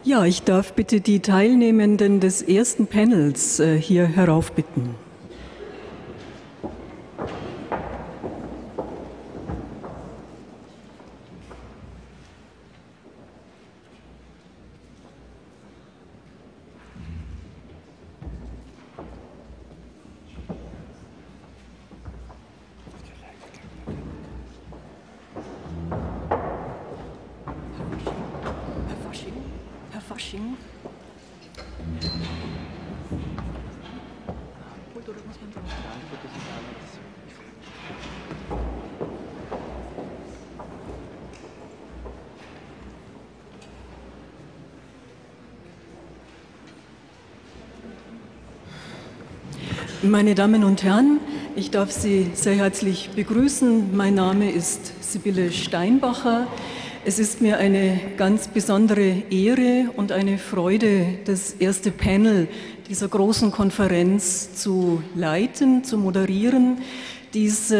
Ja, ich darf bitte die Teilnehmenden des ersten Panels hier heraufbitten. Meine Damen und Herren, ich darf Sie sehr herzlich begrüßen. Mein Name ist Sybille Steinbacher. Es ist mir eine ganz besondere Ehre und eine Freude, das erste Panel dieser großen Konferenz zu leiten, zu moderieren. Dies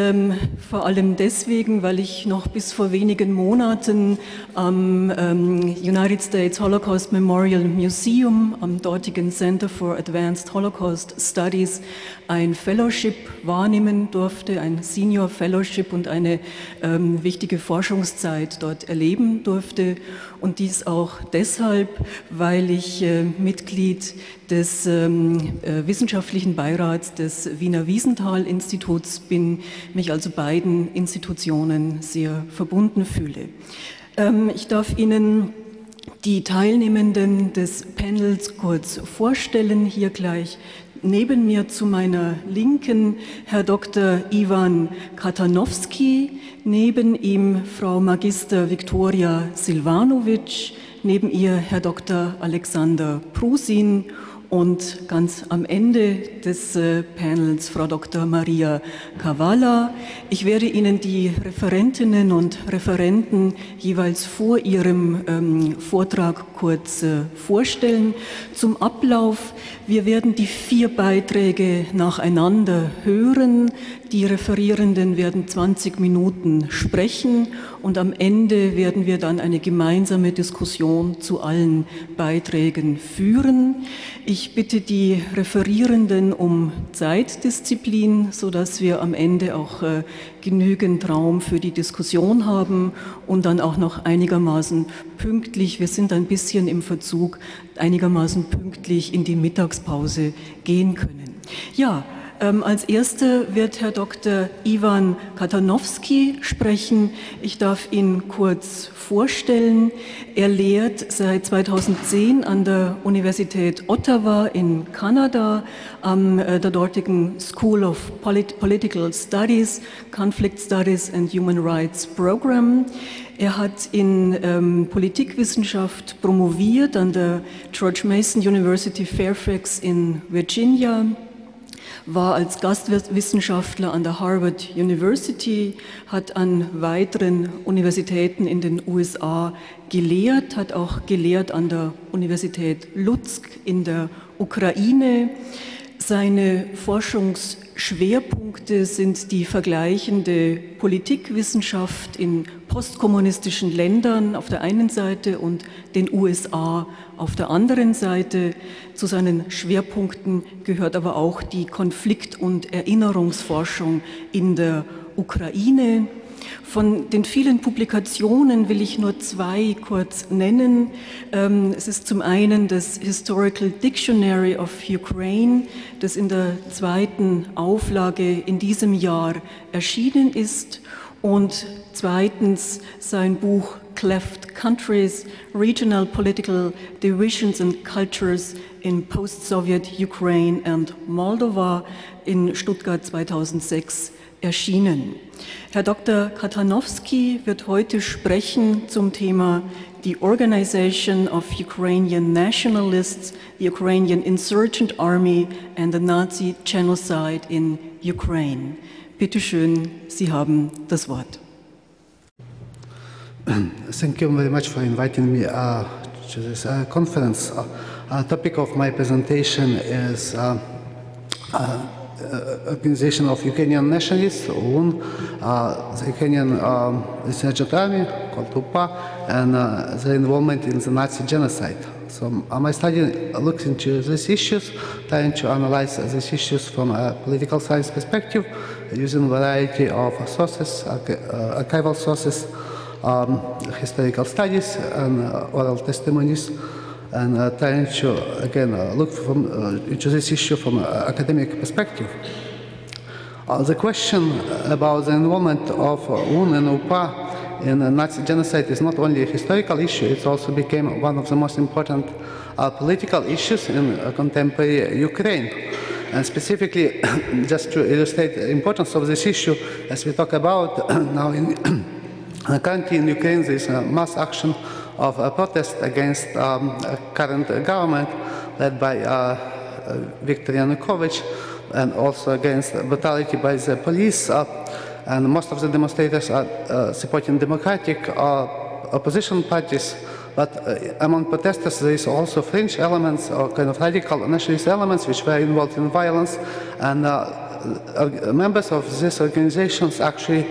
vor allem deswegen, weil ich noch bis vor wenigen Monaten am United States Holocaust Memorial Museum, am dortigen Center for Advanced Holocaust Studies, ein Fellowship wahrnehmen durfte, ein Senior Fellowship und eine wichtige Forschungszeit dort erleben durfte. Und dies auch deshalb, weil ich Mitglied des wissenschaftlichen Beirats des Wiener Wiesenthal-Instituts bin, mich also beiden Institutionen sehr verbunden fühle. Ich darf Ihnen die Teilnehmenden des Panels kurz vorstellen, hier gleich neben mir zu meiner Linken Herr Dr. Iwan Katchanovski, neben ihm Frau Magister Viktoria Silwanowitsch, neben ihr Herr Dr. Alexander Prusin und ganz am Ende des Panels Frau Dr. Maria Kavala. Ich werde Ihnen die Referentinnen und Referenten jeweils vor ihrem Vortrag kurz vorstellen. Zum Ablauf: Wir werden die 4 Beiträge nacheinander hören. Die Referierenden werden 20 Minuten sprechen und am Ende werden wir dann eine gemeinsame Diskussion zu allen Beiträgen führen. Ich bitte die Referierenden um Zeitdisziplin, sodass wir am Ende auch genügend Raum für die Diskussion haben und dann auch noch einigermaßen pünktlich, wir sind ein bisschen im Verzug, einigermaßen pünktlich in die Mittagspause gehen können. Ja, als erster wird Herr Dr. Iwan Katchanovski sprechen. Ich darf ihn kurz vorstellen. Er lehrt seit 2010 an der Universität Ottawa in Kanada, an der dortigen School of Political Studies, Conflict Studies and Human Rights Program. Er hat in Politikwissenschaft promoviert an der George Mason University Fairfax in Virginia, war als Gastwissenschaftler an der Harvard University, hat an weiteren Universitäten in den USA gelehrt, hat auch gelehrt an der Universität Lutsk in der Ukraine. Seine Forschungsschwerpunkte sind die vergleichende Politikwissenschaft in postkommunistischen Ländern auf der einen Seite und den USA auf der anderen Seite. Zu seinen Schwerpunkten gehört aber auch die Konflikt- und Erinnerungsforschung in der Ukraine. Von den vielen Publikationen will ich nur 2 kurz nennen. Es ist zum einen das Historical Dictionary of Ukraine, das in der 2. Auflage in diesem Jahr erschienen ist, und zweitens sein Buch Cleft Countries, Regional Political Divisions and Cultures in Post-Soviet Ukraine and Moldova, in Stuttgart 2006 erschienen. Herr Dr. Katchanovski wird heute sprechen zum Thema The Organization of Ukrainian Nationalists, the Ukrainian Insurgent Army and the Nazi Genocide in Ukraine. Bitte schön, Sie haben das Wort. Thank you very much for inviting me to this conference. Topic of my presentation is organization of Ukrainian nationalists, UN, the Ukrainian Insurgent army called UPA, and their involvement in the Nazi genocide. So my study looks into these issues, trying to analyze these issues from a political science perspective, using a variety of sources, archival sources, historical studies, and oral testimonies, and trying to, again, look into this issue from an academic perspective. The question about the involvement of UN and UPA in Nazi genocide is not only a historical issue, it also became one of the most important political issues in contemporary Ukraine. And specifically, just to illustrate the importance of this issue, as we talk about now currently in Ukraine, there is a mass action of protest against current government led by Viktoria Silwanowitsch, and also against brutality by the police. And most of the demonstrators are supporting democratic opposition parties, but among protesters there is also fringe elements or kind of radical nationalist elements which were involved in violence, and members of these organizations actually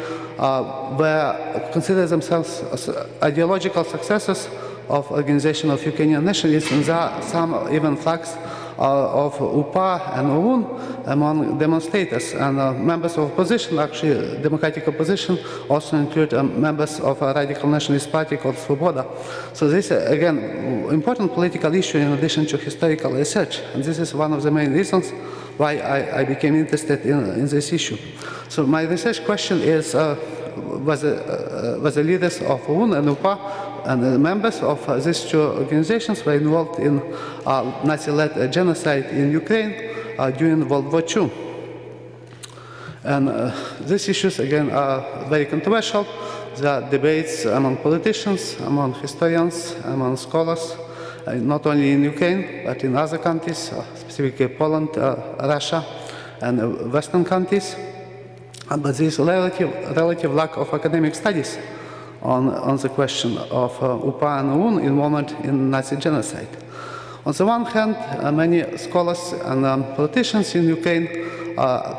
consider themselves as ideological successors of organization of Ukrainian nationalists, and there are some even flags of UPA and UN among demonstrators. And members of opposition, actually democratic opposition, also include members of a radical nationalist party called Svoboda. So this is, again, important political issue in addition to historical research. And this is one of the main reasons why I became interested in this issue. So my research question is, was the leaders of UN and UPA and the members of these two organizations were involved in Nazi-led genocide in Ukraine during World War II. And these issues, again, are very controversial. There are debates among politicians, among historians, among scholars, not only in Ukraine, but in other countries, specifically Poland, Russia, and Western countries. But there is a relative lack of academic studies on the question of UPA and UN involvement in Nazi genocide. On the one hand, many scholars and politicians in Ukraine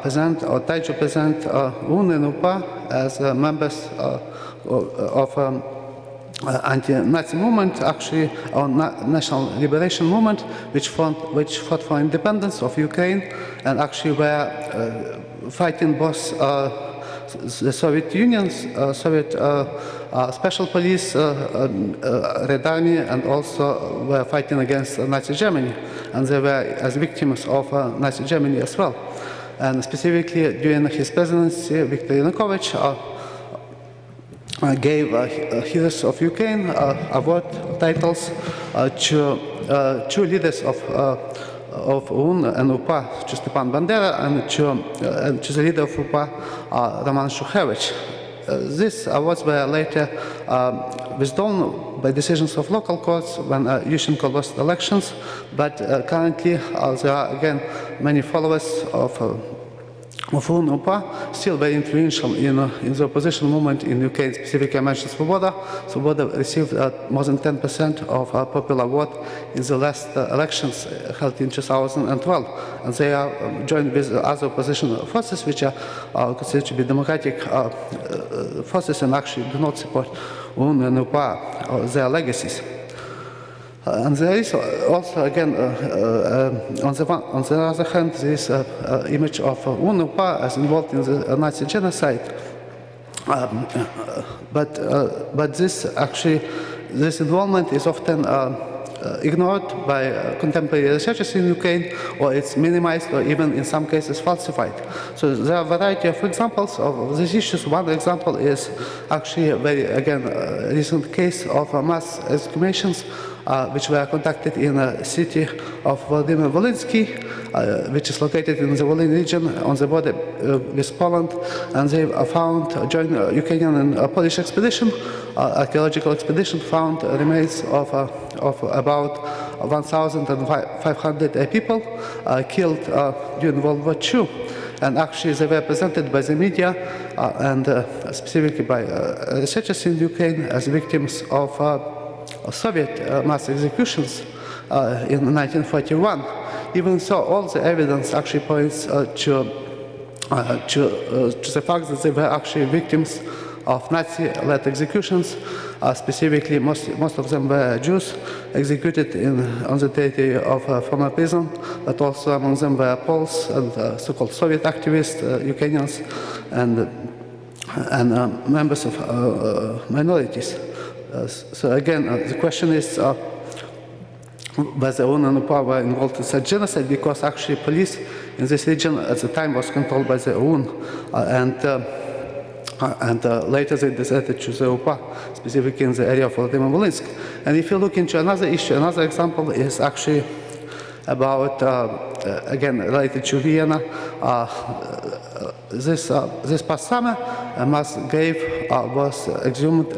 present or try to present UN and UPA as members of anti-Nazi movement, actually, or national liberation movement, which fought for independence of Ukraine, and actually were fighting both the Soviet Union, Soviet special police, Red Army, and also were fighting against Nazi Germany, and they were as victims of Nazi Germany as well. And specifically during his presidency, Viktoria Silwanowitsch gave Heroes of Ukraine award titles to two leaders of UN and UPA, to Stepan Bandera, and to the leader of UPA, Roman Shukhevich. These awards were later withdrawn by decisions of local courts when Yushchenko lost elections, but currently there are again many followers of UN and UPA, still very influential in the opposition movement in Ukraine. Specifically, I mentioned Svoboda. Svoboda received more than 10% of popular vote in the last elections held in 2012. And they are joined with other opposition forces, which are considered to be democratic forces and actually do not support UN and UPA or their legacies. And there is also, again, on the other hand, this image of UNUPA as involved in the Nazi genocide. But this involvement is often ignored by contemporary researchers in Ukraine, or it's minimized, or even in some cases falsified. So there are a variety of examples of these issues. One example is actually a very, again, recent case of mass exhumations which were conducted in the city of Vladimir Volynski, which is located in the Volyn region on the border with Poland, and they joined Ukrainian and Polish expedition, archaeological expedition, found remains of about 1,500 people killed during World War II. And actually they were presented by the media and specifically by researchers in Ukraine as victims of Soviet mass executions in 1941. Even so, all the evidence actually points to the fact that they were actually victims of Nazi-led executions. Specifically, most of them were Jews executed on the territory of former prison, but also among them were Poles and so-called Soviet activists, Ukrainians, and members of minorities. So again, the question is whether UN and UPA were involved in such genocide, because actually police in this region at the time was controlled by the UN, and later they deserted to the UPA, specifically in the area of Vladimir Volinsk. And if you look into another issue, another example is actually about, again, related to Vienna. This past summer, a mass grave was exhumed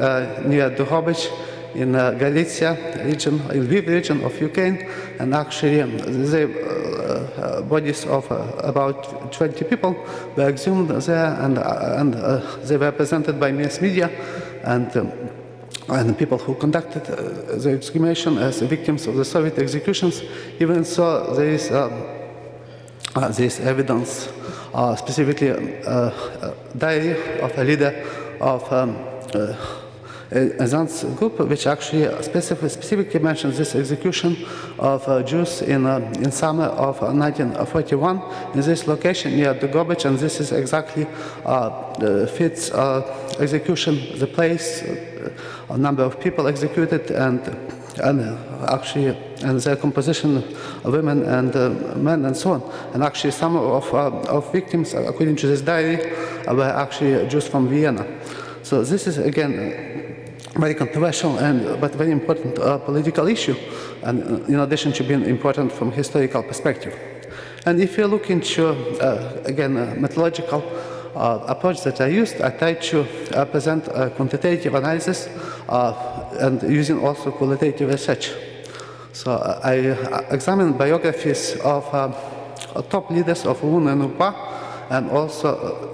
near Duhovich in Galicia region, in Lviv region of Ukraine, and actually the bodies of about 20 people were exhumed there, and they were presented by mass media and people who conducted the exhumation as victims of the Soviet executions. Even so, there is evidence, specifically diary of a leader of Azan's group, which actually specifically mentions this execution of Jews in summer of 1941 in this location near Dugovich, and this is exactly fits execution, the place, a number of people executed, and their composition of women and men and so on. And actually some of victims, according to this diary, were actually Jews from Vienna. So this is again very controversial but very important political issue, and in addition to being important from historical perspective. And if you look into again a methodological approach that I used, I tried to present a quantitative analysis and using also qualitative research. So I examined biographies of top leaders of UN and UPA, and also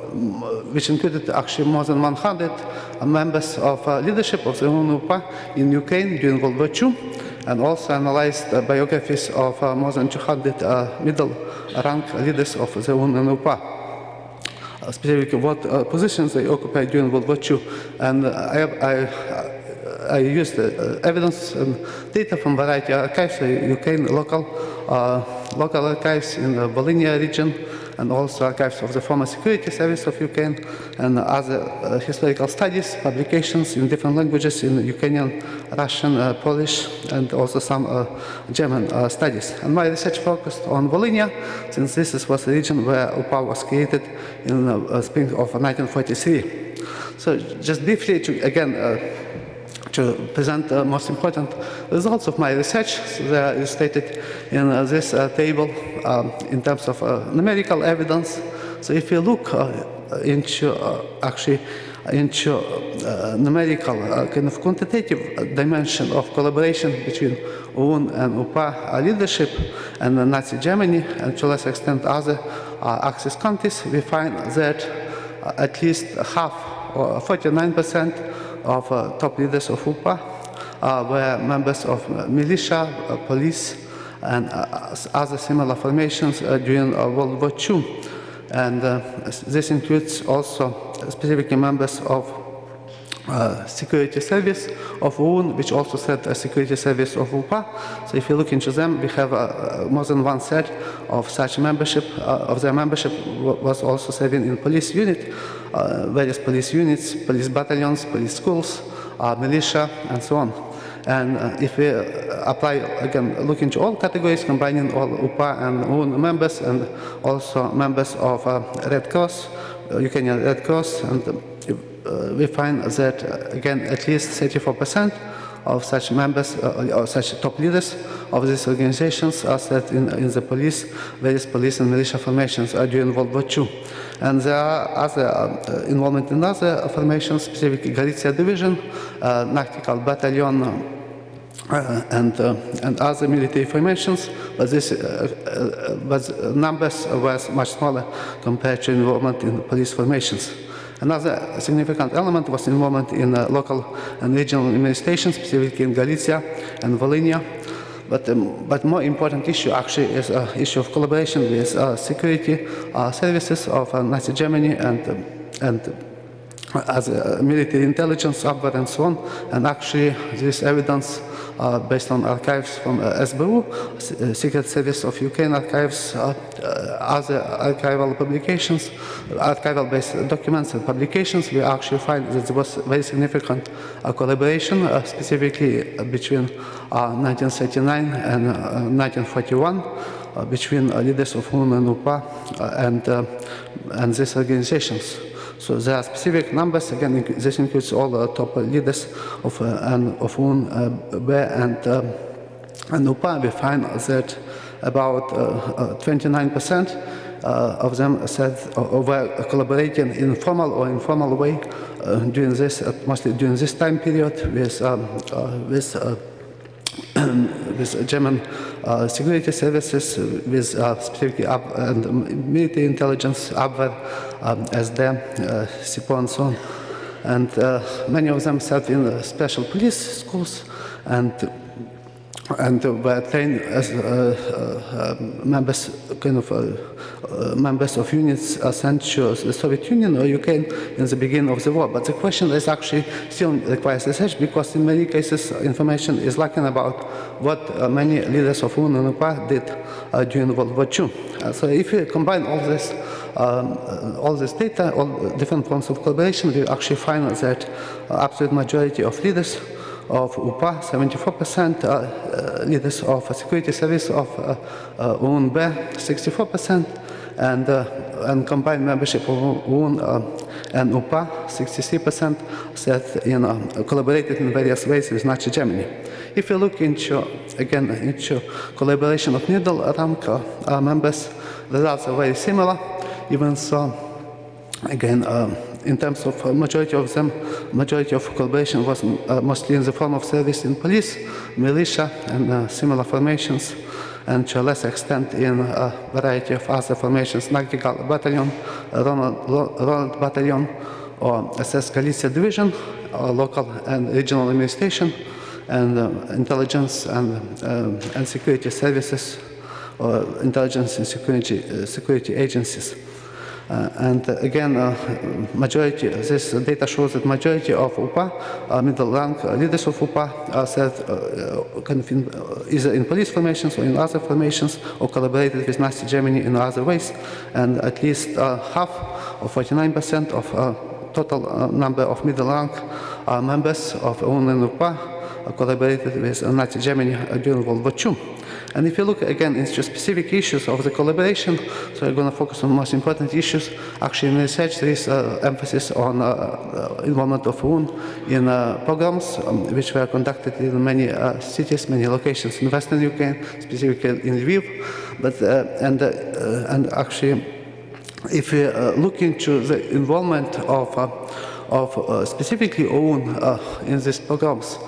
which included actually more than 100 members of leadership of the UNUPA in Ukraine during World War II, and also analyzed biographies of more than 200 middle-rank leaders of the UNUPA, specifically what positions they occupied during World War II. And I used evidence and data from variety of archives, Ukraine local archives in the Volhynia region, and also archives of the former security service of Ukraine, and other historical studies, publications in different languages, in Ukrainian, Russian, Polish, and also some German studies. And my research focused on Volhynia, since this was the region where UPA was created in the spring of 1943. So just briefly, to present the most important results of my research. So they are illustrated in this table in terms of numerical evidence. So if you look into numerical kind of quantitative dimension of collaboration between UN and UPA leadership and Nazi Germany, and to a lesser extent other Axis countries, we find that at least half, or 49%, of top leaders of UPA were members of militia, police, and other similar formations during World War II. And this includes also specifically members of security service of UN, which also served as security service of UPA. So if you look into them, we have more than 1/3 of such membership, of their membership was also serving in police unit, various police units, police battalions, police schools, militia, and so on. And if we apply, again, look into all categories, combining all UPA and UN members, and also members of Red Cross, Ukrainian Red Cross, and we find that, again, at least 34% of such members, or such top leaders of these organizations are set in the police, various police and militia formations during World War II. And there are other involvement in other formations, specifically Galicia Division, Nautical Battalion, and other military formations, but numbers were much smaller compared to involvement in police formations. Another significant element was involvement in local and regional administration, specifically in Galicia and Volhynia. But more important issue actually is an issue of collaboration with security services of Nazi Germany and as military intelligence, Abwehr, and so on. And actually, this evidence based on archives from SBU, Secret Service of Ukraine archives, other archival publications, archival-based documents and publications, we actually find that there was very significant collaboration, specifically between 1939 and 1941, between leaders of UN and UPA and these organizations. So there are specific numbers. Again, this includes all the top leaders of UN, and UPA. We find that about 29% of them said were collaborating in formal or informal way during this, mostly during this time period with German security services, with specifically and military intelligence, Abwehr, SD, SIPO, and so on. And many of them served in special police schools and were trained as members of units sent to the Soviet Union or Ukraine in the beginning of the war. But the question is actually still requires research, because in many cases information is lacking about what many leaders of UN and UPA did during World War II. So if you combine all this data, all different forms of collaboration, we actually find that absolute majority of leaders of UPA, 74%, leaders of security service of UNB, 64%, and combined membership of UN and UPA, 63%, said collaborated in various ways with Nazi Germany. If you look into collaboration of middle rank members, the results are very similar. Even so, again, in terms of majority of collaboration was mostly in the form of service in police, militia, and similar formations, and to a lesser extent in a variety of other formations, Nachtigall Battalion, Ronald Battalion, or SS Galicia Division, or local and regional administration, and intelligence and security services, or intelligence and security agencies. And again, majority. This data shows that majority of UPA, middle rank leaders of UPA, served either in police formations or in other formations, or collaborated with Nazi Germany in other ways. And at least half, or 49% of total number of middle rank members of UN and UPA collaborated with Nazi Germany during World War II. And if you look again into specific issues of the collaboration, so we're going to focus on most important issues. Actually, in research, there is emphasis on involvement of UN in pogroms, which were conducted in many cities, many locations in Western Ukraine, specifically in Lviv. But and actually, if we look into the involvement of specifically UN in these pogroms,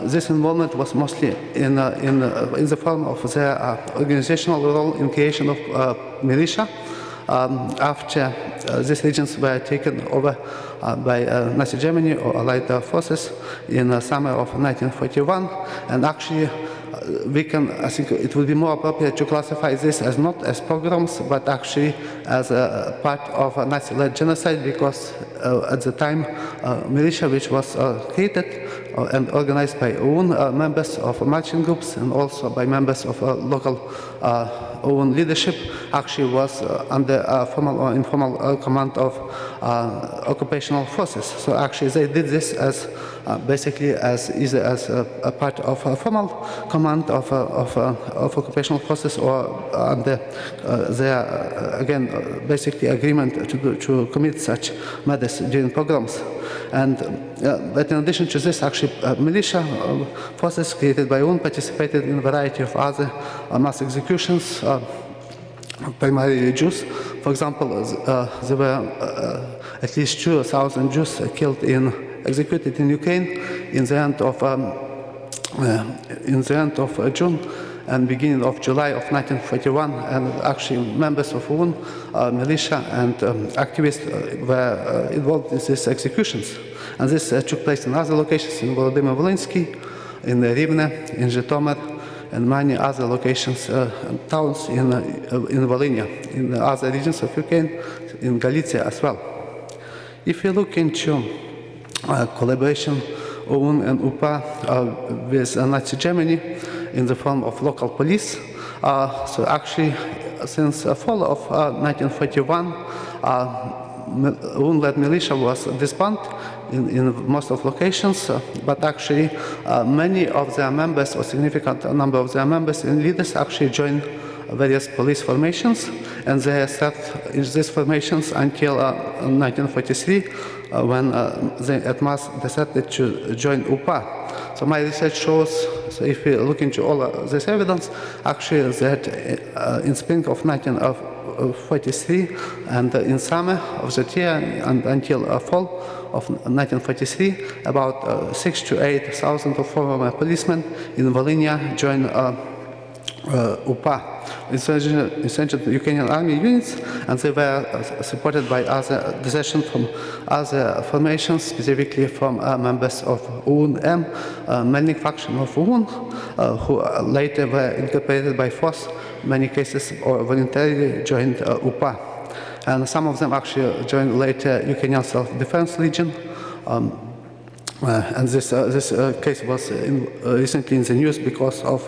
this involvement was mostly in the form of their organizational role in creation of militia. After these regions were taken over by Nazi Germany or Allied forces in the summer of 1941, and actually I think it would be more appropriate to classify this as not as pogroms, but actually as a part of a Nazi-led genocide, because at the time, militia, which was created and organized by UN members of marching groups and also by members of local UN leadership, actually was under formal or informal command of occupational forces. So actually they did this as basically as either as a part of a formal command of occupational forces, or under their again basically agreement to commit such matters during pogroms. And but in addition to this, actually militia forces created by UN participated in a variety of other mass executions, primarily Jews. For example, there were at least 2,000 Jews executed in Ukraine in the end of June, and beginning of July of 1941, and actually members of UN, militia, and activists were involved in these executions. And this took place in other locations, in Volodymyr Volynski, in Rivne, in Zhytomyr, and many other locations and towns in Volhynia, in the other regions of Ukraine, in Galicia as well. If you look into collaboration UN and UPA with Nazi Germany in the form of local police, so actually since the fall of 1941, UN-led militia was disbanded in most of locations, but actually many of their members, or significant number of their members and leaders, actually joined various police formations, and they served in these formations until 1943, when they at mass decided to join UPA. So my research shows, so if we look into all this evidence, actually that in spring of 1943 and in summer of that year and until fall of 1943, about 6,000 to 8,000 of former policemen in Volhynia joined UPA, Insurgent Ukrainian army units, and they were supported by other desertion from other formations, specifically from members of UN-M, Melnik faction of UN, who later were incorporated by force, many cases or voluntarily joined UPA. And some of them actually joined later Ukrainian Self-Defense Legion. And this case was recently in the news because of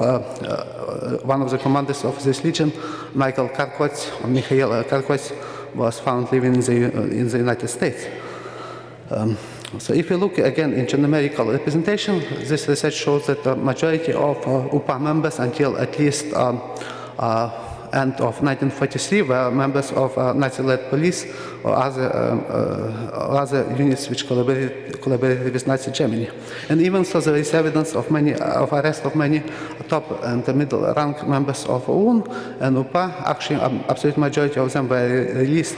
one of the commanders of this legion, Mikhail Karkots, was found living in the United States. So if you look again into numerical representation, this research shows that the majority of UPA members until at least end of 1943 were members of Nazi-led police or other units which collaborated with Nazi Germany. And even so, there is evidence of arrest of many top and middle rank members of UN and UPA. Actually, absolute majority of them were released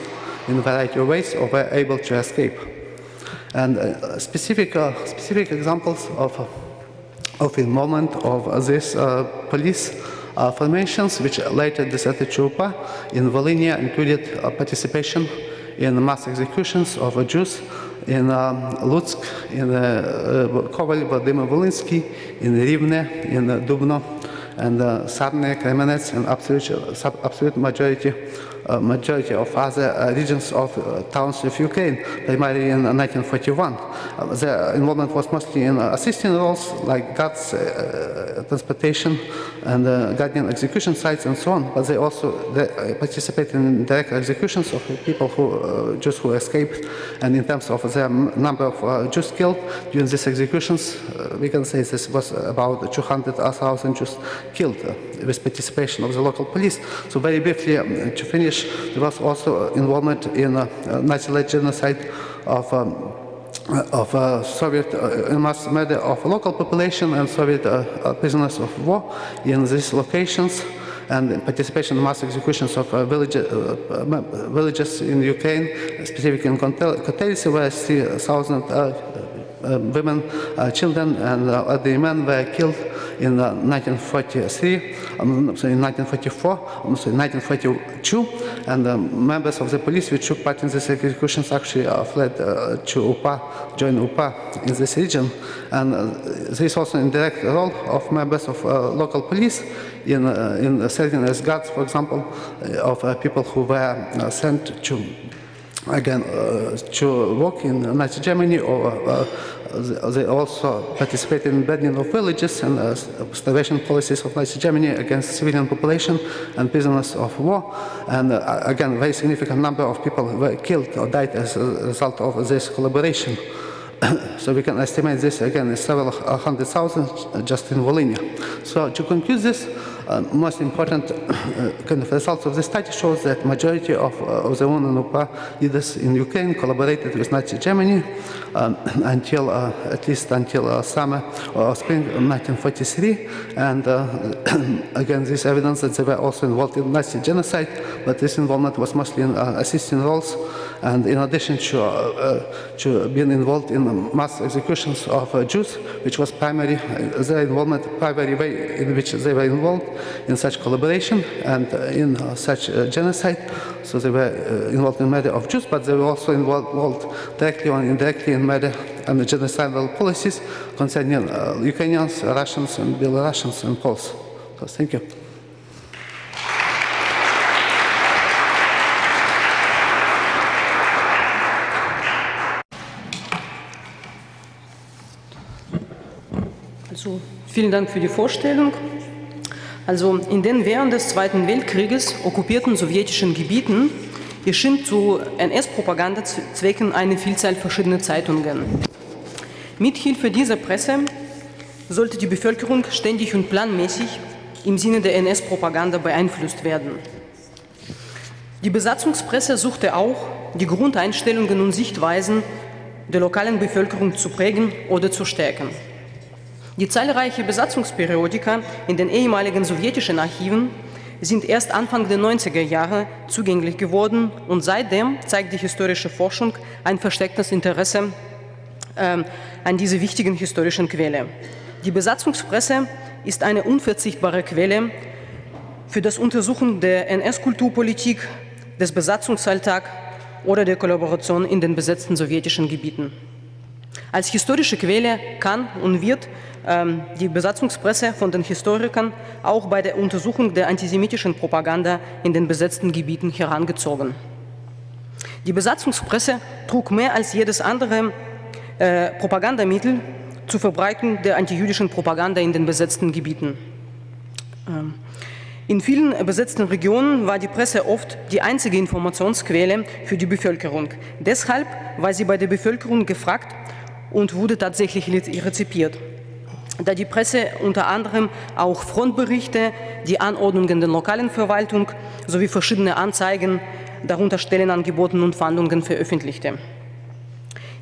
in a variety of ways or were able to escape. And specific examples of involvement of this police formations, which later deserted to UPA in Volhynia, included participation in mass executions of Jews in Lutsk, in Koval, Volodymyr Volynski, in Rivne, in Dubno, and Sarne, Kremenets, and absolute majority of other regions of towns of Ukraine, primarily in 1941. Their involvement was mostly in assisting roles like guards, transportation, and guardian execution sites, and so on. But they also participated in direct executions of people Jews who escaped. And in terms of the number of Jews killed during these executions, we can say this was about 200,000 Jews killed with participation of the local police. So very briefly, to finish, there was also involvement in Nazi-led genocide of Soviet mass murder of local population and Soviet prisoners of war in these locations, and participation in mass executions of villages in Ukraine, specifically in Kooperation, where 3,000 women, children, and other men were killed in 1943, so in 1944, so in 1942, and members of the police which took part in these executions actually fled to UPA, joined UPA in this region. And there is also an indirect role of members of local police in serving as guards, for example, of people who were sent to work in Nazi Germany, or they also participated in burning of villages and starvation policies of Nazi Germany against civilian population and prisoners of war. And again, a very significant number of people were killed or died as a result of this collaboration. So we can estimate this again in several 100,000 just in Volhynia. So to conclude this, most important kind of results of the study shows that majority of the UN and UPA leaders in Ukraine collaborated with Nazi Germany until at least until summer or spring of 1943. And again, this evidence that they were also involved in Nazi genocide, but this involvement was mostly in assisting roles And in addition to being involved in mass executions of Jews, which was primary way in which they were involved in such collaboration and in such genocide. So they were involved in murder of Jews, but they were also involved directly or indirectly in murder and the genocidal policies concerning Ukrainians, Russians, and Belarusians and Poles. So thank you. Also, vielen Dank für die Vorstellung. Also in den während des Zweiten Weltkrieges okkupierten sowjetischen Gebieten erschien zu NS-Propagandazwecken eine Vielzahl verschiedener Zeitungen. Mithilfe dieser Presse sollte die Bevölkerung ständig und planmäßig im Sinne der NS-Propaganda beeinflusst werden. Die Besatzungspresse suchte auch, die Grundeinstellungen und Sichtweisen der lokalen Bevölkerung zu prägen oder zu stärken. Die zahlreichen Besatzungsperiodika in den ehemaligen sowjetischen Archiven sind erst Anfang der 90er Jahre zugänglich geworden und seitdem zeigt die historische Forschung ein verstecktes Interesse an diese wichtigen historischen Quelle. Die Besatzungspresse ist eine unverzichtbare Quelle für das Untersuchen der NS-Kulturpolitik, des Besatzungsalltags oder der Kollaboration in den besetzten sowjetischen Gebieten. Als historische Quelle kann und wird die Besatzungspresse von den Historikern auch bei der Untersuchung der antisemitischen Propaganda in den besetzten Gebieten herangezogen. Die Besatzungspresse trug mehr als jedes andere Propagandamittel zur Verbreitung der antijüdischen Propaganda in den besetzten Gebieten. In vielen besetzten Regionen war die Presse oft die einzige Informationsquelle für die Bevölkerung. Deshalb war sie bei der Bevölkerung gefragt und wurde tatsächlich rezipiert. Da die Presse unter anderem auch Frontberichte, die Anordnungen der lokalen Verwaltung sowie verschiedene Anzeigen, darunter Stellenangeboten und Fahndungen veröffentlichte.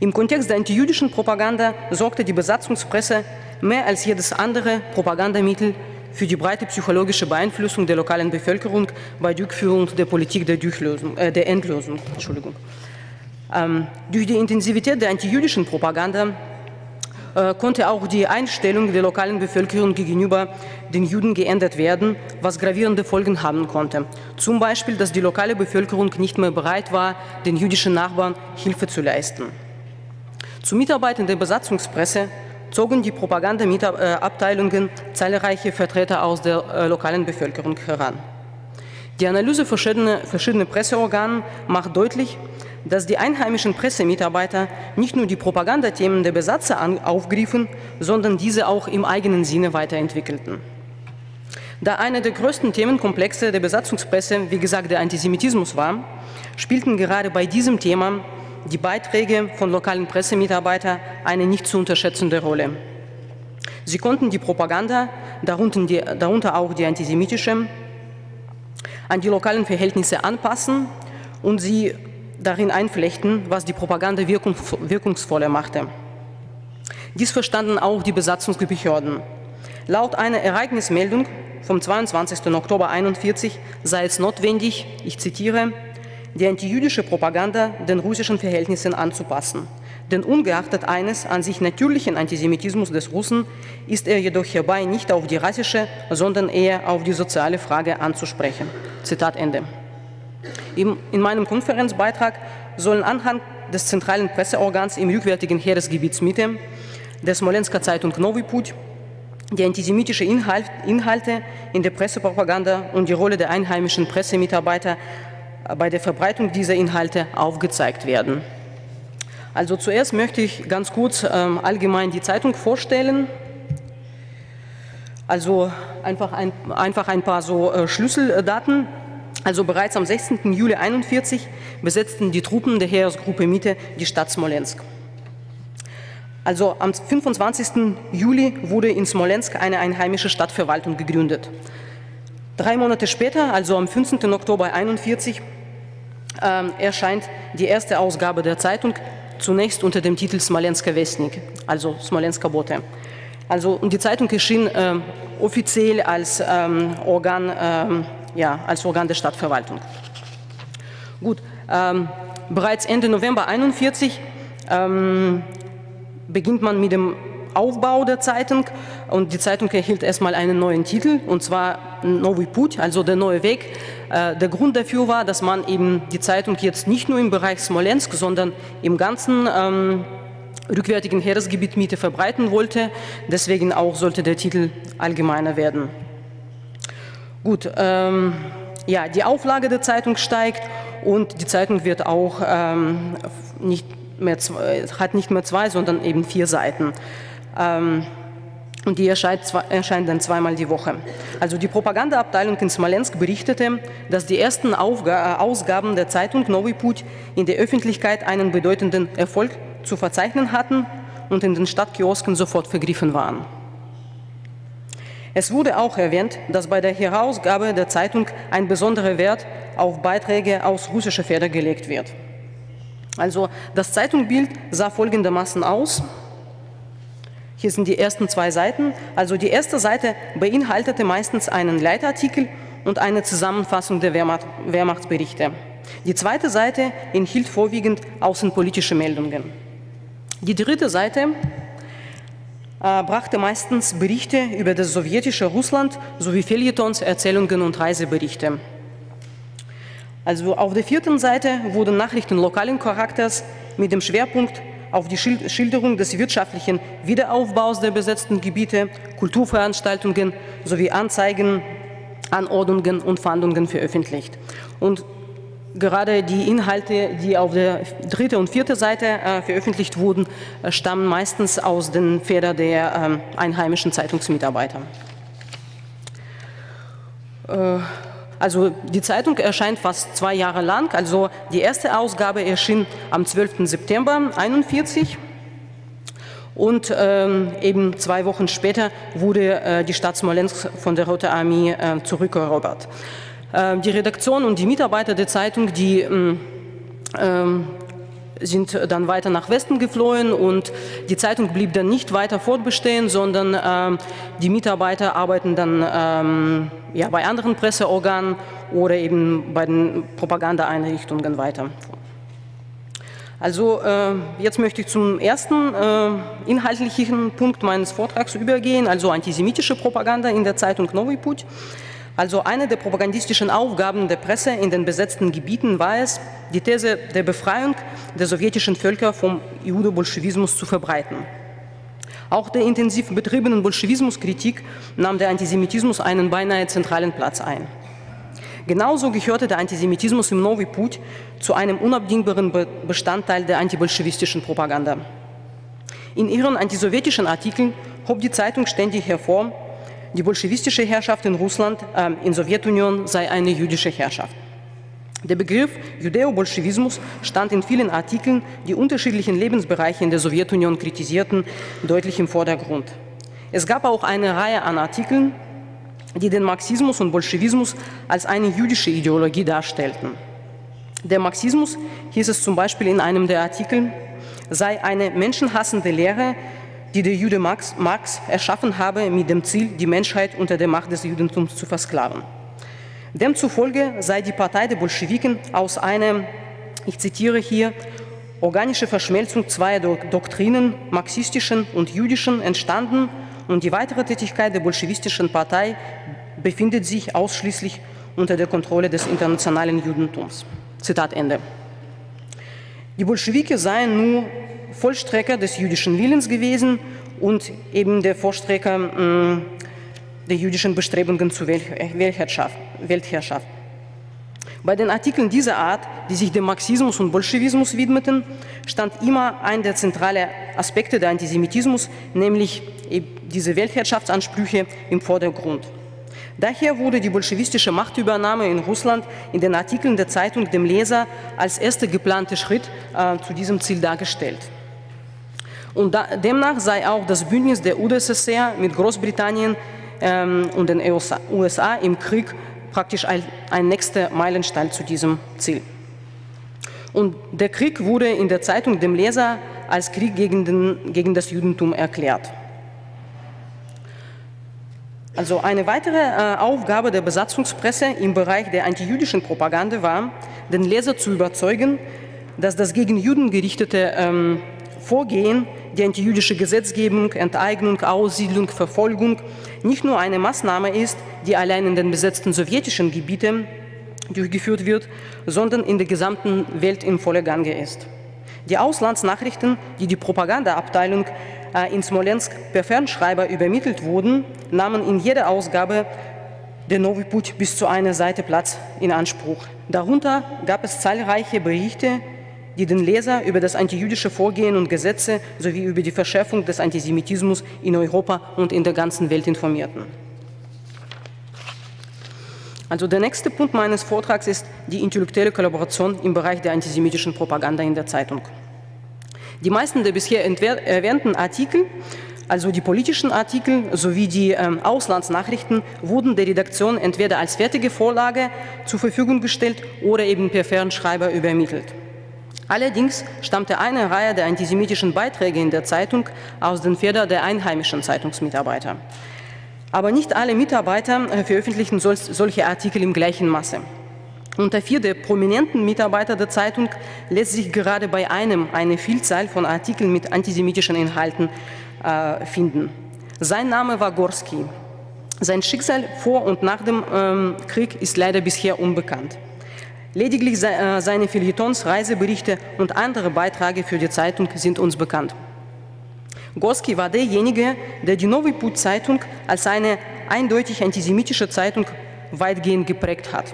Im Kontext der antijüdischen Propaganda sorgte die Besatzungspresse mehr als jedes andere Propagandamittel für die breite psychologische Beeinflussung der lokalen Bevölkerung bei Durchführung der Politik der Endlösung. Durch die Intensivität der antijüdischen Propaganda konnte auch die Einstellung der lokalen Bevölkerung gegenüber den Juden geändert werden, was gravierende Folgen haben konnte. Zum Beispiel, dass die lokale Bevölkerung nicht mehr bereit war, den jüdischen Nachbarn Hilfe zu leisten. Zu Mitarbeitern der Besatzungspresse zogen die Propagandaabteilungen zahlreiche Vertreter aus der lokalen Bevölkerung heran. Die Analyse verschiedener Presseorgane macht deutlich, dass die einheimischen Pressemitarbeiter nicht nur die Propagandathemen der Besatzer aufgriffen, sondern diese auch im eigenen Sinne weiterentwickelten. Da einer der größten Themenkomplexe der Besatzungspresse, wie gesagt, der Antisemitismus war, spielten gerade bei diesem Thema die Beiträge von lokalen Pressemitarbeitern eine nicht zu unterschätzende Rolle. Sie konnten die Propaganda, darunter auch die antisemitische, an die lokalen Verhältnisse anpassen und sie darin einflechten, was die Propaganda wirkungsvoller machte. Dies verstanden auch die Besatzungsbehörden. Laut einer Ereignismeldung vom 22. Oktober 1941 sei es notwendig, ich zitiere, die antijüdische Propaganda den russischen Verhältnissen anzupassen. Denn ungeachtet eines an sich natürlichen Antisemitismus des Russen ist er jedoch hierbei nicht auf die rassische, sondern eher auf die soziale Frage anzusprechen. Zitat Ende. In meinem Konferenzbeitrag sollen anhand des zentralen Presseorgans im rückwärtigen Heeresgebietsmitte der Smolensker Zeitung Novyj Put die antisemitischen Inhalte in der Pressepropaganda und die Rolle der einheimischen Pressemitarbeiter bei der Verbreitung dieser Inhalte aufgezeigt werden. Also zuerst möchte ich ganz kurz allgemein die Zeitung vorstellen. Also einfach ein paar so Schlüsseldaten. Also bereits am 16. Juli 1941 besetzten die Truppen der Heeresgruppe Mitte die Stadt Smolensk. Also am 25. Juli wurde in Smolensk eine einheimische Stadtverwaltung gegründet. 3 Monate später, also am 15. Oktober 1941, erscheint die erste Ausgabe der Zeitung, zunächst unter dem Titel Smolensker Westnik, also Smolensker Bote. Also und die Zeitung erschien offiziell als Organ der Stadtverwaltung. Gut, Bereits Ende November 1941 beginnt man mit dem Aufbau der Zeitung und die Zeitung erhielt erstmal einen neuen Titel, und zwar Novyj Put, also der neue Weg. Der Grund dafür war, dass man eben die Zeitung jetzt nicht nur im Bereich Smolensk, sondern im ganzen rückwärtigen Heeresgebiet Mitte verbreiten wollte. Deswegen auch sollte der Titel allgemeiner werden. Gut, ja, die Auflage der Zeitung steigt und die Zeitung wird auch hat nicht mehr 2, sondern eben 4 Seiten. Und die erscheint dann zweimal die Woche. Also die Propagandaabteilung in Smolensk berichtete, dass die ersten Ausgaben der Zeitung Novyj Put in der Öffentlichkeit einen bedeutenden Erfolg zu verzeichnen hatten und in den Stadtkiosken sofort vergriffen waren. Es wurde auch erwähnt, dass bei der Herausgabe der Zeitung ein besonderer Wert auf Beiträge aus russischer Feder gelegt wird. Also das Zeitungsbild sah folgendermaßen aus. Hier sind die ersten 2 Seiten. Also die erste Seite beinhaltete meistens einen Leitartikel und eine Zusammenfassung der Wehrmachtsberichte. Die zweite Seite enthielt vorwiegend außenpolitische Meldungen. Die dritte Seite brachte meistens Berichte über das sowjetische Russland sowie Feuilletons, Erzählungen und Reiseberichte. Also auf der 4. Seite wurden Nachrichten lokalen Charakters mit dem Schwerpunkt auf die Schilderung des wirtschaftlichen Wiederaufbaus der besetzten Gebiete, Kulturveranstaltungen sowie Anzeigen, Anordnungen und Fahndungen veröffentlicht. Und gerade die Inhalte, die auf der 3. und 4. Seite veröffentlicht wurden, stammen meistens aus den Federn der einheimischen Zeitungsmitarbeiter. Also die Zeitung erscheint fast 2 Jahre lang. Also die erste Ausgabe erschien am 12. September 1941 und eben 2 Wochen später wurde die Stadt Smolensk von der Roten Armee zurückerobert. Die Redaktion und die Mitarbeiter der Zeitung, die sind dann weiter nach Westen geflohen und die Zeitung blieb dann nicht weiter fortbestehen, sondern die Mitarbeiter arbeiten dann ja, bei anderen Presseorganen oder eben bei den Propagandaeinrichtungen weiter. Also jetzt möchte ich zum ersten inhaltlichen Punkt meines Vortrags übergehen, also antisemitische Propaganda in der Zeitung Novyj Put. Also eine der propagandistischen Aufgaben der Presse in den besetzten Gebieten war es, die These der Befreiung der sowjetischen Völker vom Judo-Bolschewismus zu verbreiten. Auch der intensiv betriebenen Bolschewismuskritik nahm der Antisemitismus einen beinahe zentralen Platz ein. Genauso gehörte der Antisemitismus im Novyj Put zu einem unabdingbaren Bestandteil der antibolschewistischen Propaganda. In ihren antisowjetischen Artikeln hob die Zeitung ständig hervor, die bolschewistische Herrschaft in Russland, in Sowjetunion sei eine jüdische Herrschaft. Der Begriff Judäo-Bolschewismus stand in vielen Artikeln, die unterschiedlichen Lebensbereiche in der Sowjetunion kritisierten, deutlich im Vordergrund. Es gab auch eine Reihe an Artikeln, die den Marxismus und Bolschewismus als eine jüdische Ideologie darstellten. Der Marxismus, hieß es zum Beispiel in einem der Artikel, sei eine menschenhassende Lehre, die der Jude Marx erschaffen habe mit dem Ziel, die Menschheit unter der Macht des Judentums zu versklaven. Demzufolge sei die Partei der Bolschewiken aus einer, ich zitiere hier, organische Verschmelzung zweier Doktrinen, marxistischen und jüdischen, entstanden und die weitere Tätigkeit der bolschewistischen Partei befindet sich ausschließlich unter der Kontrolle des internationalen Judentums. Zitat Ende. Die Bolschewiki seien nur Vollstrecker des jüdischen Willens gewesen und eben der Vorstrecker der jüdischen Bestrebungen zur Weltherrschaft. Bei den Artikeln dieser Art, die sich dem Marxismus und Bolschewismus widmeten, stand immer ein der zentralen Aspekte der Antisemitismus, nämlich diese Weltherrschaftsansprüche im Vordergrund. Daher wurde die bolschewistische Machtübernahme in Russland in den Artikeln der Zeitung dem Leser als erster geplanter Schritt zu diesem Ziel dargestellt. Und demnach sei auch das Bündnis der UdSSR mit Großbritannien und den USA im Krieg praktisch ein nächster Meilenstein zu diesem Ziel. Und der Krieg wurde in der Zeitung dem Leser als Krieg gegen das Judentum erklärt. Also eine weitere Aufgabe der Besatzungspresse im Bereich der antijüdischen Propaganda war, den Leser zu überzeugen, dass das gegen Juden gerichtete Vorgehen, die antijüdische Gesetzgebung, Enteignung, Aussiedlung, Verfolgung, nicht nur eine Maßnahme ist, die allein in den besetzten sowjetischen Gebieten durchgeführt wird, sondern in der gesamten Welt in voller Gange ist. Die Auslandsnachrichten, die die Propagandaabteilung in Smolensk per Fernschreiber übermittelt wurden, nahmen in jeder Ausgabe der Novyj Put bis zu einer Seite Platz in Anspruch. Darunter gab es zahlreiche Berichte, die den Leser über das antijüdische Vorgehen und Gesetze sowie über die Verschärfung des Antisemitismus in Europa und in der ganzen Welt informierten. Also der nächste Punkt meines Vortrags ist die intellektuelle Kollaboration im Bereich der antisemitischen Propaganda in der Zeitung. Die meisten der bisher erwähnten Artikel, also die politischen Artikel sowie die Auslandsnachrichten, wurden der Redaktion entweder als fertige Vorlage zur Verfügung gestellt oder eben per Fernschreiber übermittelt. Allerdings stammte eine Reihe der antisemitischen Beiträge in der Zeitung aus den Federn der einheimischen Zeitungsmitarbeiter. Aber nicht alle Mitarbeiter veröffentlichen solche Artikel im gleichen Maße. Unter 4 der prominenten Mitarbeiter der Zeitung lässt sich gerade bei einem eine Vielzahl von Artikeln mit antisemitischen Inhalten finden. Sein Name war Gorski. Sein Schicksal vor und nach dem Krieg ist leider bisher unbekannt. Lediglich seine Feuilletons, Reiseberichte und andere Beiträge für die Zeitung sind uns bekannt. Gorski war derjenige, der die Novyj Put Zeitung als eine eindeutig antisemitische Zeitung weitgehend geprägt hat.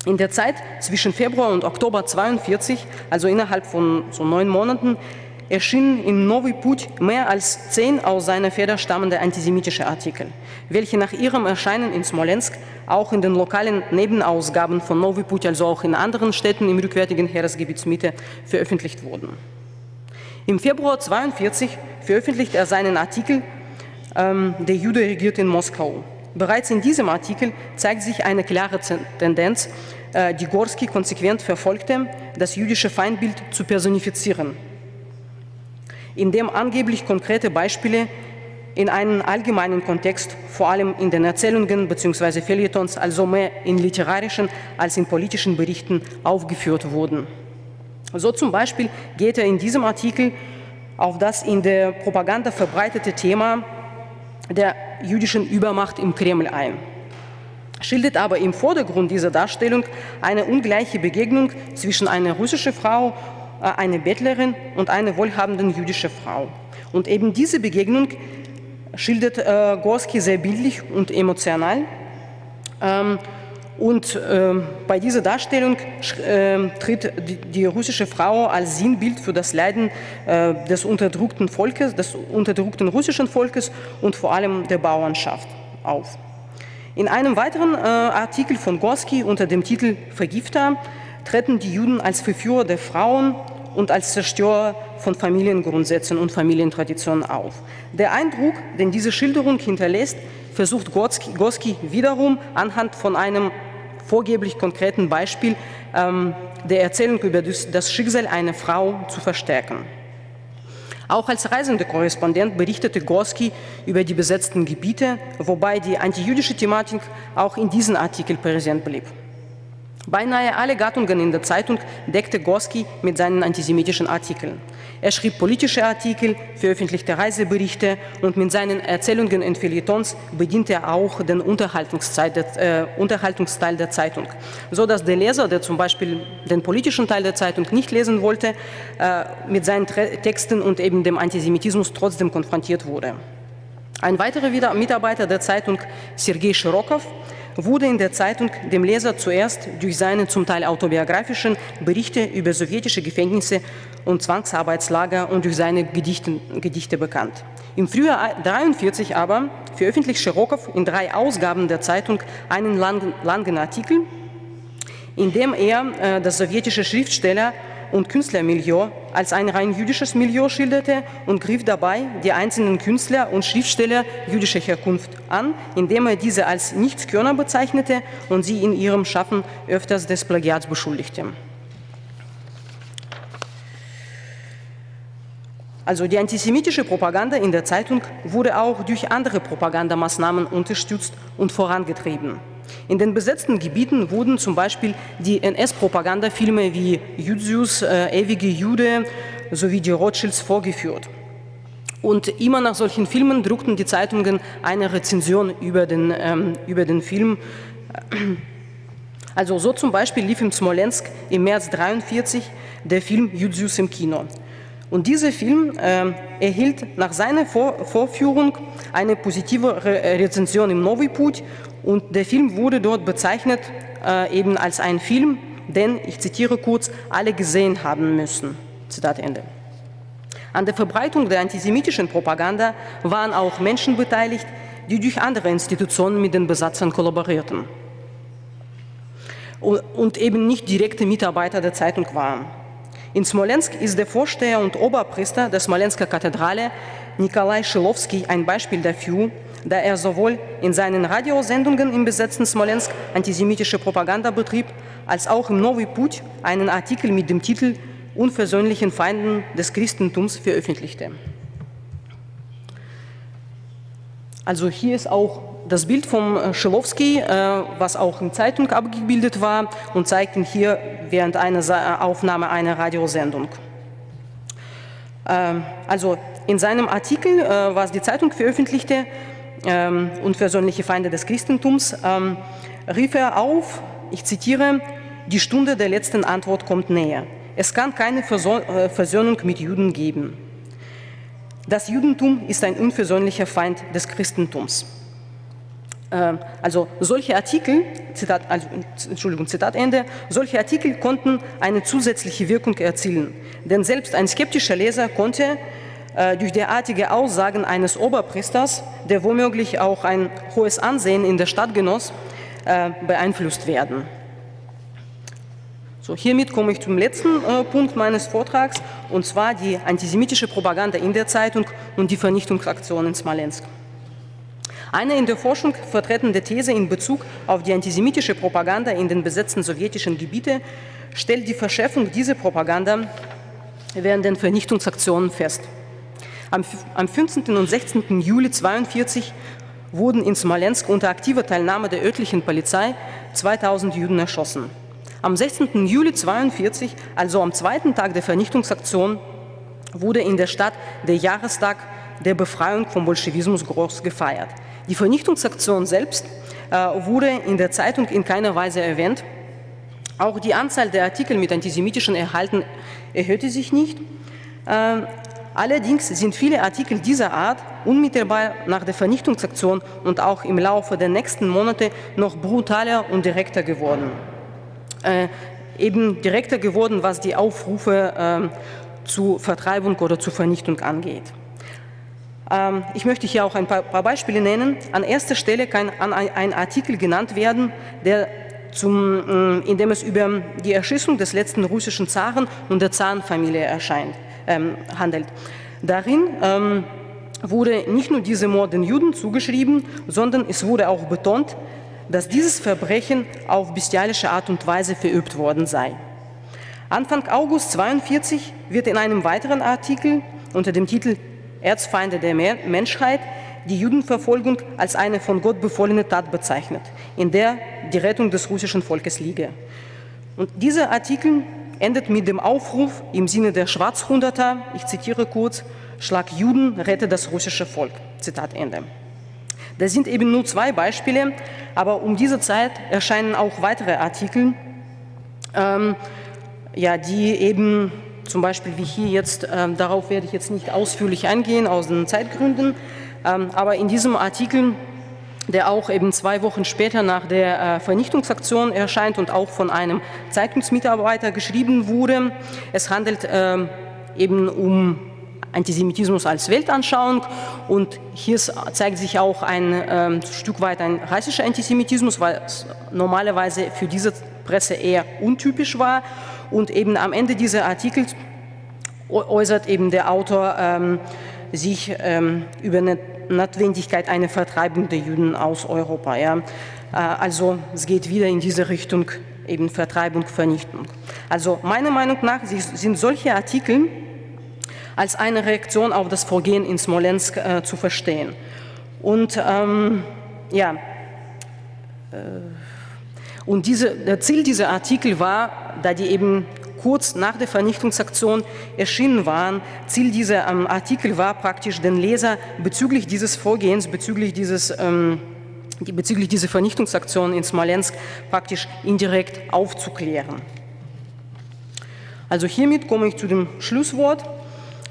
In der Zeit zwischen Februar und Oktober 1942, also innerhalb von so 9 Monaten, erschienen in Novyj Put mehr als 10 aus seiner Feder stammende antisemitische Artikel, welche nach ihrem Erscheinen in Smolensk auch in den lokalen Nebenausgaben von Novyj Put, also auch in anderen Städten im rückwärtigen Heeresgebietsmitte, veröffentlicht wurden. Im Februar 1942 veröffentlicht er seinen Artikel Der Jude regiert in Moskau. Bereits in diesem Artikel zeigt sich eine klare Tendenz, die Gorski konsequent verfolgte, das jüdische Feindbild zu personifizieren, indem angeblich konkrete Beispiele in einem allgemeinen Kontext, vor allem in den Erzählungen bzw. Feuilletons, also mehr in literarischen als in politischen Berichten aufgeführt wurden. So zum Beispiel geht er in diesem Artikel auf das in der Propaganda verbreitete Thema der jüdischen Übermacht im Kreml ein, schildert aber im Vordergrund dieser Darstellung eine ungleiche Begegnung zwischen einer russischen Frau, einer Bettlerin und einer wohlhabenden jüdischen Frau. Und eben diese Begegnung schildert Gorski sehr bildlich und emotional. Bei dieser Darstellung tritt die russische Frau als Sinnbild für das Leiden des unterdrückten Volkes, des unterdrückten russischen Volkes und vor allem der Bauernschaft auf. In einem weiteren Artikel von Gorski unter dem Titel Vergifter treten die Juden als Verführer der Frauen und als Zerstörer von Familiengrundsätzen und Familientraditionen auf. Der Eindruck, den diese Schilderung hinterlässt, versucht Gorski wiederum anhand von einem vorgeblich konkreten Beispiel der Erzählung über das Schicksal einer Frau zu verstärken. Auch als reisender Korrespondent berichtete Gorski über die besetzten Gebiete, wobei die antijüdische Thematik auch in diesen Artikel präsent blieb. Beinahe alle Gattungen in der Zeitung deckte Gorski mit seinen antisemitischen Artikeln. Er schrieb politische Artikel, veröffentlichte Reiseberichte und mit seinen Erzählungen und Feuilletons bediente er auch den Unterhaltungsteil der Zeitung, sodass der Leser, der zum Beispiel den politischen Teil der Zeitung nicht lesen wollte, mit seinen Texten und eben dem Antisemitismus trotzdem konfrontiert wurde. Ein weiterer Mitarbeiter der Zeitung, Sergei Schirokov, wurde in der Zeitung dem Leser zuerst durch seine zum Teil autobiografischen Berichte über sowjetische Gefängnisse und Zwangsarbeitslager und durch seine Gedichte bekannt. Im Frühjahr 1943 aber veröffentlicht Schirokov in 3 Ausgaben der Zeitung einen langen Artikel, in dem er das sowjetische Schriftsteller- und Künstlermilieu als ein rein jüdisches Milieu schilderte und griff dabei die einzelnen Künstler und Schriftsteller jüdischer Herkunft an, indem er diese als Nichtskönner bezeichnete und sie in ihrem Schaffen öfters des Plagiats beschuldigte. Also die antisemitische Propaganda in der Zeitung wurde auch durch andere Propagandamaßnahmen unterstützt und vorangetrieben. In den besetzten Gebieten wurden zum Beispiel die NS-Propagandafilme wie Judsius, Ewige Jude sowie die Rothschilds vorgeführt. Und immer nach solchen Filmen druckten die Zeitungen eine Rezension über den Film. Also so zum Beispiel lief in Smolensk im März 1943 der Film Judsius im Kino. Und dieser Film erhielt nach seiner Vorführung eine positive Rezension im Novyj Put und der Film wurde dort bezeichnet eben als ein Film, den, ich zitiere kurz, alle gesehen haben müssen. Zitat Ende. An der Verbreitung der antisemitischen Propaganda waren auch Menschen beteiligt, die durch andere Institutionen mit den Besatzern kollaborierten und eben nicht direkte Mitarbeiter der Zeitung waren. In Smolensk ist der Vorsteher und Oberpriester der Smolensker Kathedrale, Nikolai Schilowski, ein Beispiel dafür, da er sowohl in seinen Radiosendungen im besetzten Smolensk antisemitische Propaganda betrieb, als auch im Novyj Put einen Artikel mit dem Titel Unversöhnlichen Feinden des Christentums veröffentlichte. Also hier ist auch das Bild von Schilowski, was auch in Zeitung abgebildet war und zeigt ihn hier während einer Aufnahme einer Radiosendung. Also in seinem Artikel, was die Zeitung veröffentlichte, Unversöhnliche Feinde des Christentums, rief er auf, ich zitiere, die Stunde der letzten Antwort kommt näher. Es kann keine Versöhnung mit Juden geben. Das Judentum ist ein unversöhnlicher Feind des Christentums. Also solche Artikel, Zitat Ende, solche Artikel konnten eine zusätzliche Wirkung erzielen. Denn selbst ein skeptischer Leser konnte durch derartige Aussagen eines Oberpriesters, der womöglich auch ein hohes Ansehen in der Stadt genoss, beeinflusst werden. So, hiermit komme ich zum letzten Punkt meines Vortrags, und zwar die antisemitische Propaganda in der Zeitung und die Vernichtungsaktion in Smolensk. Eine in der Forschung vertretene These in Bezug auf die antisemitische Propaganda in den besetzten sowjetischen Gebieten stellt die Verschärfung dieser Propaganda während den Vernichtungsaktionen fest. Am 15. und 16. Juli 1942 wurden in Smolensk unter aktiver Teilnahme der örtlichen Polizei 2000 Juden erschossen. Am 16. Juli 1942, also am zweiten Tag der Vernichtungsaktion, wurde in der Stadt der Jahrestag der Befreiung vom Bolschewismus groß gefeiert. Die Vernichtungsaktion selbst wurde in der Zeitung in keiner Weise erwähnt. Auch die Anzahl der Artikel mit antisemitischen Inhalten erhöhte sich nicht. Allerdings sind viele Artikel dieser Art unmittelbar nach der Vernichtungsaktion und auch im Laufe der nächsten Monate noch brutaler und direkter geworden. Eben direkter geworden, was die Aufrufe zur Vertreibung oder zur Vernichtung angeht. Ich möchte hier auch ein paar Beispiele nennen. An erster Stelle kann ein Artikel genannt werden, in dem es über die Erschießung des letzten russischen Zaren und der Zarenfamilie handelt. Darin wurde nicht nur dieser Mord den Juden zugeschrieben, sondern es wurde auch betont, dass dieses Verbrechen auf bestialische Art und Weise verübt worden sei. Anfang August 1942 wird in einem weiteren Artikel unter dem Titel Erzfeinde der Menschheit die Judenverfolgung als eine von Gott befohlene Tat bezeichnet, in der die Rettung des russischen Volkes liege. Und dieser Artikel endet mit dem Aufruf im Sinne der Schwarzhunderter, ich zitiere kurz, Schlag Juden, rette das russische Volk. Zitat Ende. Das sind eben nur zwei Beispiele, aber um diese Zeit erscheinen auch weitere Artikel, die eben zum Beispiel wie hier jetzt, darauf werde ich jetzt nicht ausführlich eingehen aus den Zeitgründen, aber in diesem Artikel, der auch eben 2 Wochen später nach der Vernichtungsaktion erscheint und auch von einem Zeitungsmitarbeiter geschrieben wurde, es handelt eben um Antisemitismus als Weltanschauung und hier zeigt sich auch ein Stück weit ein rassischer Antisemitismus, weil es normalerweise für diese Presse eher untypisch war und eben am Ende dieses Artikels äußert eben der Autor sich über eine Notwendigkeit einer Vertreibung der Juden aus Europa. Ja. Also es geht wieder in diese Richtung, eben Vertreibung, Vernichtung. Also meiner Meinung nach sind solche Artikel als eine Reaktion auf das Vorgehen in Smolensk zu verstehen. Und Und der Ziel dieser Artikel war, da die eben kurz nach der Vernichtungsaktion erschienen waren, Ziel dieser Artikel war praktisch, den Leser bezüglich dieses Vorgehens, bezüglich dieser Vernichtungsaktion in Smolensk praktisch indirekt aufzuklären. Also hiermit komme ich zu dem Schlusswort.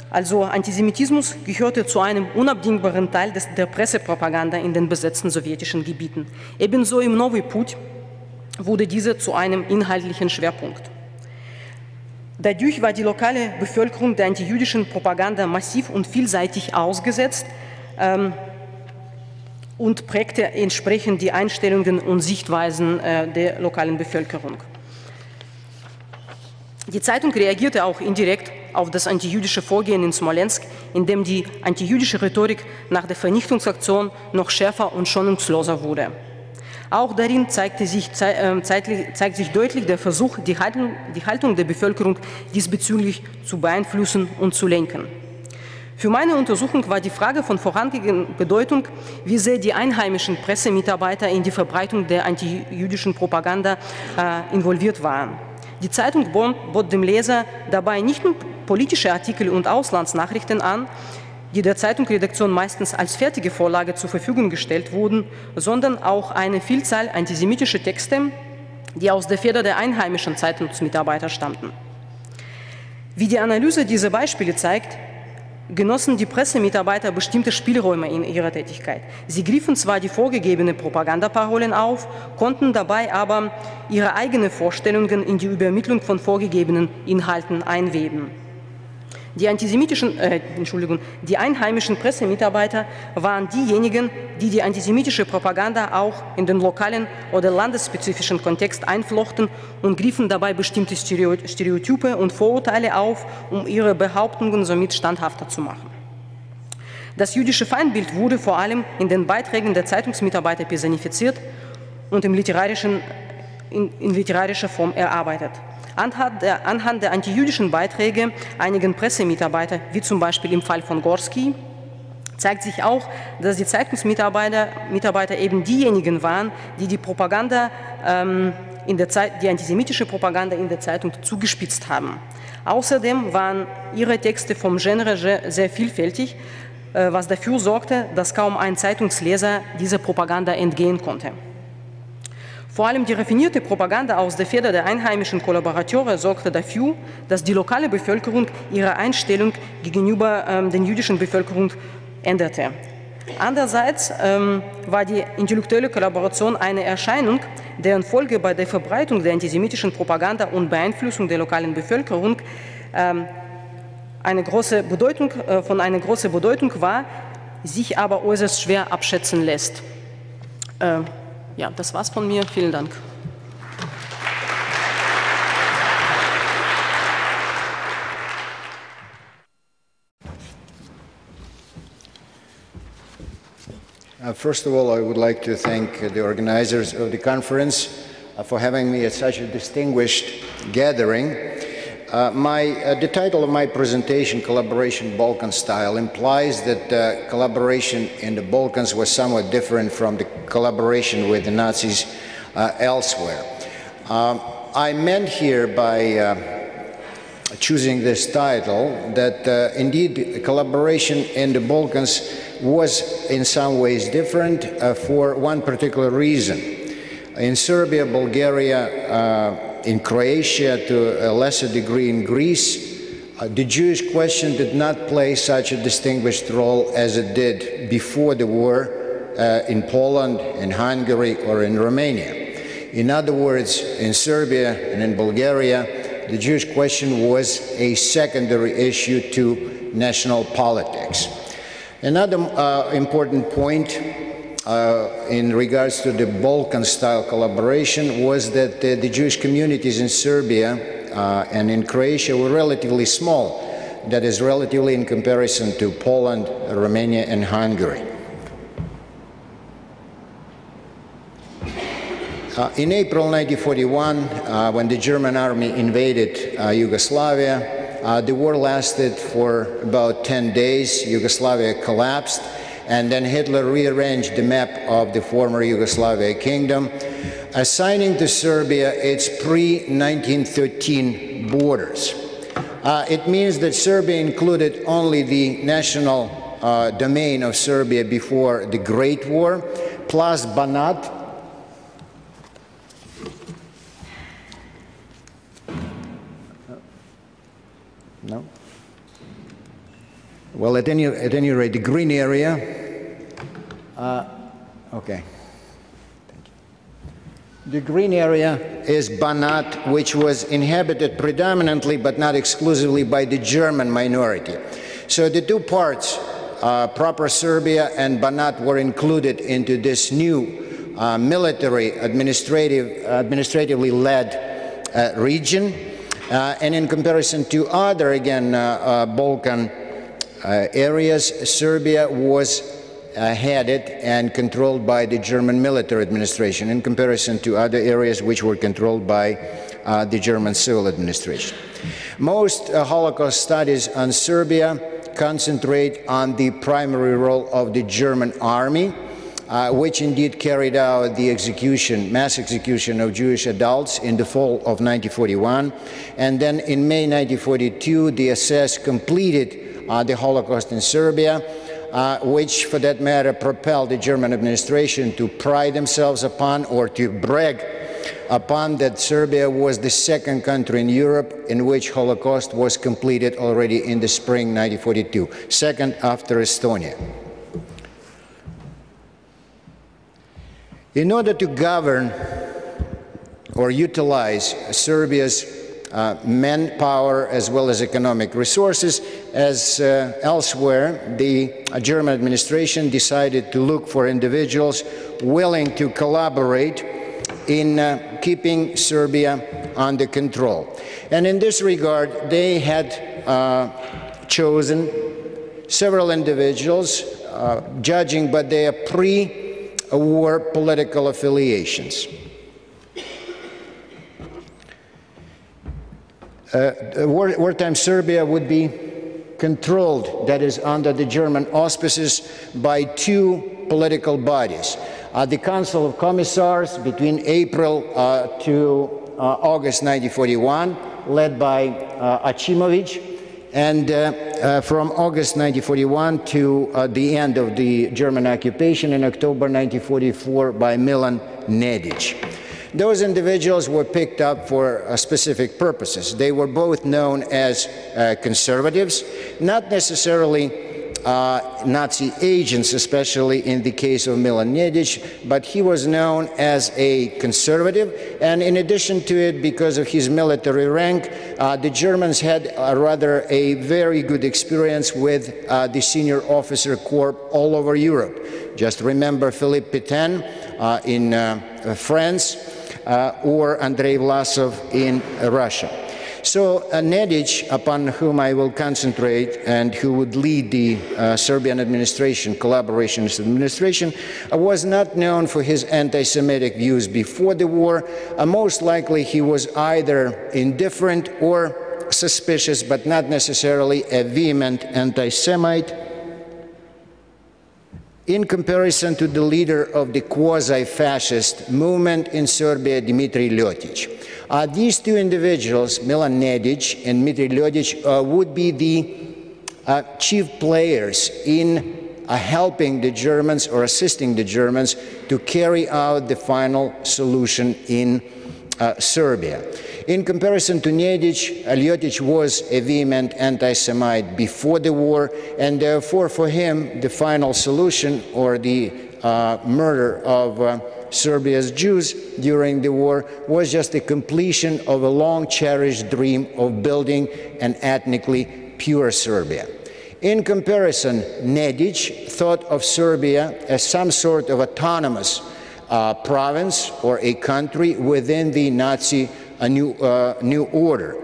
Also Antisemitismus gehörte zu einem unabdingbaren Teil der Pressepropaganda in den besetzten sowjetischen Gebieten. Ebenso im Novyj Put wurde diese zu einem inhaltlichen Schwerpunkt. Dadurch war die lokale Bevölkerung der antijüdischen Propaganda massiv und vielseitig ausgesetzt und prägte entsprechend die Einstellungen und Sichtweisen der lokalen Bevölkerung. Die Zeitung reagierte auch indirekt auf das antijüdische Vorgehen in Smolensk, indem die antijüdische Rhetorik nach der Vernichtungsaktion noch schärfer und schonungsloser wurde. Auch darin zeigt sich deutlich der Versuch, die Haltung der Bevölkerung diesbezüglich zu beeinflussen und zu lenken. Für meine Untersuchung war die Frage von vorrangiger Bedeutung, wie sehr die einheimischen Pressemitarbeiter in die Verbreitung der antijüdischen Propaganda involviert waren. Die Zeitung bot dem Leser dabei nicht nur politische Artikel und Auslandsnachrichten an, die der Zeitungsredaktion meistens als fertige Vorlage zur Verfügung gestellt wurden, sondern auch eine Vielzahl antisemitischer Texte, die aus der Feder der einheimischen Zeitungsmitarbeiter stammten. Wie die Analyse dieser Beispiele zeigt, genossen die Pressemitarbeiter bestimmte Spielräume in ihrer Tätigkeit. Sie griffen zwar die vorgegebenen Propagandaparolen auf, konnten dabei aber ihre eigenen Vorstellungen in die Übermittlung von vorgegebenen Inhalten einweben. Die einheimischen Pressemitarbeiter waren diejenigen, die die antisemitische Propaganda auch in den lokalen oder landesspezifischen Kontext einflochten und griffen dabei bestimmte Stereotype und Vorurteile auf, um ihre Behauptungen somit standhafter zu machen. Das jüdische Feindbild wurde vor allem in den Beiträgen der Zeitungsmitarbeiter personifiziert und in literarischer Form erarbeitet. Anhand der antijüdischen Beiträge einigen Pressemitarbeiter, wie zum Beispiel im Fall von Gorski, zeigt sich auch, dass die Zeitungsmitarbeiter eben diejenigen waren, die die antisemitische Propaganda in der Zeitung zugespitzt haben. Außerdem waren ihre Texte vom Genre sehr vielfältig, was dafür sorgte, dass kaum ein Zeitungsleser dieser Propaganda entgehen konnte. Vor allem die raffinierte Propaganda aus der Feder der einheimischen Kollaborateure sorgte dafür, dass die lokale Bevölkerung ihre Einstellung gegenüber der jüdischen Bevölkerung änderte. Andererseits war die intellektuelle Kollaboration eine Erscheinung, deren Folge bei der Verbreitung der antisemitischen Propaganda und Beeinflussung der lokalen Bevölkerung eine große Bedeutung war, sich aber äußerst schwer abschätzen lässt. Ja, das war's von mir. Vielen Dank. First of all, I would like to thank the organizers of the conference for having me at such a distinguished gathering. The title of my presentation, Collaboration Balkan Style, implies that collaboration in the Balkans was somewhat different from the collaboration with the Nazis elsewhere. I meant here by choosing this title that indeed collaboration in the Balkans was in some ways different for one particular reason. In Serbia, Bulgaria, in Croatia, to a lesser degree in Greece, the Jewish question did not play such a distinguished role as it did before the war in Poland, in Hungary, or in Romania. In other words, in Serbia and in Bulgaria, the Jewish question was a secondary issue to national politics. Another important point in regards to the Balkan-style collaboration was that the Jewish communities in Serbia and in Croatia were relatively small, that is, relatively in comparison to Poland, Romania, and Hungary. In April 1941, when the German army invaded Yugoslavia, the war lasted for about 10 days. Yugoslavia collapsed, and then Hitler rearranged the map of the former Yugoslavia kingdom, assigning to Serbia its pre-1913 borders. It means that Serbia included only the national domain of Serbia before the Great War, plus Banat, no? Well, at any rate, the green area, okay. The green area is Banat, which was inhabited predominantly but not exclusively by the German minority. So the two parts, proper Serbia and Banat, were included into this new military, administratively led region. And in comparison to other, again, Balkan areas, Serbia was headed and controlled by the German military administration in comparison to other areas which were controlled by the German civil administration. Most Holocaust studies on Serbia concentrate on the primary role of the German army, which indeed carried out the mass execution of Jewish adults in the fall of 1941. And then in May 1942, the SS completed the Holocaust in Serbia, which, for that matter, propelled the German administration to pride themselves upon, or to brag upon, that Serbia was the second country in Europe in which Holocaust was completed already in the spring 1942, second after Estonia. In order to govern or utilize Serbia's manpower as well as economic resources, as elsewhere, the German administration decided to look for individuals willing to collaborate in keeping Serbia under control. And in this regard, they had chosen several individuals, judging by their pre-war political affiliations. Wartime Serbia would be controlled, that is, under the German auspices, by two political bodies. The Council of Commissars between April to August 1941, led by Achimovic, and from August 1941 to the end of the German occupation in October 1944 by Milan Nedic. Those individuals were picked up for specific purposes. They were both known as conservatives, not necessarily Nazi agents, especially in the case of Milan Nedic, but he was known as a conservative, and in addition to it, because of his military rank, the Germans had rather a very good experience with the senior officer corps all over Europe. Just remember Philippe Pétain in France, or Andrei Vlasov in Russia. So Nedic, upon whom I will concentrate and who would lead the Serbian administration, collaborationist administration, was not known for his anti-Semitic views before the war. Most likely he was either indifferent or suspicious, but not necessarily a vehement anti-Semite. In comparison to the leader of the quasi-fascist movement in Serbia, Dmitry Ljotić. These two individuals, Milan Nedic and Dmitry Ljotić, would be the chief players in helping the Germans or assisting the Germans to carry out the final solution in Serbia. In comparison to Nedic, Ljotić was a vehement anti-Semite before the war, and therefore for him the final solution, or the murder of Serbia's Jews during the war, was just the completion of a long-cherished dream of building an ethnically pure Serbia. In comparison, Nedic thought of Serbia as some sort of autonomous province or a country within the Nazi new order.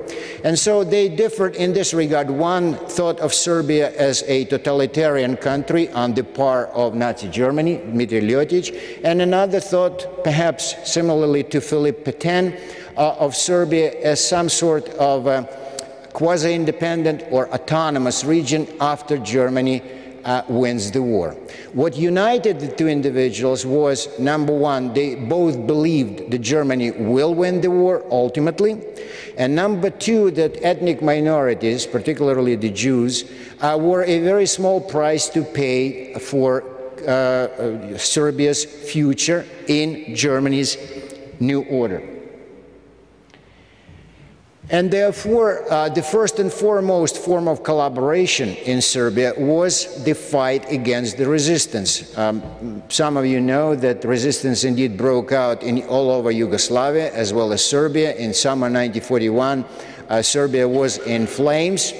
And so they differed in this regard. One thought of Serbia as a totalitarian country on the par of Nazi Germany, Dmitry Ljotić, and another thought, perhaps similarly to Philippe Pétain, of Serbia as some sort of quasi-independent or autonomous region after Germany wins the war. What united the two individuals was, number one, they both believed that Germany will win the war ultimately, and number two, that ethnic minorities, particularly the Jews, were a very small price to pay for Serbia's future in Germany's new order. And therefore, the first and foremost form of collaboration in Serbia was the fight against the resistance. Some of you know that resistance indeed broke out all over Yugoslavia as well as Serbia. In summer 1941, Serbia was in flames,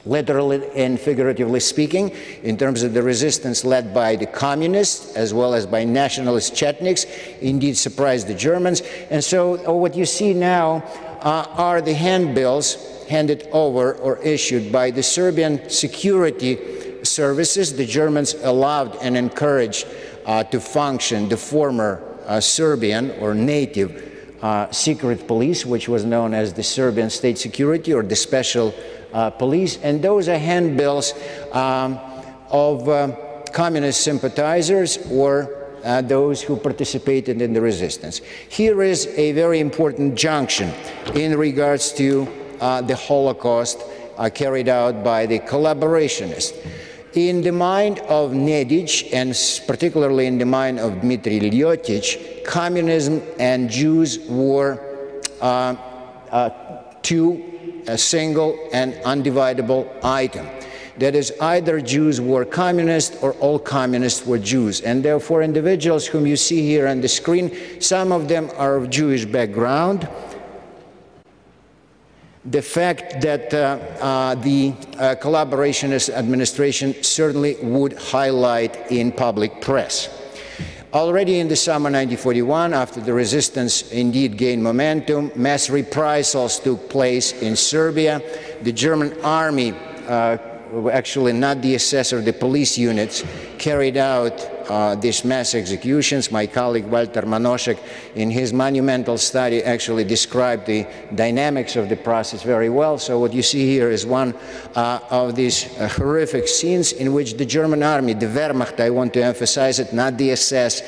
literally and figuratively speaking, in terms of the resistance led by the communists as well as by nationalist Chetniks, indeed surprised the Germans. And so what you see now are the handbills handed over or issued by the Serbian security services. The Germans allowed and encouraged to function the former Serbian or native secret police, which was known as the Serbian State Security or the Special Police. And those are handbills of communist sympathizers or those who participated in the resistance. Here is a very important junction in regards to the Holocaust carried out by the collaborationists. In the mind of Nedić, and particularly in the mind of Dmitry Ljotić, communism and Jews were a single and undividable item. That is, either Jews were communists or all communists were Jews. And therefore, individuals whom you see here on the screen, some of them are of Jewish background. The fact that the collaborationist administration certainly would highlight in public press. Already in the summer 1941, after the resistance indeed gained momentum, mass reprisals took place in Serbia. The German army, actually not the SS or the police units, carried out these mass executions. My colleague Walter Manošek, in his monumental study, actually described the dynamics of the process very well. So what you see here is one of these horrific scenes in which the German army, the Wehrmacht, I want to emphasize it, not the SS,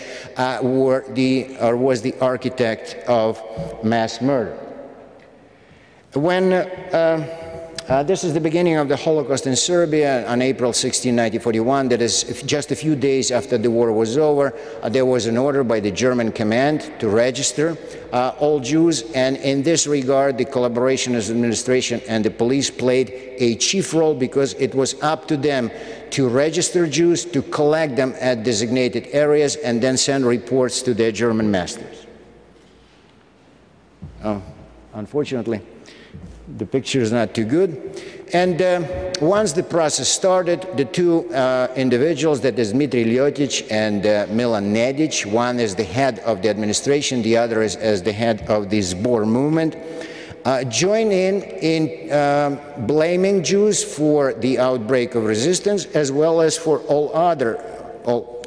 was the architect of mass murder. When this is the beginning of the Holocaust in Serbia on April 16, 1941. That is just a few days after the war was over. There was an order by the German command to register all Jews, and in this regard the collaborationist administration and the police played a chief role, because it was up to them to register Jews, to collect them at designated areas, and then send reports to their German masters. Unfortunately, the picture is not too good. And once the process started, the two individuals, that is Dmitry Ljotić and Milan Nedić, one is the head of the administration, the other is as the head of the Zbor movement, join in blaming Jews for the outbreak of resistance, as well as for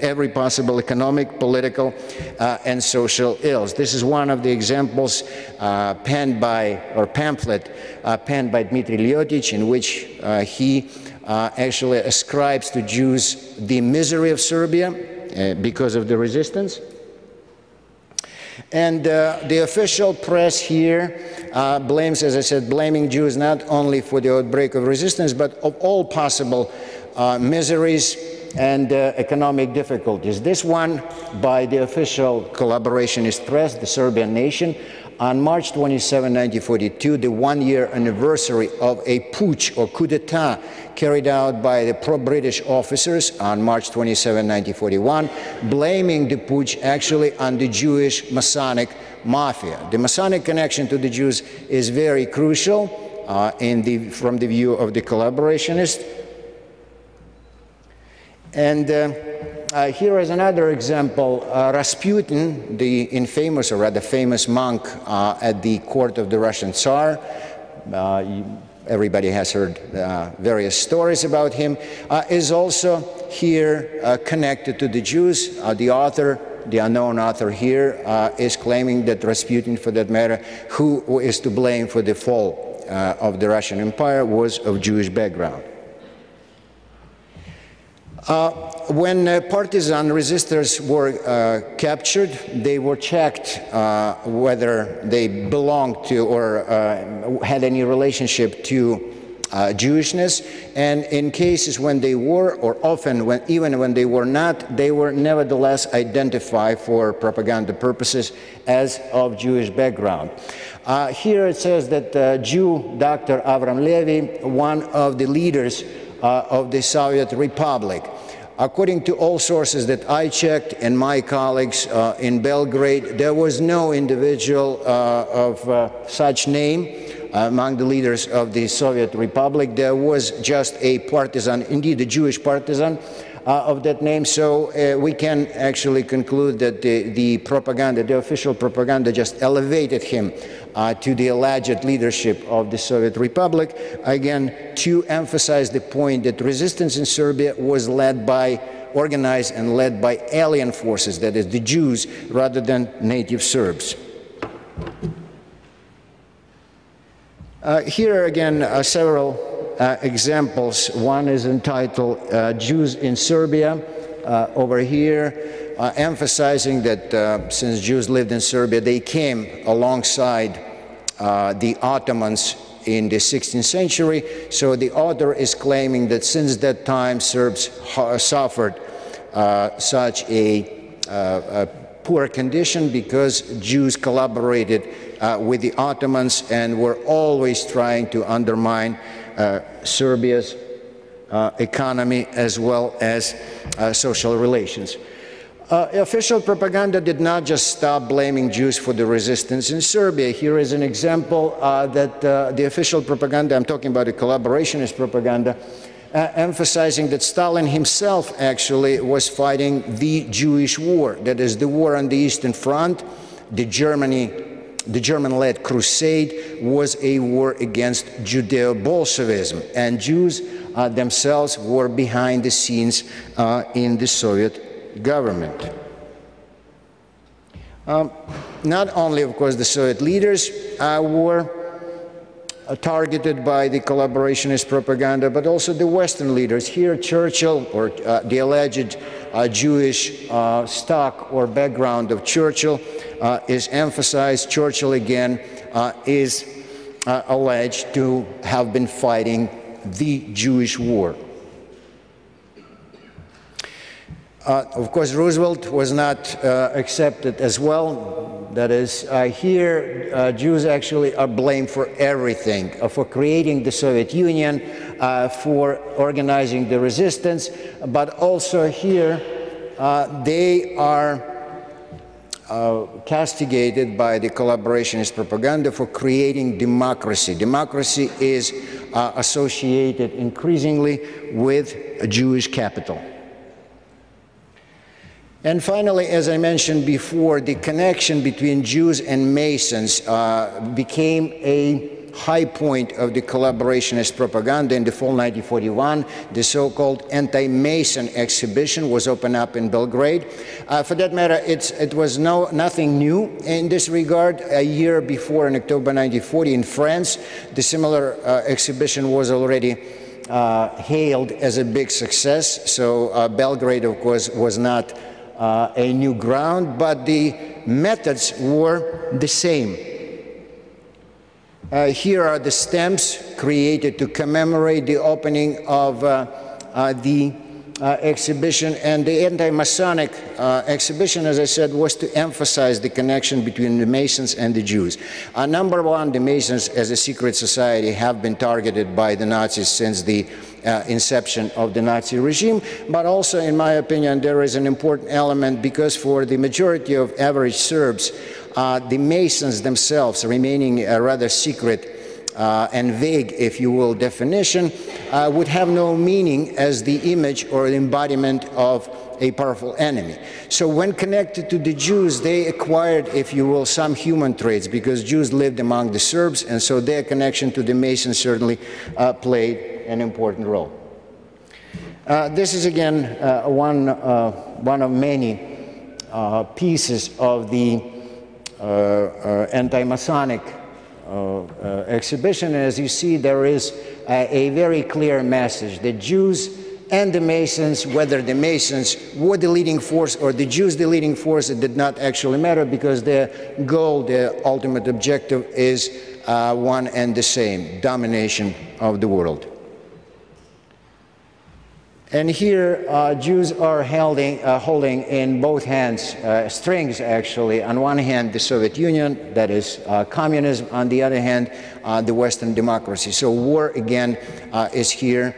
every possible economic, political, and social ills. This is one of the examples pamphlet penned by Dmitry Ljotić, in which he actually ascribes to Jews the misery of Serbia because of the resistance. And the official press here blames, as I said, blaming Jews not only for the outbreak of resistance, but of all possible miseries and economic difficulties. This one by the official collaborationist press, the Serbian Nation, on March 27, 1942, the one-year anniversary of a putsch or coup d'etat carried out by the pro-British officers on March 27, 1941, blaming the putsch actually on the Jewish Masonic mafia. The Masonic connection to the Jews is very crucial from the view of the collaborationists. And here is another example. Rasputin, the infamous or rather famous monk at the court of the Russian Tsar, everybody has heard various stories about him, is also here connected to the Jews. The author, the unknown author here, is claiming that Rasputin, for that matter, who is to blame for the fall of the Russian Empire, was of Jewish background. When partisan resistors were captured, they were checked whether they belonged to or had any relationship to Jewishness, and in cases when they were, or often even when they were not, they were nevertheless identified for propaganda purposes as of Jewish background. Here it says that Jew Dr. Avram Levy, one of the leaders of the Soviet Republic. According to all sources that I checked and my colleagues in Belgrade, there was no individual of such name among the leaders of the Soviet Republic. There was just a partisan, indeed a Jewish partisan of that name, so we can actually conclude that the propaganda, the official propaganda, just elevated him to the alleged leadership of the Soviet Republic, again, to emphasize the point that resistance in Serbia was led by, organized and led by alien forces, that is, the Jews, rather than native Serbs. Here again several examples. One is entitled Jews in Serbia. Over here, emphasizing that since Jews lived in Serbia, they came alongside the Ottomans in the 16th century. So the author is claiming that since that time, Serbs suffered such a poor condition because Jews collaborated with the Ottomans and were always trying to undermine Serbia's economy as well as social relations. Official propaganda did not just stop blaming Jews for the resistance in Serbia. Here is an example that the official propaganda, I'm talking about the collaborationist propaganda, emphasizing that Stalin himself actually was fighting the Jewish war, that is the war on the Eastern Front. The German-led crusade was a war against Judeo-Bolshevism, and Jews themselves were behind the scenes in the Soviet government. Not only, of course, the Soviet leaders were targeted by the collaborationist propaganda, but also the Western leaders. Here, Churchill, or the alleged Jewish stock or background of Churchill is emphasized. Churchill, again, is alleged to have been fighting the Jewish war. Of course, Roosevelt was not accepted as well. That is, here Jews actually are blamed for everything, for creating the Soviet Union, for organizing the resistance, but also here they are castigated by the collaborationist propaganda for creating democracy. Democracy is associated increasingly with a Jewish capital. And finally, as I mentioned before, the connection between Jews and Masons became a high point of the collaborationist propaganda. In the fall 1941, the so-called anti-Mason exhibition was opened up in Belgrade. For that matter, it was nothing new in this regard. A year before, in October 1940, in France, the similar exhibition was already hailed as a big success. So Belgrade, of course, was not a new ground, but the methods were the same. Here are the stamps created to commemorate the opening of the exhibition, and the anti-Masonic exhibition, as I said, was to emphasize the connection between the Masons and the Jews. Number one, the Masons as a secret society have been targeted by the Nazis since the inception of the Nazi regime, but also, in my opinion, there is an important element because for the majority of average Serbs, the Masons themselves, remaining a rather secret and vague, if you will, definition, would have no meaning as the image or the embodiment of a powerful enemy. So when connected to the Jews, they acquired, if you will, some human traits, because Jews lived among the Serbs, and so their connection to the Masons certainly played an important role. This is again one of many pieces of the anti-Masonic exhibition. As you see, there is a very clear message that Jews and the Masons. Whether the Masons were the leading force or the Jews the leading force, it did not actually matter, because their goal, their ultimate objective is one and the same: domination of the world. And here, Jews are holding in both hands strings, actually. On one hand, the Soviet Union, that is communism. On the other hand, the Western democracy. So war, again, is here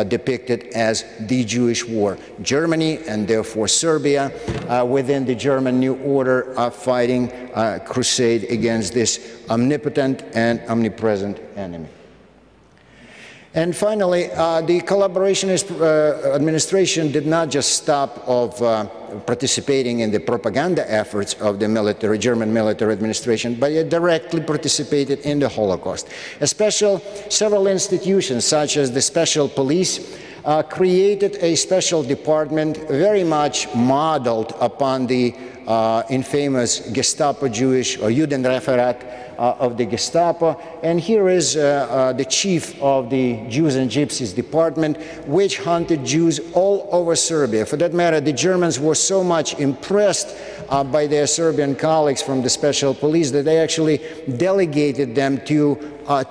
depicted as the Jewish war. Germany, and therefore Serbia, within the German New Order, are fighting a crusade against this omnipotent and omnipresent enemy. And finally, the collaborationist administration did not just stop of participating in the propaganda efforts of the German military administration, but it directly participated in the Holocaust. Several institutions, such as the Special Police, created a special department very much modeled upon the infamous Gestapo Jewish or Judenreferat of the Gestapo. And here is the chief of the Jews and Gypsies department, which hunted Jews all over Serbia. For that matter, the Germans were so much impressed by their Serbian colleagues from the Special Police that they actually delegated them to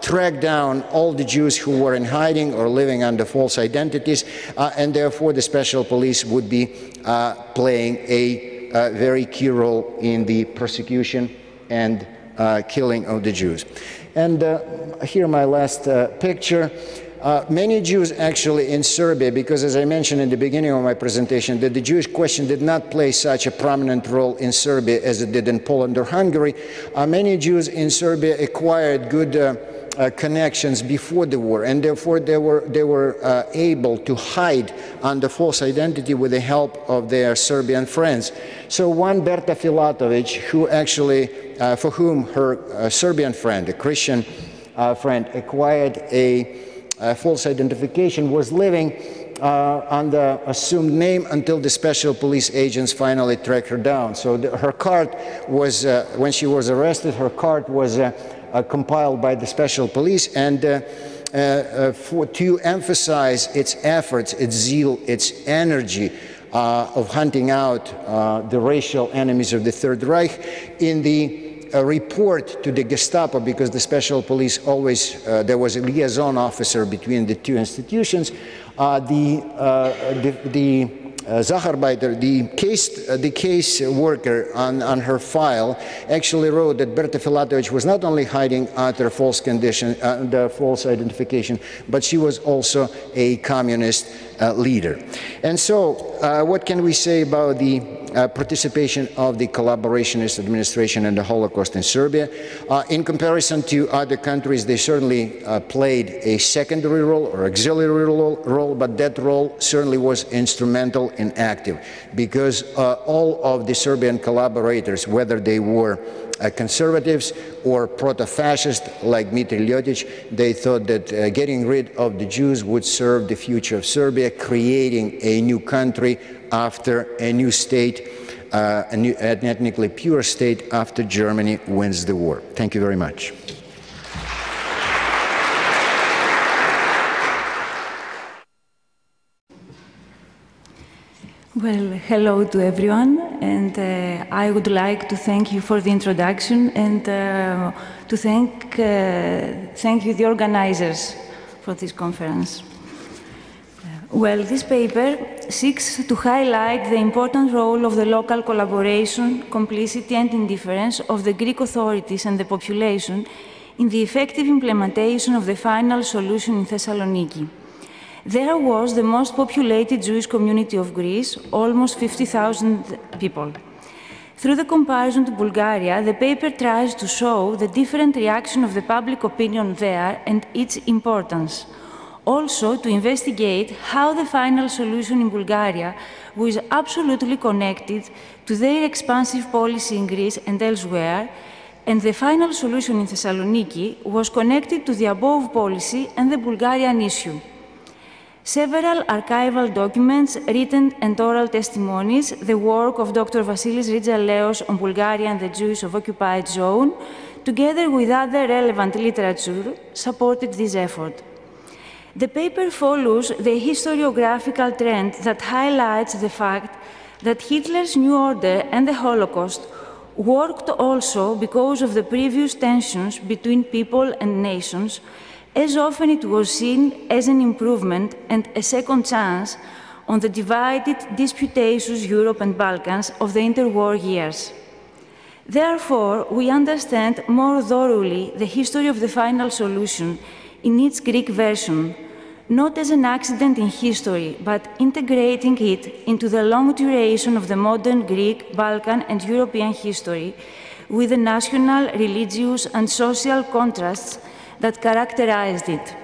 track down all the Jews who were in hiding or living under false identities, and therefore the Special Police would be playing a very key role in the persecution and killing of the Jews. And here my last picture. Many Jews actually in Serbia, because as I mentioned in the beginning of my presentation, that the Jewish question did not play such a prominent role in Serbia as it did in Poland or Hungary. Many Jews in Serbia acquired good connections before the war, and therefore they were able to hide under false identity with the help of their Serbian friends. So one, Berta Filatovic, who actually, for whom her Serbian friend, a Christian friend, acquired a false identification, was living under assumed name until the Special Police agents finally tracked her down. So her card was, when she was arrested, her card was compiled by the Special Police, and to emphasize its efforts, its zeal, its energy of hunting out the racial enemies of the Third Reich, in the report to the Gestapo, because the Special Police always, there was a liaison officer between the two institutions, Zacharbeiter, the case worker on her file, actually wrote that Berta Filatovic was not only hiding under false false identification, but she was also a communist leader. And so, what can we say about the participation of the collaborationist administration in the Holocaust in Serbia? In comparison to other countries, they certainly played a secondary role or auxiliary role, but that role certainly was instrumental and active, because all of the Serbian collaborators, whether they were conservatives or proto-fascist like Dmitry Ljotić, they thought that getting rid of the Jews would serve the future of Serbia, creating a new country after a new state, an ethnically pure state after Germany wins the war. Thank you very much. Well, hello to everyone, and I would like to thank you for the introduction, and to thank you, the organizers, for this conference. Well, this paper seeks to highlight the important role of the local collaboration, complicity and indifference of the Greek authorities and the population in the effective implementation of the final solution in Thessaloniki. There was the most populated Jewish community of Greece, almost 50,000 people. Through the comparison to Bulgaria, the paper tries to show the different reaction of the public opinion there and its importance. Also, to investigate how the final solution in Bulgaria was absolutely connected to their expansive policy in Greece and elsewhere, and the final solution in Thessaloniki was connected to the above policy and the Bulgarian issue. Several archival documents, written and oral testimonies, the work of Dr. Vasilis Ritsalleos on Bulgaria and the Jews of occupied zone, together with other relevant literature, supported this effort. The paper follows the historiographical trend that highlights the fact that Hitler's New Order and the Holocaust worked also because of the previous tensions between people and nations. As often it was seen as an improvement and a second chance on the divided, disputatious Europe and Balkans of the interwar years. Therefore, we understand more thoroughly the history of the final solution in its Greek version, not as an accident in history, but integrating it into the long duration of the modern Greek, Balkan, and European history with the national, religious, and social contrasts that characterized it.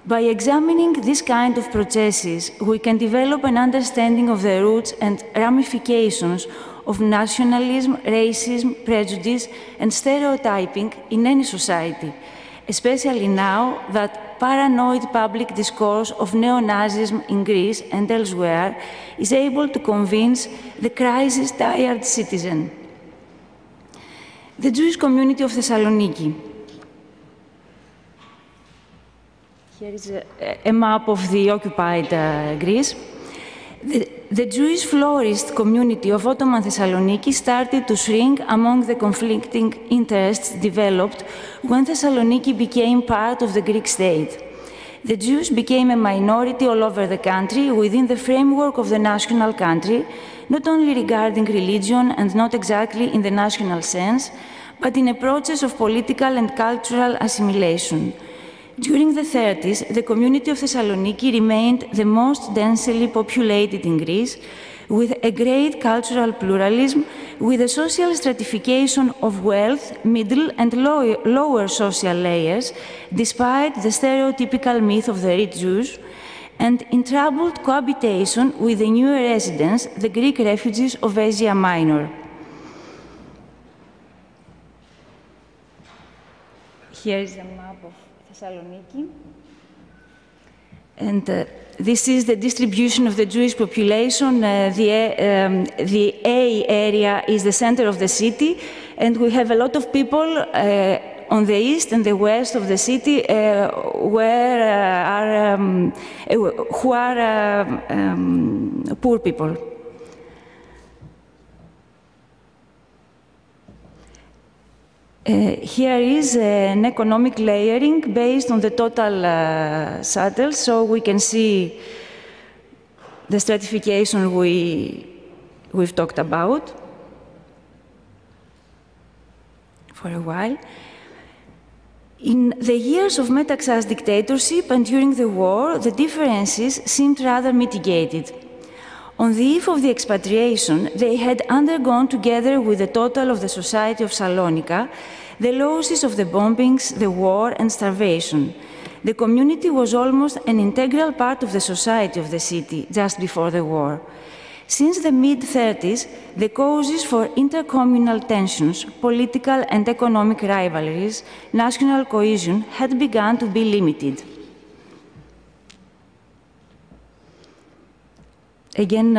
By examining this kind of processes, we can develop an understanding of the roots and ramifications of nationalism, racism, prejudice, and stereotyping in any society, especially now that paranoid public discourse of neo-Nazism in Greece and elsewhere is able to convince the crisis-tired citizen. The Jewish community of Thessaloniki. Here is a map of the occupied Greece. The Jewish florist community of Ottoman Thessaloniki started to shrink among the conflicting interests developed when Thessaloniki became part of the Greek state. The Jews became a minority all over the country within the framework of the national country, not only regarding religion and not exactly in the national sense, but in a process of political and cultural assimilation. During the 30s, the community of Thessaloniki remained the most densely populated in Greece, with a great cultural pluralism, with a social stratification of wealth, middle and lower social layers, despite the stereotypical myth of the rich Jews, and in troubled cohabitation with the newer residents, the Greek refugees of Asia Minor. Here is a map of Thessaloniki. And this is the distribution of the Jewish population. The A area is the center of the city, and we have a lot of people on the east and the west of the city who are poor people. Here is an economic layering based on the total saddle, so we can see the stratification we've talked about for a while. In the years of Metaxas dictatorship and during the war, the differences seemed rather mitigated. On the eve of the expatriation, they had undergone, together with the total of the society of Salonika, the losses of the bombings, the war, and starvation. The community was almost an integral part of the society of the city just before the war. Since the mid-30s, the causes for intercommunal tensions, political and economic rivalries, national cohesion had begun to be limited. Again,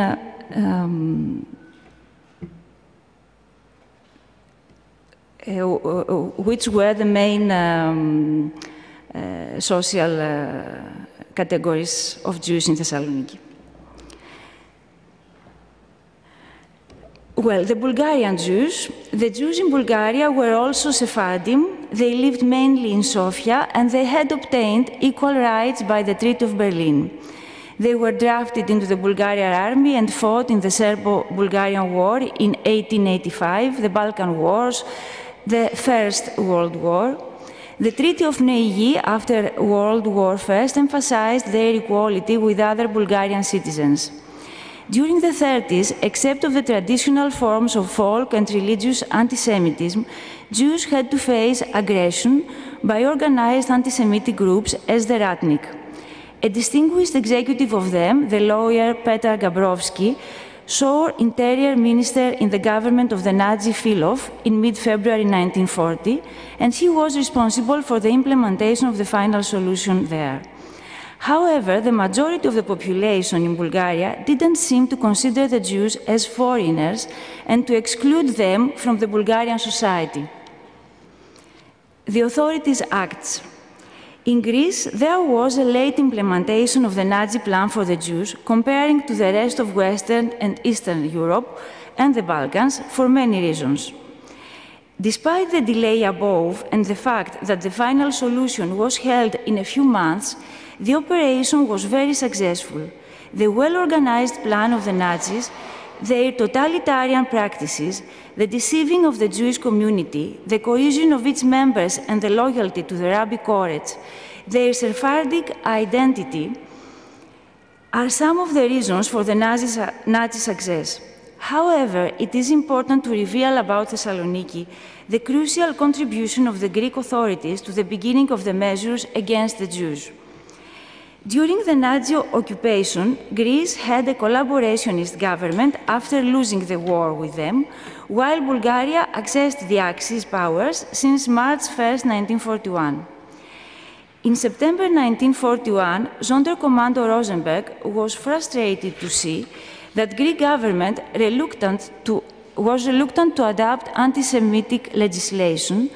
which were the main social categories of Jews in Thessaloniki? Well, the Bulgarian Jews. The Jews in Bulgaria were also Sephardim. They lived mainly in Sofia, and they had obtained equal rights by the Treaty of Berlin. They were drafted into the Bulgarian army and fought in the Serbo-Bulgarian War in 1885, the Balkan Wars, the First World War. The Treaty of Neuilly, after World War I, emphasized their equality with other Bulgarian citizens. During the 30s, except of the traditional forms of folk and religious antisemitism, Jews had to face aggression by organized antisemitic groups as the Ratnik. A distinguished executive of them, the lawyer Petar Gabrovsky, saw interior minister in the government of the Nazi Filov in mid-February 1940, and he was responsible for the implementation of the final solution there. However, the majority of the population in Bulgaria didn't seem to consider the Jews as foreigners and to exclude them from the Bulgarian society. The authorities' acts. In Greece, there was a late implementation of the Nazi plan for the Jews, comparing to the rest of Western and Eastern Europe and the Balkans for many reasons. Despite the delay above and the fact that the final solution was held in a few months, the operation was very successful. The well-organized plan of the Nazis, their totalitarian practices, the deceiving of the Jewish community, the cohesion of its members and the loyalty to the Rabbi Koretz, their Sephardic identity are some of the reasons for the Nazi success. However, it is important to reveal about Thessaloniki the crucial contribution of the Greek authorities to the beginning of the measures against the Jews. During the Nazi occupation, Greece had a collaborationist government after losing the war with them, while Bulgaria accessed the Axis powers since March 1, 1941. In September 1941, Sonderkommando Rosenberg was frustrated to see that Greek government was reluctant to adopt anti-Semitic legislation,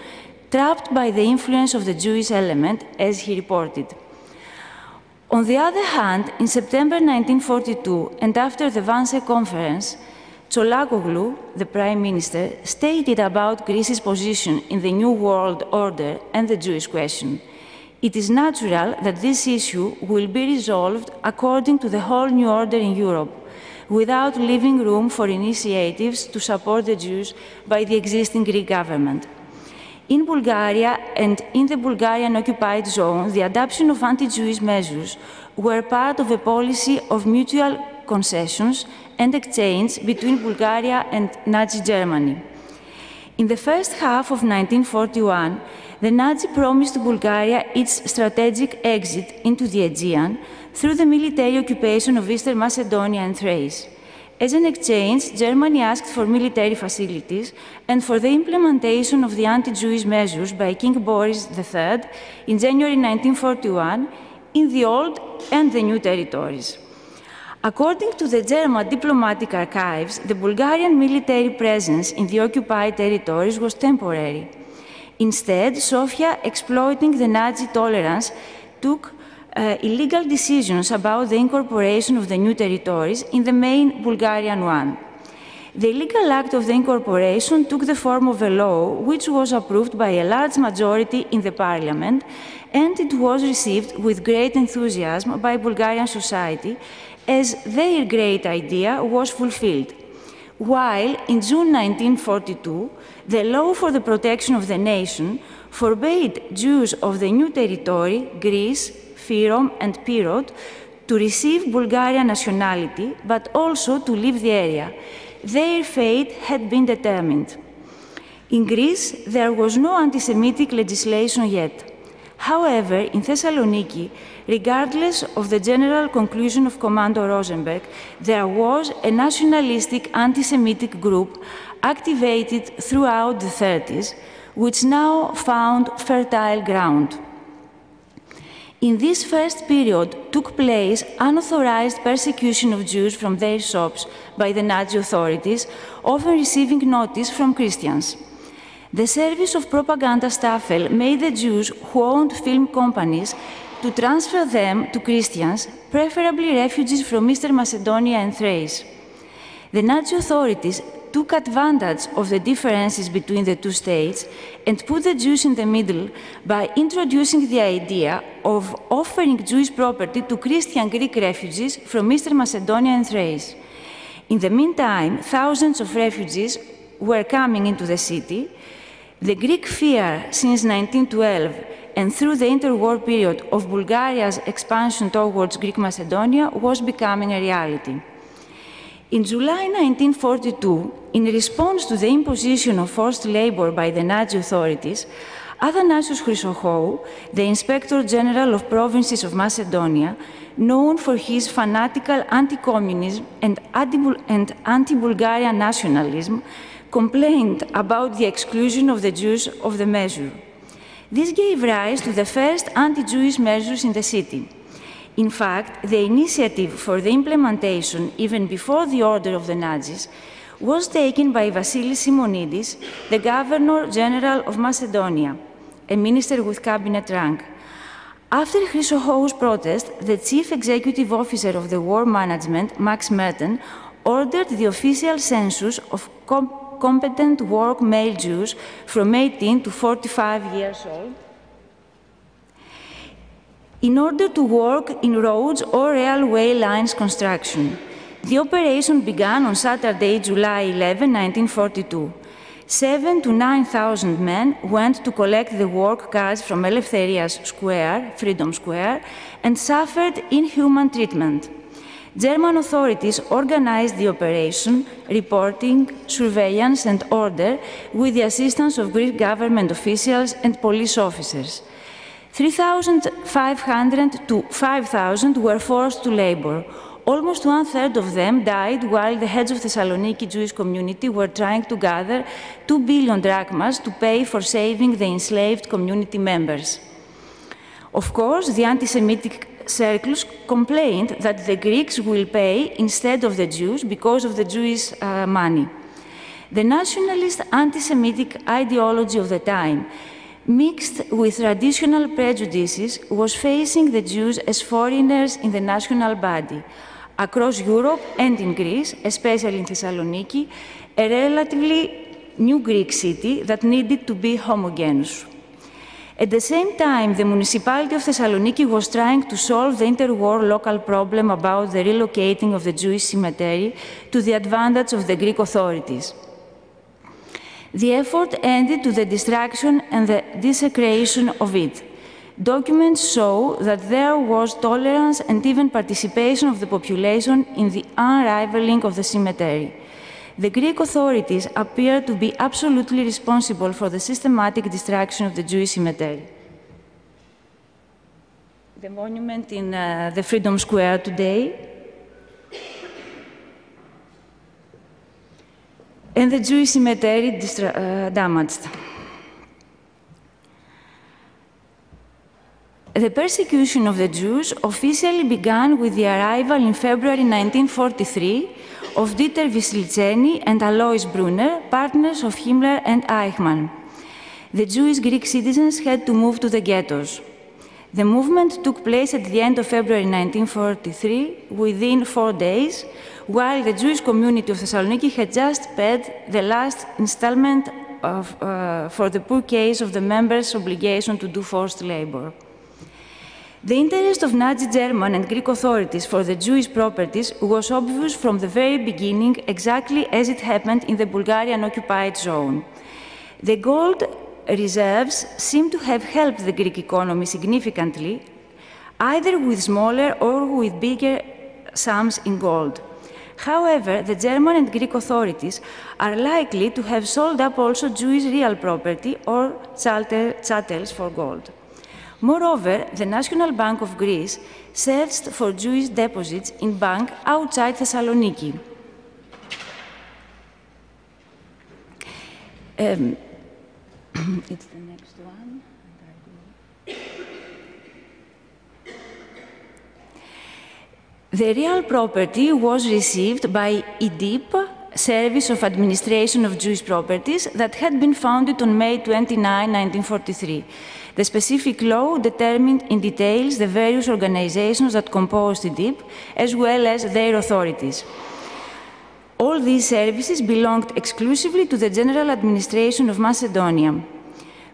trapped by the influence of the Jewish element, as he reported. On the other hand, in September 1942, and after the Wannsee Conference, Çolakoglu, the Prime Minister, stated about Greece's position in the New World Order and the Jewish question. It is natural that this issue will be resolved according to the whole new order in Europe, without leaving room for initiatives to support the Jews by the existing Greek government. In Bulgaria and in the Bulgarian occupied zone, the adoption of anti-Jewish measures were part of a policy of mutual concessions and exchange between Bulgaria and Nazi Germany. In the first half of 1941, the Nazi promised to Bulgaria its strategic exit into the Aegean through the military occupation of Eastern Macedonia and Thrace. As an exchange, Germany asked for military facilities and for the implementation of the anti-Jewish measures by King Boris III in January 1941 in the old and the new territories. According to the German diplomatic archives, the Bulgarian military presence in the occupied territories was temporary. Instead, Sofia, exploiting the Nazi tolerance, took illegal decisions about the incorporation of the new territories in the main Bulgarian one. The illegal act of the incorporation took the form of a law which was approved by a large majority in the parliament, and it was received with great enthusiasm by Bulgarian society as their great idea was fulfilled. While in June 1942, the law for the protection of the nation forbade Jews of the new territory, Greece, Fyrom and Pirot, to receive Bulgarian nationality, but also to leave the area. Their fate had been determined. In Greece, there was no anti-Semitic legislation yet. However, in Thessaloniki, regardless of the general conclusion of Commando Rosenberg, there was a nationalistic anti-Semitic group activated throughout the 30s, which now found fertile ground. In this first period took place unauthorized persecution of Jews from their shops by the Nazi authorities, often receiving notice from Christians. The service of propaganda staffel made the Jews who owned film companies to transfer them to Christians, preferably refugees from Eastern Macedonia and Thrace. The Nazi authorities took advantage of the differences between the two states and put the Jews in the middle by introducing the idea of offering Jewish property to Christian Greek refugees from Eastern Macedonia and Thrace. In the meantime, thousands of refugees were coming into the city. The Greek fear since 1912 and through the interwar period of Bulgaria's expansion towards Greek Macedonia was becoming a reality. In July 1942, in response to the imposition of forced labor by the Nazi authorities, Athanasios Chrysochou, the Inspector General of Provinces of Macedonia, known for his fanatical anti-communism and anti-Bulgarian nationalism, complained about the exclusion of the Jews of the measure. This gave rise to the first anti-Jewish measures in the city. In fact, the initiative for the implementation, even before the order of the Nazis, was taken by Vasilis Simonidis, the Governor General of Macedonia, a minister with cabinet rank. After Chrysochou's protest, the chief executive officer of the war management, Max Merten, ordered the official census of competent work male Jews from 18 to 45 years old in order to work in roads or railway lines construction. The operation began on Saturday, July 11, 1942. 7,000 to 9,000 men went to collect the work cards from Eleftherias Square, Freedom Square, and suffered inhuman treatment. German authorities organized the operation, reporting, surveillance, and order with the assistance of Greek government officials and police officers. 3,500 to 5,000 were forced to labor. Almost one-third of them died while the heads of Thessaloniki Jewish community were trying to gather 2 billion drachmas to pay for saving the enslaved community members. Of course, the anti-Semitic circles complained that the Greeks will pay instead of the Jews because of the Jewish money. The nationalist anti-Semitic ideology of the time, mixed with traditional prejudices, was facing the Jews as foreigners in the national body. Across Europe and in Greece, especially in Thessaloniki, a relatively new Greek city that needed to be homogeneous. At the same time, the municipality of Thessaloniki was trying to solve the interwar local problem about the relocating of the Jewish cemetery to the advantage of the Greek authorities. The effort ended to the destruction and the desecration of it. Documents show that there was tolerance and even participation of the population in the unraveling of the cemetery. The Greek authorities appear to be absolutely responsible for the systematic destruction of the Jewish cemetery. The monument in the Freedom Square today, and the Jewish cemetery damaged. The persecution of the Jews officially began with the arrival in February 1943 of Dieter Wisliczeny and Alois Brunner, partners of Himmler and Eichmann. The Jewish Greek citizens had to move to the ghettos. The movement took place at the end of February 1943, within 4 days, while the Jewish community of Thessaloniki had just paid the last installment for the poor case of the members' obligation to do forced labor. The interest of Nazi German and Greek authorities for the Jewish properties was obvious from the very beginning, exactly as it happened in the Bulgarian occupied zone. The gold reserves seem to have helped the Greek economy significantly, either with smaller or with bigger sums in gold. However, the German and Greek authorities are likely to have sold up also Jewish real property or chattels for gold. Moreover, the National Bank of Greece searched for Jewish deposits in banks outside Thessaloniki. It's the next one. The real property was received by IDIP, Service of Administration of Jewish Properties, that had been founded on May 29, 1943. The specific law determined in details the various organizations that composed IDIP, as well as their authorities. All these services belonged exclusively to the General Administration of Macedonia.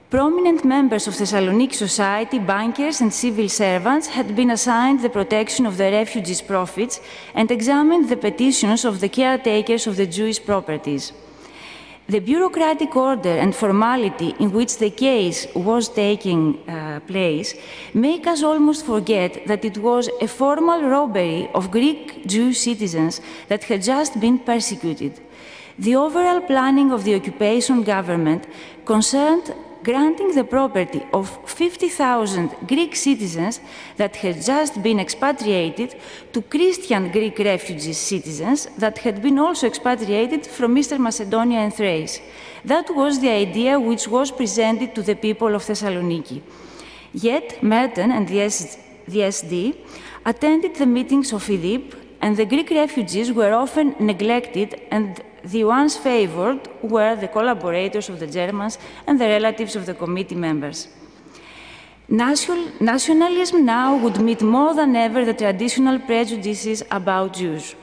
Prominent members of Thessaloniki society, bankers and civil servants had been assigned the protection of the refugees' profits and examined the petitions of the caretakers of the Jewish properties. The bureaucratic order and formality in which the case was taking place make us almost forget that it was a formal robbery of Greek Jewish citizens that had just been persecuted. The overall planning of the occupation government concerned granting the property of 50,000 Greek citizens that had just been expatriated to Christian Greek refugee citizens that had been also expatriated from Eastern Macedonia and Thrace. That was the idea which was presented to the people of Thessaloniki. Yet, Merten and the SD attended the meetings of IDIP, and the Greek refugees were often neglected, and the ones favored were the collaborators of the Germans and the relatives of the committee members. Nationalism now would meet more than ever the traditional prejudices about Jews,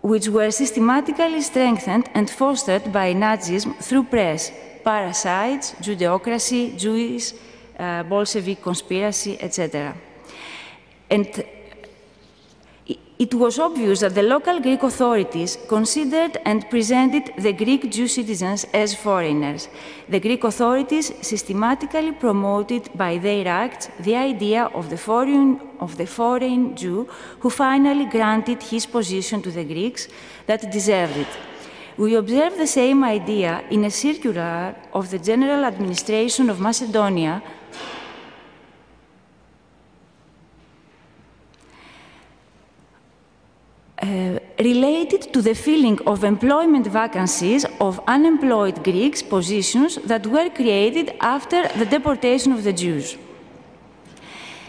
which were systematically strengthened and fostered by Nazism through press, parasites, Judeocracy, Jewish, Bolshevik conspiracy, etc. And it was obvious that the local Greek authorities considered and presented the Greek Jew citizens as foreigners. The Greek authorities systematically promoted by their acts the idea of the foreign Jew who finally granted his position to the Greeks that deserved it. We observe the same idea in a circular of the General Administration of Macedonia related to the filling of employment vacancies of unemployed Greeks positions that were created after the deportation of the Jews.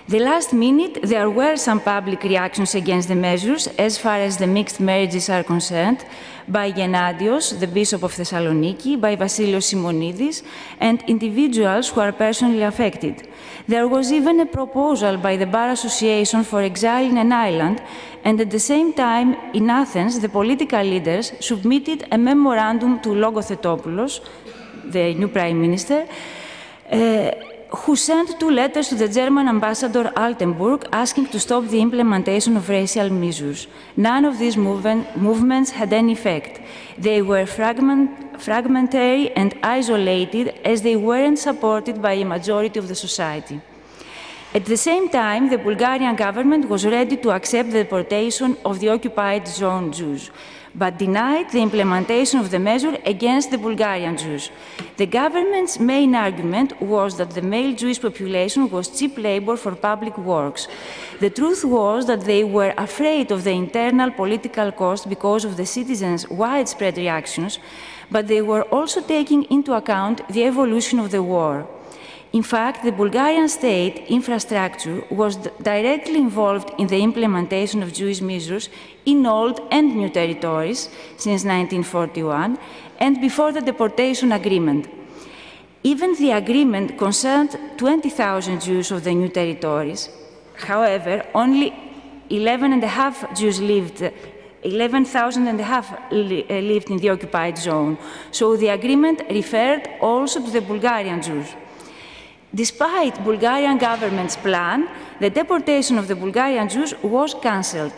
The last minute, there were some public reactions against the measures as far as the mixed marriages are concerned, by Gennadios, the Bishop of Thessaloniki, by Vasilios Simonidis, and individuals who are personally affected. There was even a proposal by the Bar Association for exiling an island, and at the same time, in Athens, the political leaders submitted a memorandum to Logothetopoulos, the new Prime Minister, who sent 2 letters to the German ambassador Altenburg asking to stop the implementation of racial measures. None of these movements had any effect. They were fragmentary and isolated as they weren't supported by a majority of the society. At the same time, the Bulgarian government was ready to accept the deportation of the occupied zone Jews, but denied the implementation of the measure against the Bulgarian Jews. The government's main argument was that the male Jewish population was cheap labor for public works. The truth was that they were afraid of the internal political cost because of the citizens' widespread reactions, but they were also taking into account the evolution of the war. In fact, the Bulgarian state infrastructure was directly involved in the implementation of Jewish measures in old and new territories since 1941 and before the deportation agreement. Even the agreement concerned 20,000 Jews of the new territories. However, only 11,500 Jews lived 11,500 lived in the occupied zone, so the agreement referred also to the Bulgarian Jews. Despite Bulgarian government's plan, the deportation of the Bulgarian Jews was cancelled.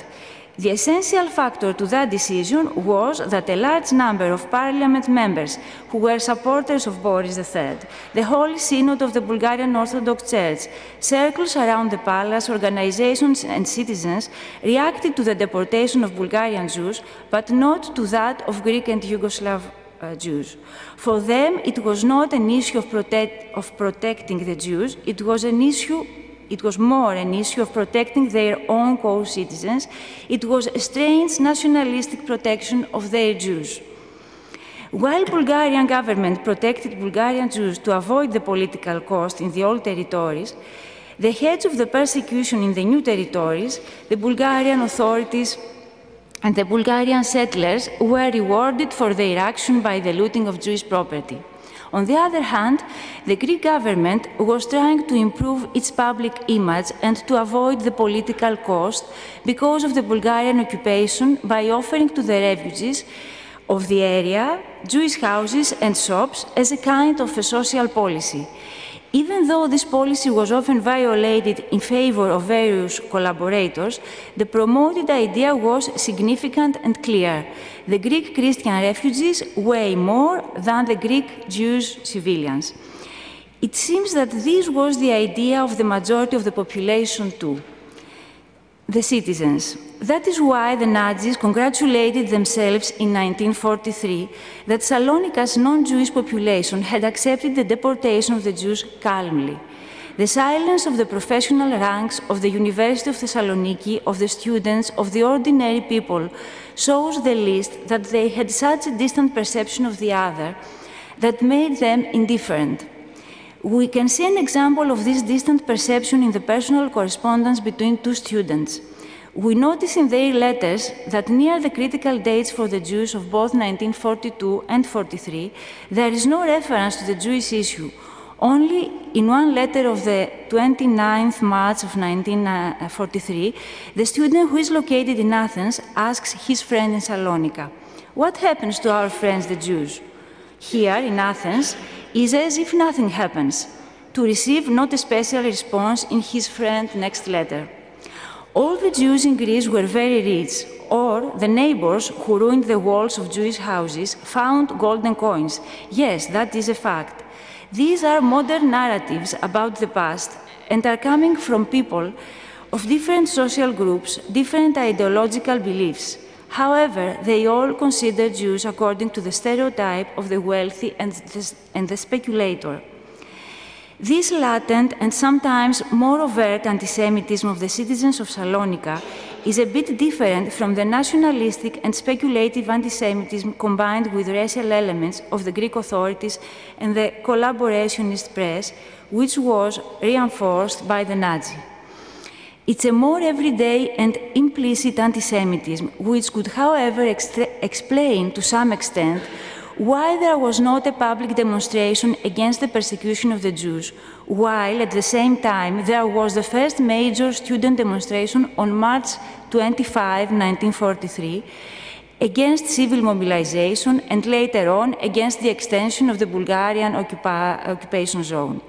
The essential factor to that decision was that a large number of parliament members who were supporters of Boris III, the Holy Synod of the Bulgarian Orthodox Church, circles around the palace, organizations and citizens reacted to the deportation of Bulgarian Jews, but not to that of Greek and Yugoslav Jews. For them, it was not an issue of protecting the Jews, it was more an issue of protecting their own co-citizens. It was a strange nationalistic protection of their Jews. While Bulgarian government protected Bulgarian Jews to avoid the political cost in the old territories, the heads of the persecution in the new territories, the Bulgarian authorities and the Bulgarian settlers were rewarded for their action by the looting of Jewish property. On the other hand, the Greek government was trying to improve its public image and to avoid the political cost because of the Bulgarian occupation by offering to the refugees of the area Jewish houses and shops as a kind of a social policy. Even though this policy was often violated in favor of various collaborators, the promoted idea was significant and clear. The Greek Christian refugees weigh more than the Greek Jewish civilians. It seems that this was the idea of the majority of the population too, the citizens. That is why the Nazis congratulated themselves in 1943 that Salonika's non-Jewish population had accepted the deportation of the Jews calmly. The silence of the professional ranks of the University of Thessaloniki, of the students, of the ordinary people, shows the least that they had such a distant perception of the other that made them indifferent. We can see an example of this distant perception in the personal correspondence between two students. We notice in their letters that near the critical dates for the Jews of both 1942 and 1943, there is no reference to the Jewish issue. Only in one letter of the 29th March of 1943, the student who is located in Athens asks his friend in Salonika, "What happens to our friends, the Jews?" Here, in Athens, is as if nothing happens, to receive not a special response in his friend's next letter. All the Jews in Greece were very rich, or the neighbors who ruined the walls of Jewish houses found golden coins. Yes, that is a fact. These are modern narratives about the past and are coming from people of different social groups, different ideological beliefs. However, they all consider Jews according to the stereotype of the wealthy and the speculator. This latent and sometimes more overt antisemitism of the citizens of Salonika is a bit different from the nationalistic and speculative antisemitism combined with racial elements of the Greek authorities and the collaborationist press, which was reinforced by the Nazi. It's a more everyday and implicit antisemitism, which could, however, explain to some extent why there was not a public demonstration against the persecution of the Jews, while at the same time there was the first major student demonstration on March 25, 1943, against civil mobilization and later on against the extension of the Bulgarian occupation zone.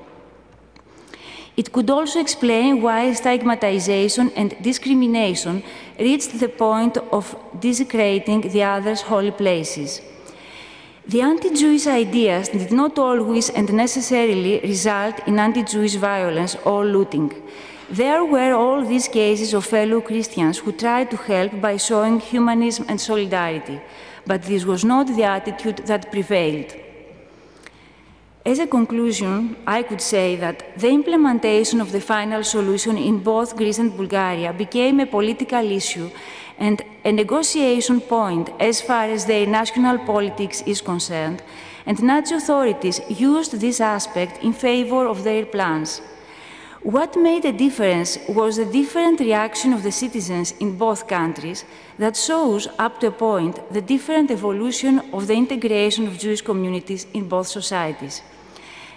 It could also explain why stigmatization and discrimination reached the point of desecrating the others' holy places. The anti-Jewish ideas did not always and necessarily result in anti-Jewish violence or looting. There were all these cases of fellow Christians who tried to help by showing humanism and solidarity, but this was not the attitude that prevailed. As a conclusion, I could say that the implementation of the final solution in both Greece and Bulgaria became a political issue and a negotiation point as far as their national politics is concerned, and Nazi authorities used this aspect in favor of their plans. What made a difference was the different reaction of the citizens in both countries that shows, up to a point, the different evolution of the integration of Jewish communities in both societies.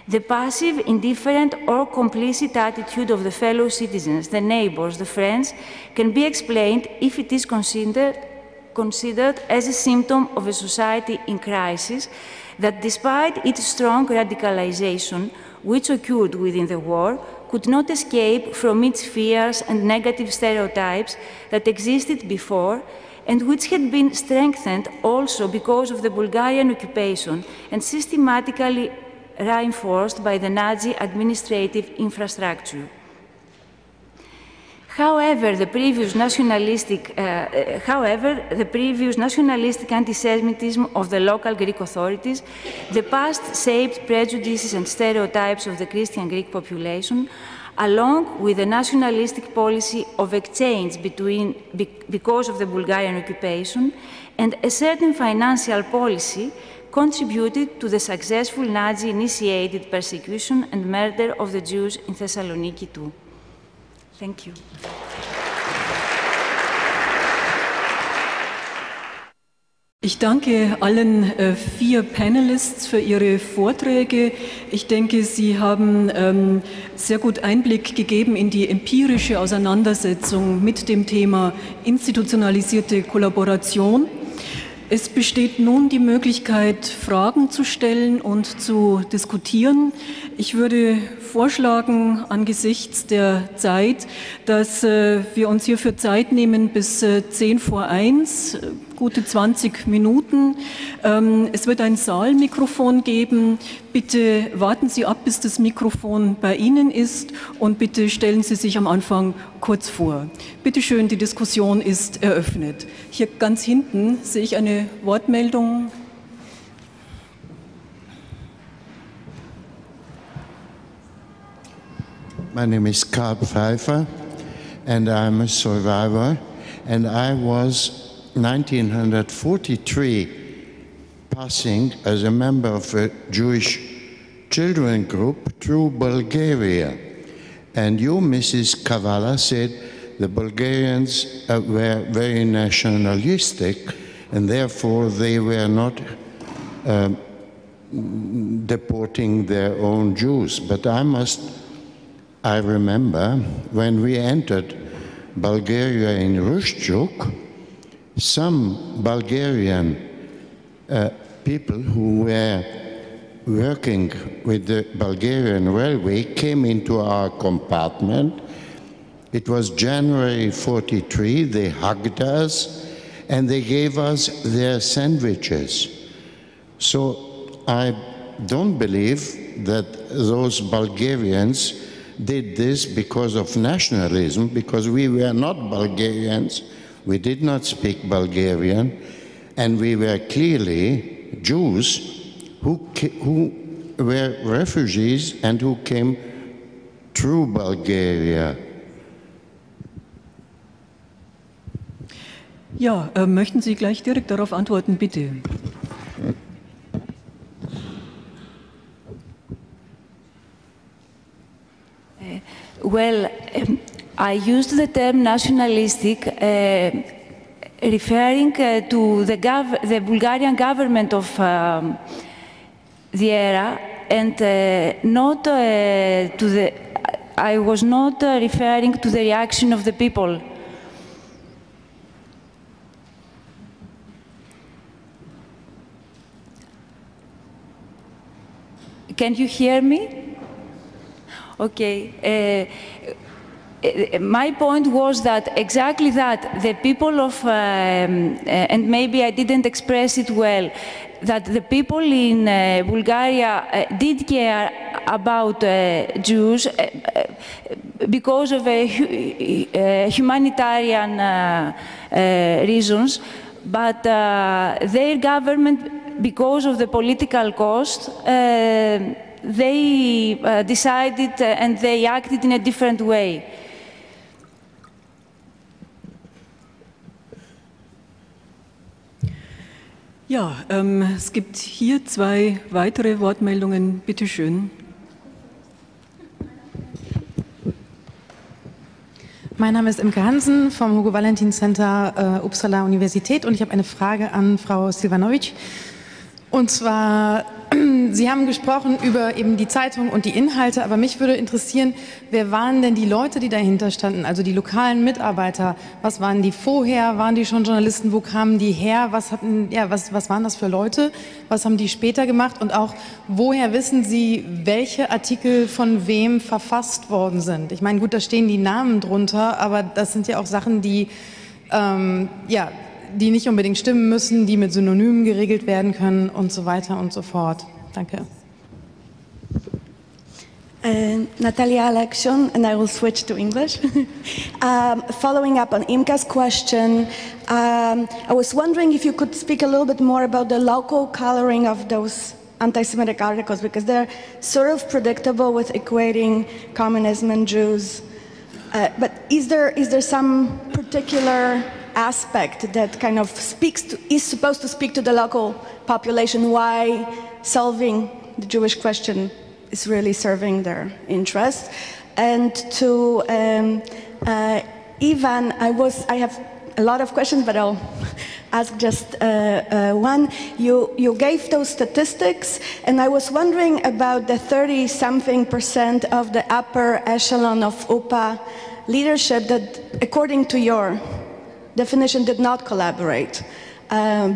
The passive, indifferent, or complicit attitude of the fellow citizens, the neighbors, the friends, can be explained if it is considered as a symptom of a society in crisis that, despite its strong radicalization, which occurred within the war, could not escape from its fears and negative stereotypes that existed before and which had been strengthened also because of the Bulgarian occupation and systematically reinforced by the Nazi administrative infrastructure. However, the previous nationalistic anti-Semitism of the local Greek authorities, the past-shaped prejudices and stereotypes of the Christian Greek population, along with the nationalistic policy of exchange because of the Bulgarian occupation, and a certain financial policy, contributed to the successful Nazi-initiated persecution and murder of the Jews in Thessaloniki too. Thank you. Ich danke allen vier Panelists für ihre Vorträge. Ich denke, sie haben sehr gut Einblick gegeben in die empirische Auseinandersetzung mit dem Thema institutionalisierte Kollaboration. Es besteht nun die Möglichkeit, Fragen zu stellen und zu diskutieren. Ich würde vorschlagen, angesichts der Zeit, dass wir uns hierfür Zeit nehmen bis 10 vor 1, gute 20 Minuten. Es wird ein Saalmikrofon geben. Bitte warten Sie ab, bis das Mikrofon bei Ihnen ist und bitte stellen Sie sich am Anfang kurz vor. Bitte schön, die Diskussion ist eröffnet. Hier ganz hinten sehe ich eine Wortmeldung. My name is Karl Pfeiffer, and I'm a survivor, and I was 1943 passing as a member of a Jewish children group through Bulgaria. And you, Mrs. Kavala, said the Bulgarians were very nationalistic, and therefore they were not deporting their own Jews. But I remember when we entered Bulgaria in Rushchuk, some Bulgarian people who were working with the Bulgarian railway came into our compartment. It was January 43, they hugged us and they gave us their sandwiches. So I don't believe that those Bulgarians did this because of nationalism, because we were not Bulgarians, we did not speak Bulgarian, and we were clearly Jews who were refugees and who came through Bulgaria. Ja, möchten Sie gleich direkt darauf antworten, bitte? Well, I used the term nationalistic referring to the Bulgarian government of the era, and I was not referring to the reaction of the people. Can you hear me? Okay. My point was that exactly that, the people of, and maybe I didn't express it well, that the people in Bulgaria did care about Jews because of humanitarian reasons, but their government, because of the political cost, they decided and they acted in a different way. Ja, es gibt hier zwei weitere Wortmeldungen. Bitte schön. Mein Name ist Imke Hansen vom Hugo Valentin Center Uppsala Universität und ich habe eine Frage an Frau Silwanowitsch. Und zwar, Sie haben gesprochen über eben die Zeitung und die Inhalte, aber mich würde interessieren, wer waren denn die Leute, die dahinter standen, also die lokalen Mitarbeiter? Was waren die vorher? Waren die schon Journalisten? Wo kamen die her? Was waren das für Leute? Was haben die später gemacht? Und auch, woher wissen Sie, welche Artikel von wem verfasst worden sind? Ich meine, gut, da stehen die Namen drunter, aber das sind ja auch Sachen, die, die nicht unbedingt stimmen müssen, die mit Synonymen geregelt werden können und so weiter und so fort. Danke. Natalia Alexion, and I will switch to English. Following up on Imka's question, I was wondering if you could speak a little bit more about the local coloring of those anti-Semitic articles, because they're sort of predictable with equating communism and Jews. But is there some particular aspect that kind of is supposed to speak to the local population, why solving the Jewish question is really serving their interests? And to Ivan, I have a lot of questions, but I'll ask just one. You gave those statistics, and I was wondering about the 30-something% of the upper echelon of UPA leadership that, according to your definition, did not collaborate,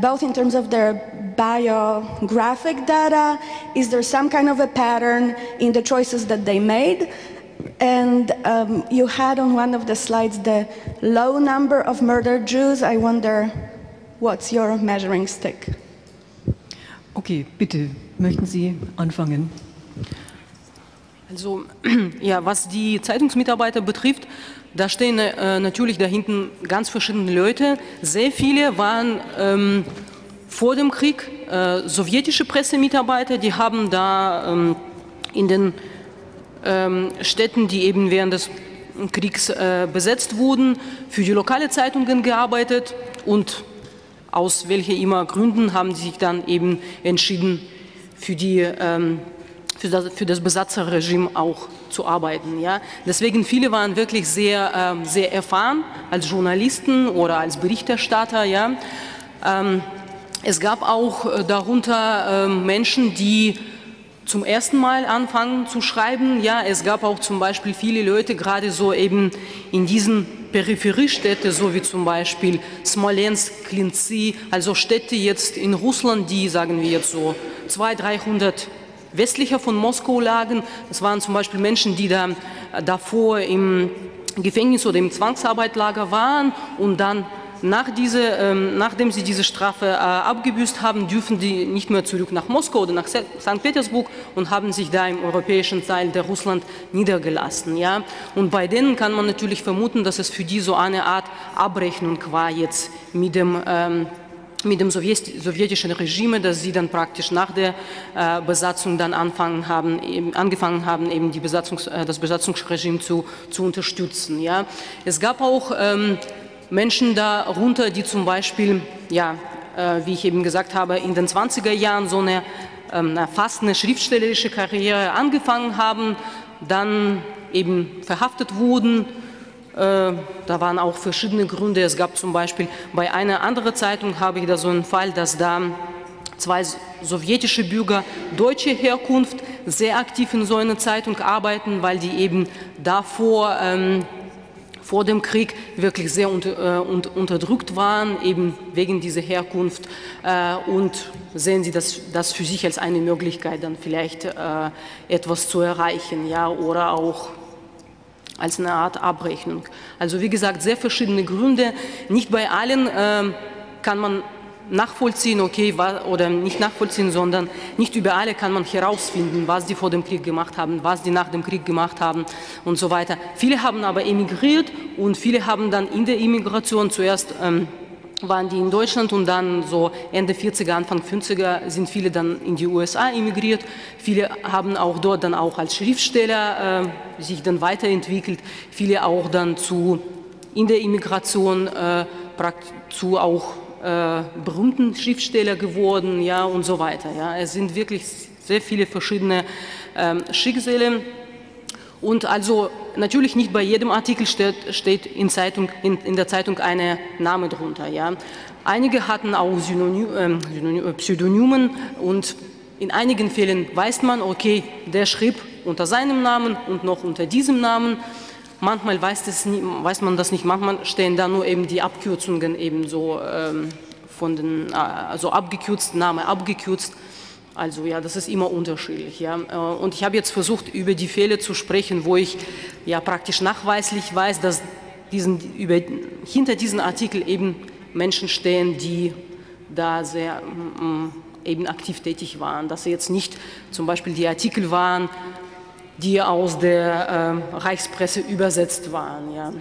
both in terms of their biographic data. Is there some kind of a pattern in the choices that they made? And you had on one of the slides the low number of murdered Jews. I wonder, what's your measuring stick? Okay, bitte, möchten Sie anfangen? Also, ja, was die Zeitungsmitarbeiter betrifft, da stehen natürlich da hinten ganz verschiedene Leute. Sehr viele waren vor dem Krieg sowjetische Pressemitarbeiter, die haben da in den Städten, die eben während des Kriegs besetzt wurden, für die lokale Zeitungen gearbeitet, und aus welchen immer Gründen haben sie sich dann eben entschieden, für das Besatzerregime auch zu arbeiten. Ja? Deswegen viele waren wirklich sehr, sehr erfahren als Journalisten oder als Berichterstatter. Ja? Es gab auch darunter Menschen, die zum ersten Mal anfangen zu schreiben. Ja, es gab auch zum Beispiel viele Leute, gerade so eben in diesen Peripheriestädte, so wie zum Beispiel Smolensk, Klincy, also Städte jetzt in Russland, die, sagen wir jetzt so 200, 300 westlicher von Moskau lagen. Das waren zum Beispiel Menschen, die da davor im Gefängnis oder im Zwangsarbeitslager waren und dann nachdem sie diese Strafe abgebüßt haben, dürfen die nicht mehr zurück nach Moskau oder nach St. Petersburg und haben sich da im europäischen Teil der Russland niedergelassen. Ja? Und bei denen kann man natürlich vermuten, dass es für die so eine Art Abrechnung war jetzt mit dem sowjetischen Regime, dass sie dann praktisch nach der Besatzung dann angefangen haben, eben das Besatzungsregime zu unterstützen. Ja? Es gab auch Menschen darunter, die zum Beispiel, ja, wie ich eben gesagt habe, in den 20er Jahren so fast eine schriftstellerische Karriere angefangen haben, dann eben verhaftet wurden. Da waren auch verschiedene Gründe. Es gab zum Beispiel bei einer anderen Zeitung, habe ich da so einen Fall, dass da 2 sowjetische Bürger deutscher Herkunft sehr aktiv in so einer Zeitung arbeiten, weil die eben davor vor dem Krieg wirklich sehr unterdrückt waren, eben wegen dieser Herkunft, und sehen Sie das für sich als eine Möglichkeit, dann vielleicht etwas zu erreichen, ja, oder auch als eine Art Abrechnung. Also wie gesagt, sehr verschiedene Gründe. Nicht bei allen kann man nachvollziehen, okay, oder nicht nachvollziehen, sondern nicht über alle kann man herausfinden, was die vor dem Krieg gemacht haben, was die nach dem Krieg gemacht haben und so weiter. Viele haben aber emigriert und viele haben dann in der Immigration zuerst waren die in Deutschland und dann so Ende 40er, Anfang 50er sind viele dann in die USA emigriert. Viele haben auch dort dann auch als Schriftsteller sich dann weiterentwickelt. Viele auch dann in der Immigration zu auch berühmten Schriftsteller geworden, ja, und so weiter. Ja. Es sind wirklich sehr viele verschiedene Schicksale. Und also natürlich nicht bei jedem Artikel steht in der Zeitung ein Name drunter. Ja. Einige hatten auch Pseudonymen und in einigen Fällen weiß man, okay, der schrieb unter seinem Namen und noch unter diesem Namen. Manchmal weiß man das nicht, manchmal stehen da nur eben die Abkürzungen eben so von den, also abgekürzt, Name abgekürzt. Also ja, das ist immer unterschiedlich. Ja. Und ich habe jetzt versucht, über die Fälle zu sprechen, wo ich ja praktisch nachweislich weiß, dass hinter diesen Artikel eben Menschen stehen, die da sehr eben aktiv tätig waren. Dass jetzt nicht zum Beispiel die Artikel waren, die aus der Reichspresse übersetzt waren. Ja.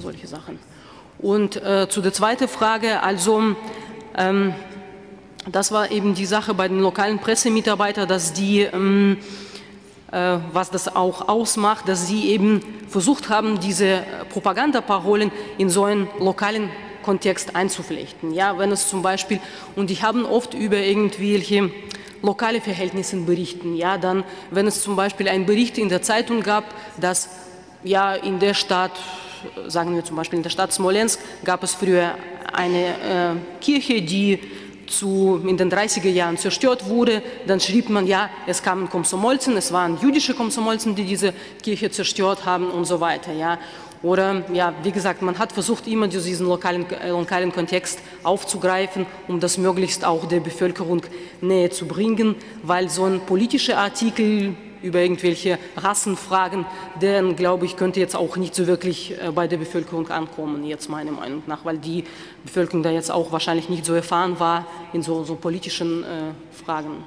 Solche Sachen. Und zu der zweiten Frage, also das war eben die Sache bei den lokalen Pressemitarbeitern, dass die, was das auch ausmacht, dass sie eben versucht haben, diese Propagandaparolen in so einen lokalen Kontext einzuflechten. Ja, wenn es zum Beispiel, und die haben oft über irgendwelche lokale Verhältnisse berichten. Ja, dann, wenn es zum Beispiel einen Bericht in der Zeitung gab, dass ja in der Stadt, sagen wir zum Beispiel in der Stadt Smolensk, gab es früher eine Kirche, die in den 30er Jahren zerstört wurde, dann schrieb man, ja, es kamen Komsomolzen, es waren jüdische Komsomolzen, die diese Kirche zerstört haben und so weiter. Ja. Oder, ja, wie gesagt, man hat versucht, immer diesen lokalen Kontext aufzugreifen, um das möglichst auch der Bevölkerung näher zu bringen, weil so ein politischer Artikel über irgendwelche Rassenfragen, deren, glaube ich, könnte jetzt auch nicht so wirklich bei der Bevölkerung ankommen, jetzt meiner Meinung nach, weil die Bevölkerung da jetzt auch wahrscheinlich nicht so erfahren war in so politischen Fragen.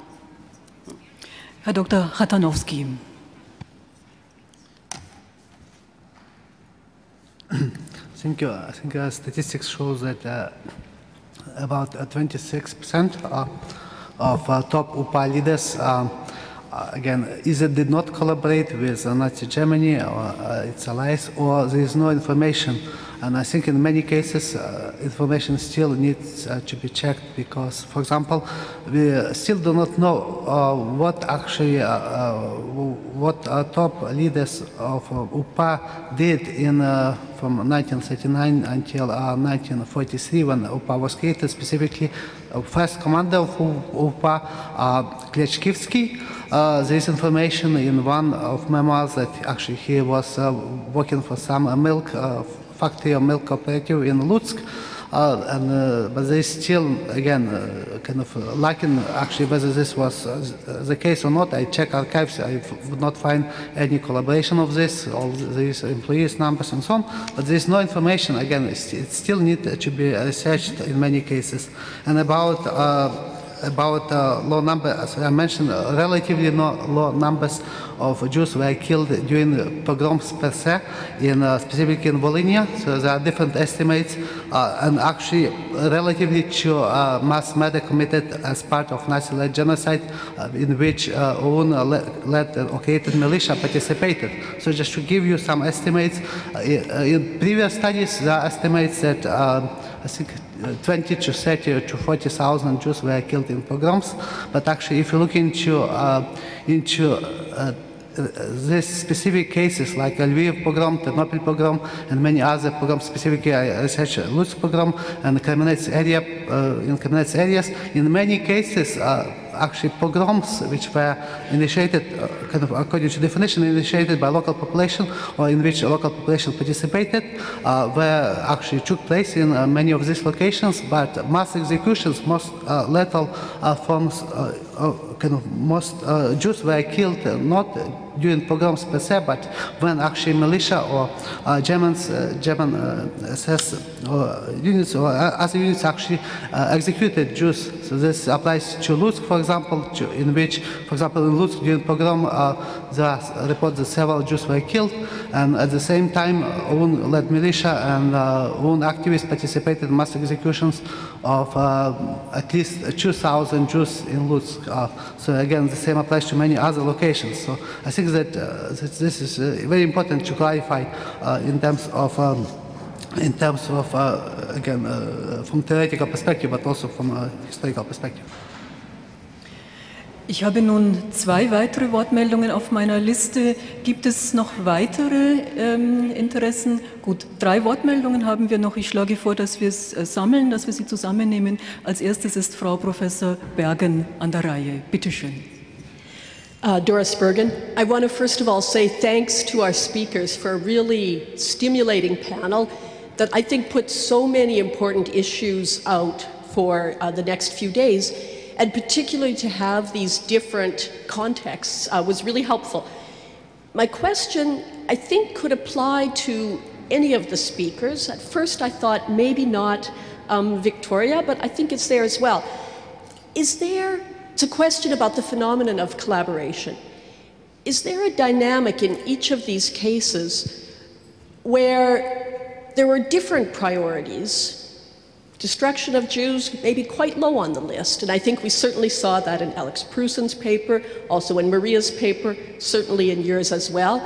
Herr Dr. Katchanovski. Thank you. I think statistics shows that about 26% of top UPA leaders again, either did not collaborate with Nazi Germany or its allies, or there is no information And I think in many cases, information still needs to be checked because, for example, we still do not know what actually, what top leaders of UPA did in from 1939 until 1943 when UPA was created, specifically first commander of UPA, Katchanovski. There is information in one of memoirs that actually he was working for some milk factory or milk cooperative in Lutsk. But there is still, again, kind of lacking actually whether this was the case or not. I check archives, I would not find any collaboration of this, all these employees' numbers and so on. But there is no information, again, it still needs to be researched in many cases. And about low numbers, as I mentioned, relatively low numbers of Jews were killed during pogroms per se, specifically in Volhynia. So there are different estimates, and actually relatively to mass murder committed as part of Nazi-led genocide, in which UN-led or created militia participated. So just to give you some estimates, in previous studies there are estimates that I think 20 to 30 to 40,000 Jews were killed in pogroms. But actually, if you look into these specific cases like Lviv pogrom, Ternopil pogrom, and many other pogroms, specifically I researched Lutsk pogrom and Kamenets area, in Kamenets areas, in many cases, actually pogroms which were initiated, kind of according to definition, initiated by local population or in which local population participated, were actually took place in many of these locations, but mass executions, most lethal forms, kind of most Jews were killed not during pogroms per se, but when actually militia or German SS units or other units actually executed Jews. So this applies to Lutsk, for example, in which, for example, in Lutsk during pogrom, there are reports that several Jews were killed, and at the same time, UN-led militia and UN activists participated in mass executions of at least 2,000 Jews in Lutsk. So again, the same applies to many other locations. So I think that this is very important to clarify in terms of again, from theoretical perspective, but also from a historical perspective. Ich habe nun 2 weitere Wortmeldungen auf meiner Liste. Gibt es noch weitere Interessen? Gut, 3 Wortmeldungen haben wir noch. Ich schlage vor, dass wir es sammeln, dass wir sie zusammennehmen. Als erstes ist Frau Professor Bergen an der Reihe. Bitte schön. Doris Bergen. I want to first of all say thanks to our speakers for a really stimulating panel that I think puts so many important issues out for the next few days. And particularly to have these different contexts was really helpful. My question, I think, could apply to any of the speakers. At first I thought maybe not Viktoria, but I think it's there as well. It's a question about the phenomenon of collaboration. Is there a dynamic in each of these cases where there were different priorities? Destruction of Jews may be quite low on the list, and I think we certainly saw that in Alex Prusin's paper, also in Maria's paper, certainly in yours as well.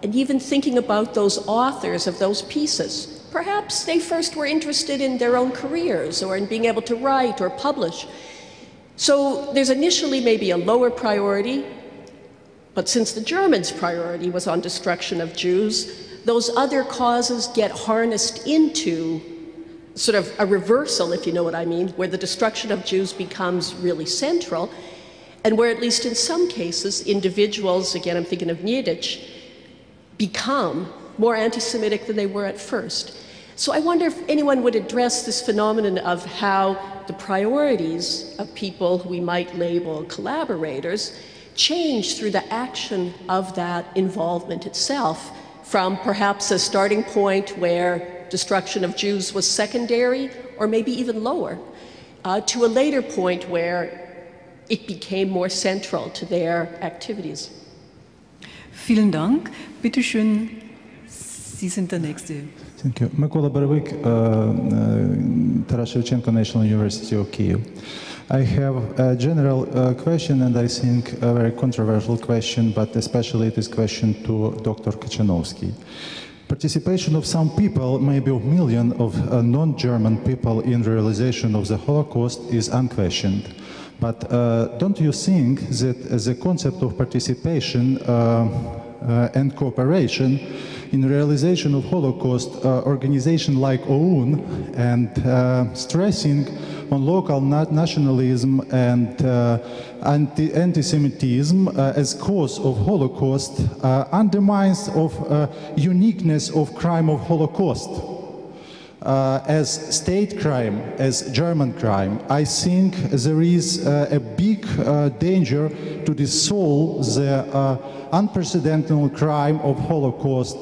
And even thinking about those authors of those pieces, perhaps they first were interested in their own careers or in being able to write or publish. So there's initially maybe a lower priority, but since the Germans' priority was on destruction of Jews, those other causes get harnessed into sort of a reversal, if you know what I mean, where the destruction of Jews becomes really central, and where at least in some cases, individuals, again I'm thinking of Niedic, become more anti-Semitic than they were at first. So I wonder if anyone would address this phenomenon of how the priorities of people who we might label collaborators change through the action of that involvement itself, from perhaps a starting point where destruction of Jews was secondary, or maybe even lower, to a later point where it became more central to their activities. Vielen Dank. Bitte schön, Sie sind der Nächste. Thank you. Mykola Barevik, Taras Shevchenko National University of Kyiv. I have a general question, and I think a very controversial question, but especially it is question to Dr. Katchanovski. Participation of some people, maybe of millions of non-German people in realization of the Holocaust is unquestioned. But don't you think that the concept of participation and cooperation in realization of Holocaust, organization like OUN and stressing on local nationalism and anti-Semitism as cause of Holocaust undermines of uniqueness of crime of Holocaust as state crime, as German crime. I think there is a big danger to dissolve the unprecedented crime of Holocaust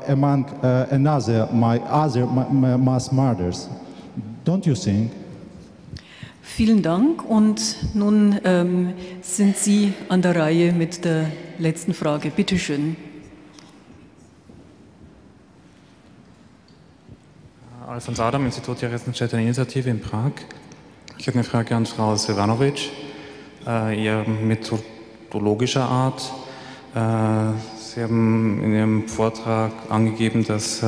among other mass murders. Don't you think? Vielen Dank und nun sind Sie an der Reihe mit der letzten Frage. Bitte schön. Alfons Adam, Institutionaliserte in Prag. Ich habe eine Frage an Frau Silwanowitsch, eher methodologischer Art. Sie haben in Ihrem Vortrag angegeben, dass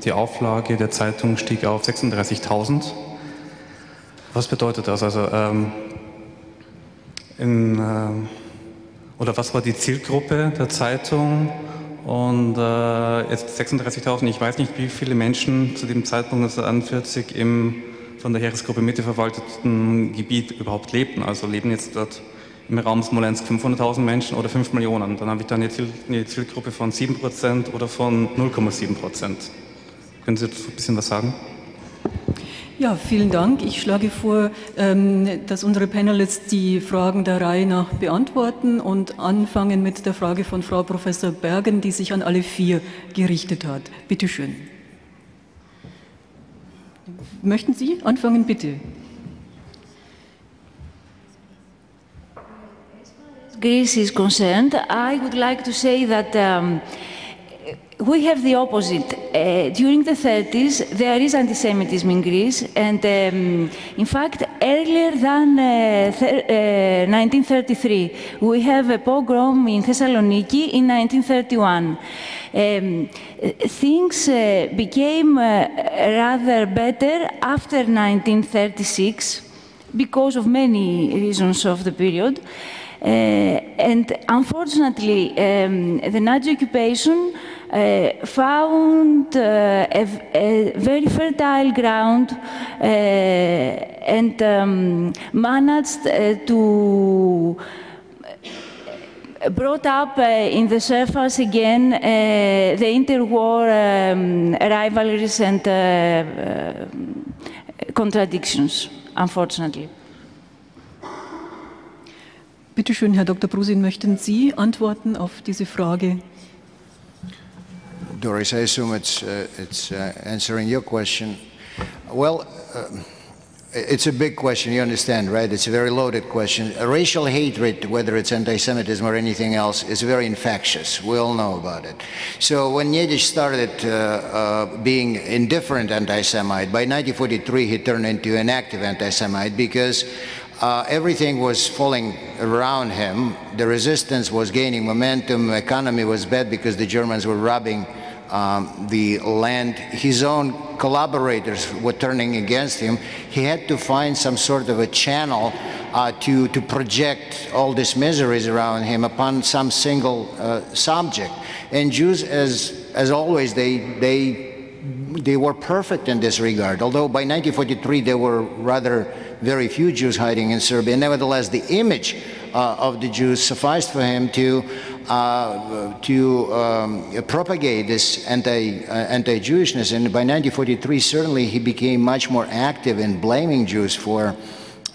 die Auflage der Zeitung stieg auf 36.000. Was bedeutet das? Also, oder was war die Zielgruppe der Zeitung? Und jetzt 36.000, ich weiß nicht, wie viele Menschen zu dem Zeitpunkt 1941 im von der Heeresgruppe Mitte verwalteten Gebiet überhaupt lebten. Also leben jetzt dort im Raum Smolensk 500.000 Menschen oder 5 Millionen. Dann habe ich da eine Zielgruppe von 7% oder von 0,7%. Können Sie dazu ein bisschen was sagen? Ja, vielen Dank. Ich schlage vor, dass unsere Panelists die Fragen der Reihe nach beantworten und anfangen mit der Frage von Frau Professor Bergen, die sich an alle 4 gerichtet hat. Bitte schön. Möchten Sie anfangen, bitte? Greece is concerned, I would like to say that we have the opposite. During the 30s, there is anti-Semitism in Greece, and in fact, earlier than 1933, we have a pogrom in Thessaloniki in 1931. Things became rather better after 1936 because of many reasons of the period. And unfortunately, the Nazi occupation found a very fertile ground and managed to brought up in the surface again the interwar rivalries and contradictions, unfortunately. Bitte schön, Herr Dr. Prusin, möchten Sie antworten auf diese Frage? Doris, I assume it's answering your question. Well, it's a big question, you understand, right? It's a very loaded question. Racial hatred, whether it's anti-Semitism or anything else, is very infectious. We all know about it. So when Yedish started being indifferent anti-Semite, by 1943 he turned into an active anti-Semite because everything was falling around him. The resistance was gaining momentum. The economy was bad because the Germans were robbing the land. His own collaborators were turning against him. He had to find some sort of a channel to project all these miseries around him upon some single subject. And Jews, as always, they were perfect in this regard. Although by 1943 there were rather very few Jews hiding in Serbia, nevertheless the image of the Jews sufficed for him to propagate this anti-Jewishness. And by 1943 certainly he became much more active in blaming Jews for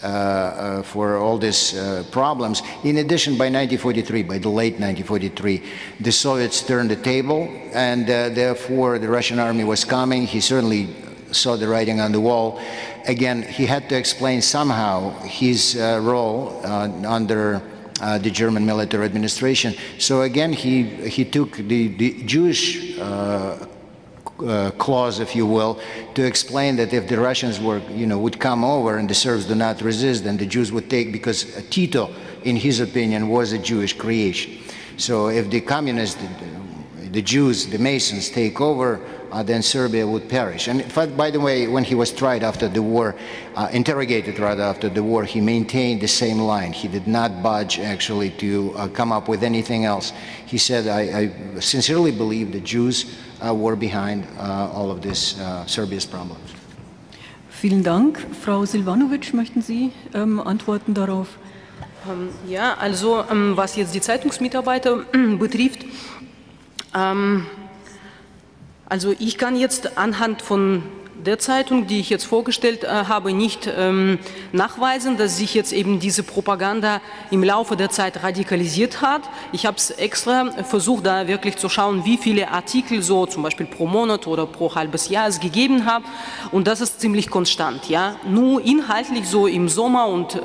all these problems. In addition, by 1943, by the late 1943, the Soviets turned the table, and therefore the Russian army was coming. He certainly saw the writing on the wall. Again, he had to explain somehow his role under the German military administration. So again, he took the Jewish clause, if you will, to explain that if the Russians would come over and the Serbs do not resist, then the Jews would take, because Tito, in his opinion, was a Jewish creation. So if the communists the Jews, the Masons, take over, then Serbia would perish. And by the way, when he was tried after the war, interrogated rather after the war, he maintained the same line. He did not budge actually to come up with anything else. He said, I sincerely believe the Jews were behind all of this Serbia's problems. Vielen Dank. Frau Silwanowitsch, möchten Sie antworten darauf? Ja, also was jetzt die Zeitungsmitarbeiter betrifft, also ich kann jetzt anhand von der Zeitung, die ich jetzt vorgestellt habe, nicht nachweisen, dass sich jetzt eben diese Propaganda im Laufe der Zeit radikalisiert hat. Ich habe es extra versucht, da wirklich zu schauen, wie viele Artikel so zum Beispiel pro Monat oder pro halbes Jahr es gegeben hat, und das ist ziemlich konstant. Ja? Nur inhaltlich so im Sommer und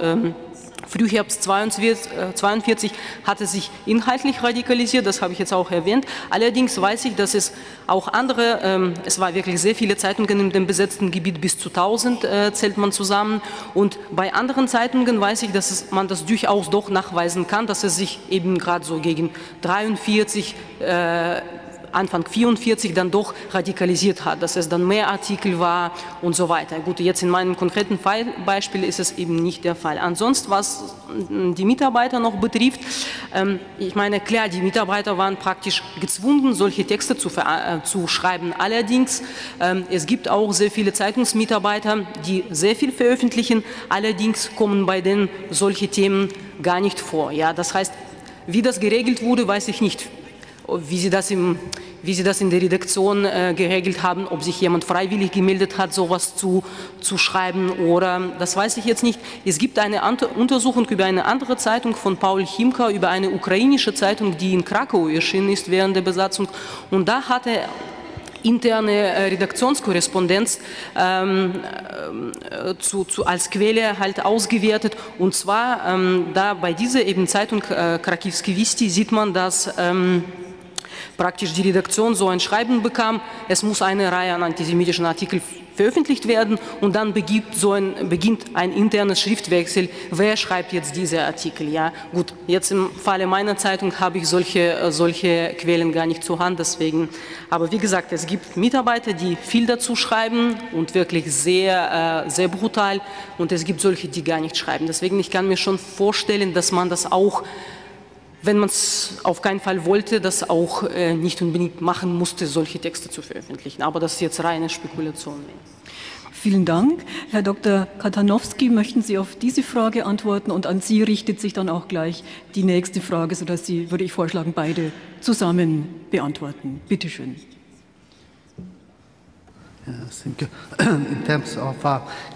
Frühherbst 42 hat es sich inhaltlich radikalisiert, das habe ich jetzt auch erwähnt. Allerdings weiß ich, dass es auch andere, es war wirklich sehr viele Zeitungen in dem besetzten Gebiet, bis zu 1000 zählt man zusammen. Und bei anderen Zeitungen weiß ich, dass man das durchaus doch nachweisen kann, dass es sich eben gerade so gegen 43, Anfang 44 dann doch radikalisiert hat, dass es dann mehr Artikel war und so weiter. Gut, jetzt in meinem konkreten Beispiel ist es eben nicht der Fall. Ansonsten, was die Mitarbeiter noch betrifft, ich meine, klar, die Mitarbeiter waren praktisch gezwungen, solche Texte zu schreiben. Allerdings, es gibt auch sehr viele Zeitungsmitarbeiter, die sehr viel veröffentlichen, allerdings kommen bei denen solche Themen gar nicht vor. Ja? Das heißt, wie das geregelt wurde, weiß ich nicht. Wie sie das in der Redaktion geregelt haben, ob sich jemand freiwillig gemeldet hat, sowas zu schreiben, oder das weiß ich jetzt nicht. Es gibt eine Untersuchung über eine andere Zeitung von Paul Chimka, über eine ukrainische Zeitung, die in Krakau erschienen ist während der Besatzung, und da hat er interne Redaktionskorrespondenz als Quelle halt ausgewertet, und zwar da bei dieser eben Zeitung Krakivski Visti sieht man, dass praktisch die Redaktion so ein Schreiben bekam, es muss eine Reihe an antisemitischen Artikeln veröffentlicht werden, und dann beginnt ein internes Schriftwechsel, wer schreibt jetzt diese Artikel. Ja? Gut, jetzt im Falle meiner Zeitung habe ich solche Quellen gar nicht zur Hand, deswegen, aber wie gesagt, es gibt Mitarbeiter, die viel dazu schreiben und wirklich sehr, sehr brutal, und es gibt solche, die gar nicht schreiben. Deswegen, ich kann mir schon vorstellen, dass man das auch, wenn man es auf keinen Fall wollte, das auch nicht unbedingt machen musste, solche Texte zu veröffentlichen. Aber das ist jetzt reine Spekulation. Vielen Dank. Herr Dr. Katchanovski, möchten Sie auf diese Frage antworten? Und an Sie richtet sich dann auch gleich die nächste Frage, sodass Sie, würde ich vorschlagen, beide zusammen beantworten. Bitte schön. Yes, thank you. In terms of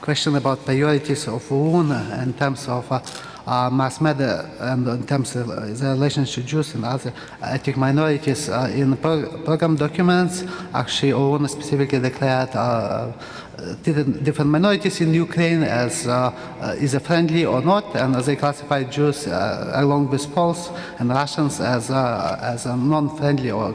question about priorities of UN, in terms of mass media, and in terms of the relationship to Jews and other ethnic minorities, in program documents, actually UN specifically declared different minorities in Ukraine as either friendly or not, and they classified Jews along with Poles and Russians as non-friendly, or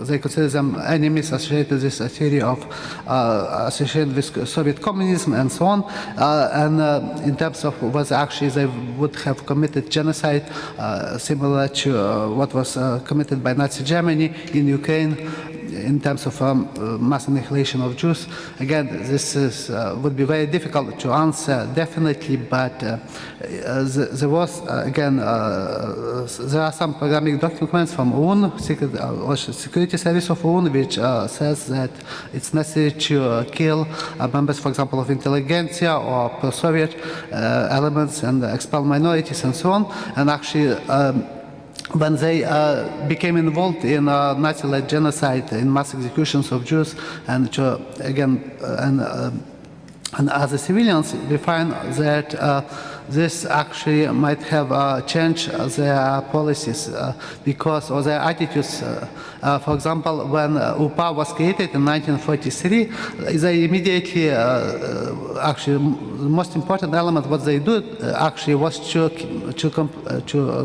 they consider them enemies associated with this theory of associated with Soviet communism and so on. And in terms of whether actually they would have committed genocide similar to what was committed by Nazi Germany in Ukraine, in terms of mass annihilation of Jews. Again, this would be very difficult to answer, definitely, but there was, again, there are some programming documents from OON, Security Service of OON, which says that it's necessary to kill members, for example, of intelligentsia or pro-Soviet elements, and expel minorities and so on. And actually, when they became involved in Nazi-led genocide, in mass executions of Jews and other civilians, we find that this actually might have changed their policies because of their attitudes. For example, when UPA was created in 1943, they immediately, actually, the most important element what they did actually was to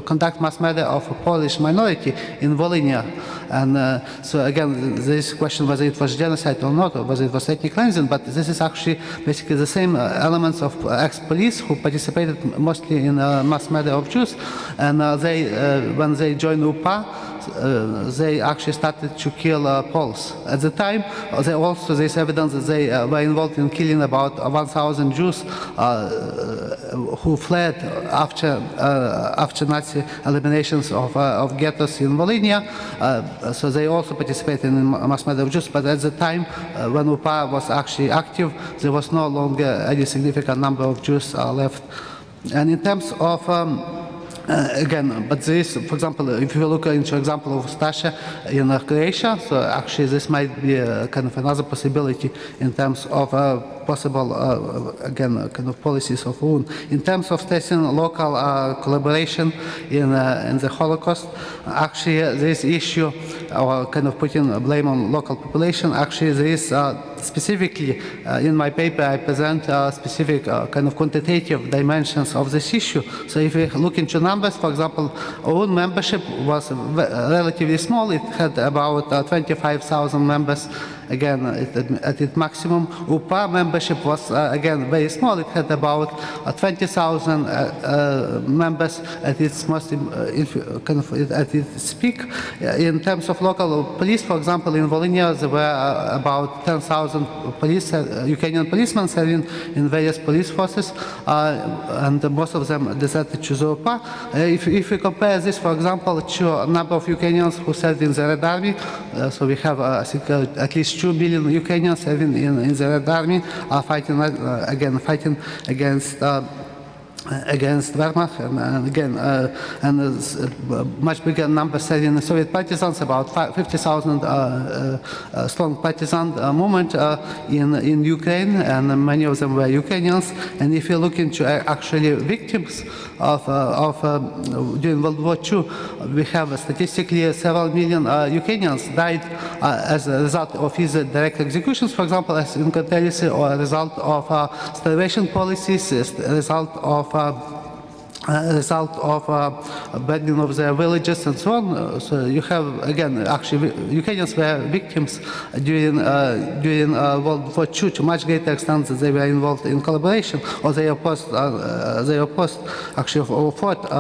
conduct mass murder of a Polish minority in Volhynia. And so again, this question whether it was genocide or not, or whether it was ethnic cleansing, but this is actually basically the same elements of ex-police who participated mostly in mass murder of Jews. And when they joined UPA, they actually started to kill Poles. At the time, there's evidence that they were involved in killing about 1,000 Jews who fled after Nazi eliminations of ghettos in Volhynia. So they also participated in mass murder of Jews. But at the time, when UPA was actually active, there was no longer any significant number of Jews left. And in terms of again, but there is, for example, if you look into example of Stasha in Croatia, so actually this might be kind of another possibility in terms of possible, again, kind of policies of UN. In terms of testing local collaboration in the Holocaust, actually this issue, or kind of putting blame on local population, actually there is specifically in my paper I present specific kind of quantitative dimensions of this issue. So if we look into numbers, for example, OUN membership was relatively small. It had about 25,000 members, again, at its maximum. UPA membership was, again, very small. It had about 20,000 members at its most, kind of at its peak. In terms of local police, for example, in Volhynia, there were about 10,000 police, Ukrainian policemen serving in various police forces, and most of them deserted to the UPA. If we compare this, for example, to a number of Ukrainians who served in the Red Army, so we have, I think, at least 2 million Ukrainians serving in the Red Army, are fighting, again, fighting against Wehrmacht, and again, much bigger number serving the Soviet partisans, about 50,000 strong partisan movement in Ukraine, and many of them were Ukrainians. And if you look into actually victims of during World War II, we have statistically several million Ukrainians died as a result of either direct executions, for example, as in Complicity, or a result of starvation policies, a result of burning of their villages and so on. So you have, again, actually Ukrainians were victims during World War II to much greater extent that they were involved in collaboration, or they opposed actually fought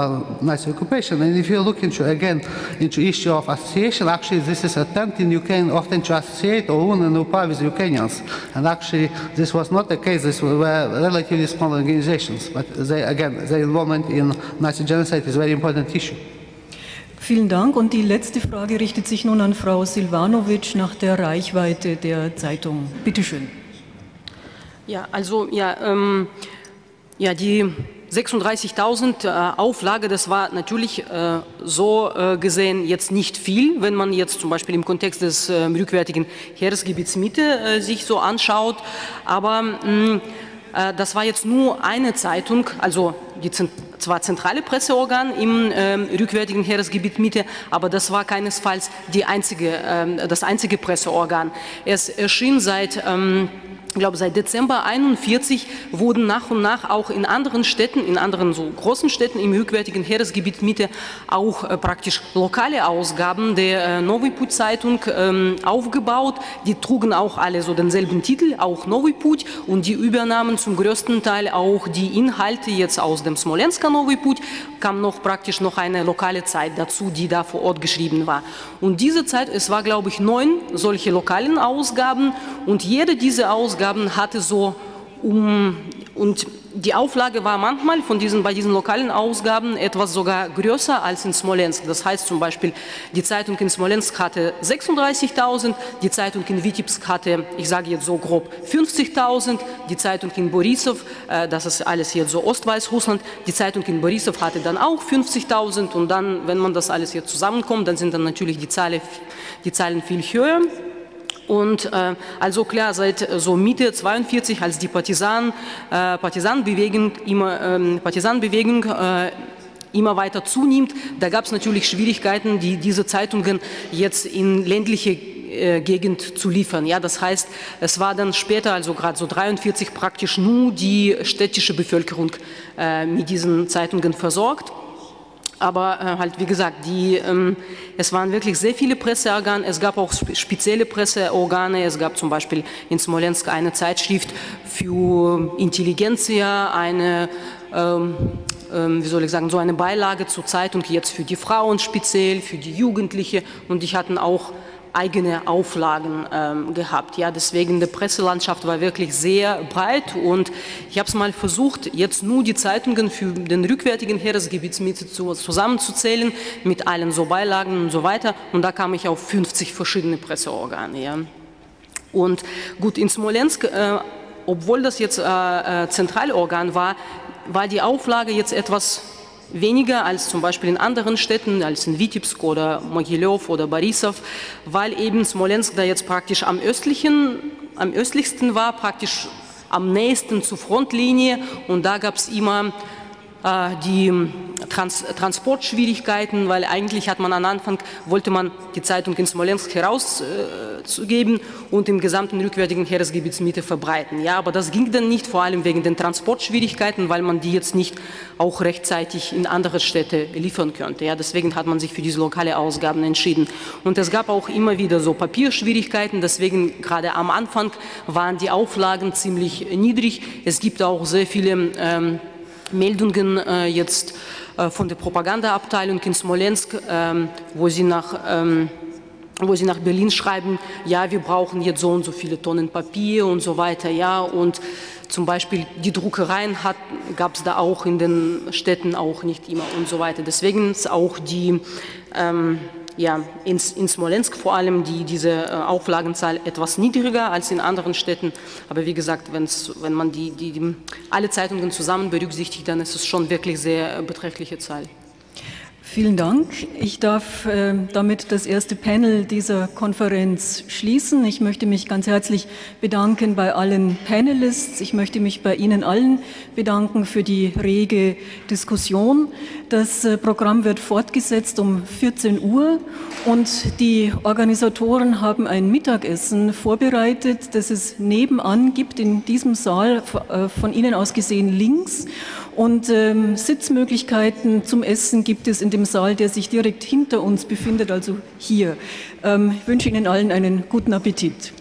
Nazi occupation. And if you look into, again, into issue of association, actually this is a attempt in Ukraine often to associate OUN and UPA with Ukrainians. And actually this was not the case. These were relatively small organizations, but they, again, their involvement in Nazi genocide is a very important issue. Vielen Dank. Und die letzte Frage richtet sich nun an Frau Silwanowitsch nach der Reichweite der Zeitung. Bitte schön. Ja, also die 36.000 Auflage, das war natürlich so gesehen jetzt nicht viel, wenn man jetzt zum Beispiel im Kontext des rückwärtigen Heeresgebiets Mitte sich so anschaut, aber das war jetzt nur eine Zeitung, also zwar zentrale Presseorgan im rückwärtigen Heeresgebiet Mitte, aber das war keinesfalls das einzige Presseorgan. Es erschien seit Dezember 1941 wurden nach und nach auch in anderen Städten, in anderen so großen Städten im rückwärtigen Heeresgebiet Mitte auch praktisch lokale Ausgaben der Novyj Put Zeitung aufgebaut. Die trugen auch alle so denselben Titel, auch Novyj Put, und die übernahmen zum größten Teil auch die Inhalte jetzt aus dem Smolensker Novyj Put, kam praktisch noch eine lokale Zeit dazu, die da vor Ort geschrieben war. Und diese Zeit, es war glaube ich 9 solche lokalen Ausgaben, und jede dieser Ausgaben hatte so und die Auflage war manchmal bei diesen lokalen Ausgaben etwas sogar größer als in Smolensk. Das heißt zum Beispiel, die Zeitung in Smolensk hatte 36.000, die Zeitung in Vitebsk hatte, ich sage jetzt so grob, 50.000, die Zeitung in Borisov, das ist alles jetzt so Ostweißrussland, die Zeitung in Borisov hatte dann auch 50.000, und dann, wenn man das alles jetzt zusammenkommt, dann sind dann natürlich die Zahlen viel höher. Und also klar, seit so Mitte 1942, als die Partisanenbewegung immer weiter zunimmt, da gab es natürlich Schwierigkeiten, diese Zeitungen jetzt in ländliche Gegend zu liefern. Ja, das heißt, es war dann später, also gerade so 1943, praktisch nur die städtische Bevölkerung mit diesen Zeitungen versorgt. Aber halt, wie gesagt, es waren wirklich sehr viele Presseorgane, es gab auch spezielle Presseorgane, es gab zum Beispiel in Smolensk eine Zeitschrift für Intelligenzia, eine wie soll ich sagen, so eine Beilage zur Zeitung jetzt für die Frauen speziell, für die Jugendliche, und die hatten auch eigene Auflagen gehabt. Ja, deswegen die Presselandschaft war wirklich sehr breit, und ich habe es mal versucht, jetzt nur die Zeitungen für den rückwärtigen Heeresgebietsmitte zusammenzuzählen, mit allen so Beilagen und so weiter, und da kam ich auf 50 verschiedene Presseorgane. Ja. Und gut, in Smolensk, obwohl das jetzt Zentralorgan war, war die Auflage jetzt etwas weniger als zum Beispiel in anderen Städten, als in Witebsk oder Mogiljow oder Borisov, weil eben Smolensk da jetzt praktisch am östlichsten war, praktisch am nächsten zur Frontlinie, und da gab es immer die Transportschwierigkeiten, weil eigentlich hat man am Anfang, wollte man die Zeitung in Smolensk herauszugeben und im gesamten rückwärtigen Heeresgebietsmitte verbreiten. Ja, aber das ging dann nicht, vor allem wegen den Transportschwierigkeiten, weil man die jetzt nicht auch rechtzeitig in andere Städte liefern könnte. Ja, deswegen hat man sich für diese lokale Ausgaben entschieden. Und es gab auch immer wieder so Papierschwierigkeiten, deswegen gerade am Anfang waren die Auflagen ziemlich niedrig. Es gibt auch sehr viele Meldungen jetzt von der Propagandaabteilung in Smolensk, wo sie nach Berlin schreiben, ja, wir brauchen jetzt so und so viele Tonnen Papier und so weiter, ja, und zum Beispiel die Druckereien gab es da auch in den Städten auch nicht immer und so weiter. Deswegen ist auch die ja, in Smolensk vor allem diese Auflagenzahl etwas niedriger als in anderen Städten. Aber wie gesagt, wenn man alle Zeitungen zusammen berücksichtigt, dann ist es schon wirklich sehr beträchtliche Zahl. Vielen Dank. Ich darf damit das erste Panel dieser Konferenz schließen. Ich möchte mich ganz herzlich bedanken bei allen Panelists. Ich möchte mich bei Ihnen allen bedanken für die rege Diskussion. Das Programm wird fortgesetzt um 14 Uhr und die Organisatoren haben ein Mittagessen vorbereitet, das es nebenan gibt, in diesem Saal, von Ihnen aus gesehen links. Und Sitzmöglichkeiten zum Essen gibt es in dem Saal, der sich direkt hinter uns befindet, also hier. Ich wünsche Ihnen allen einen guten Appetit.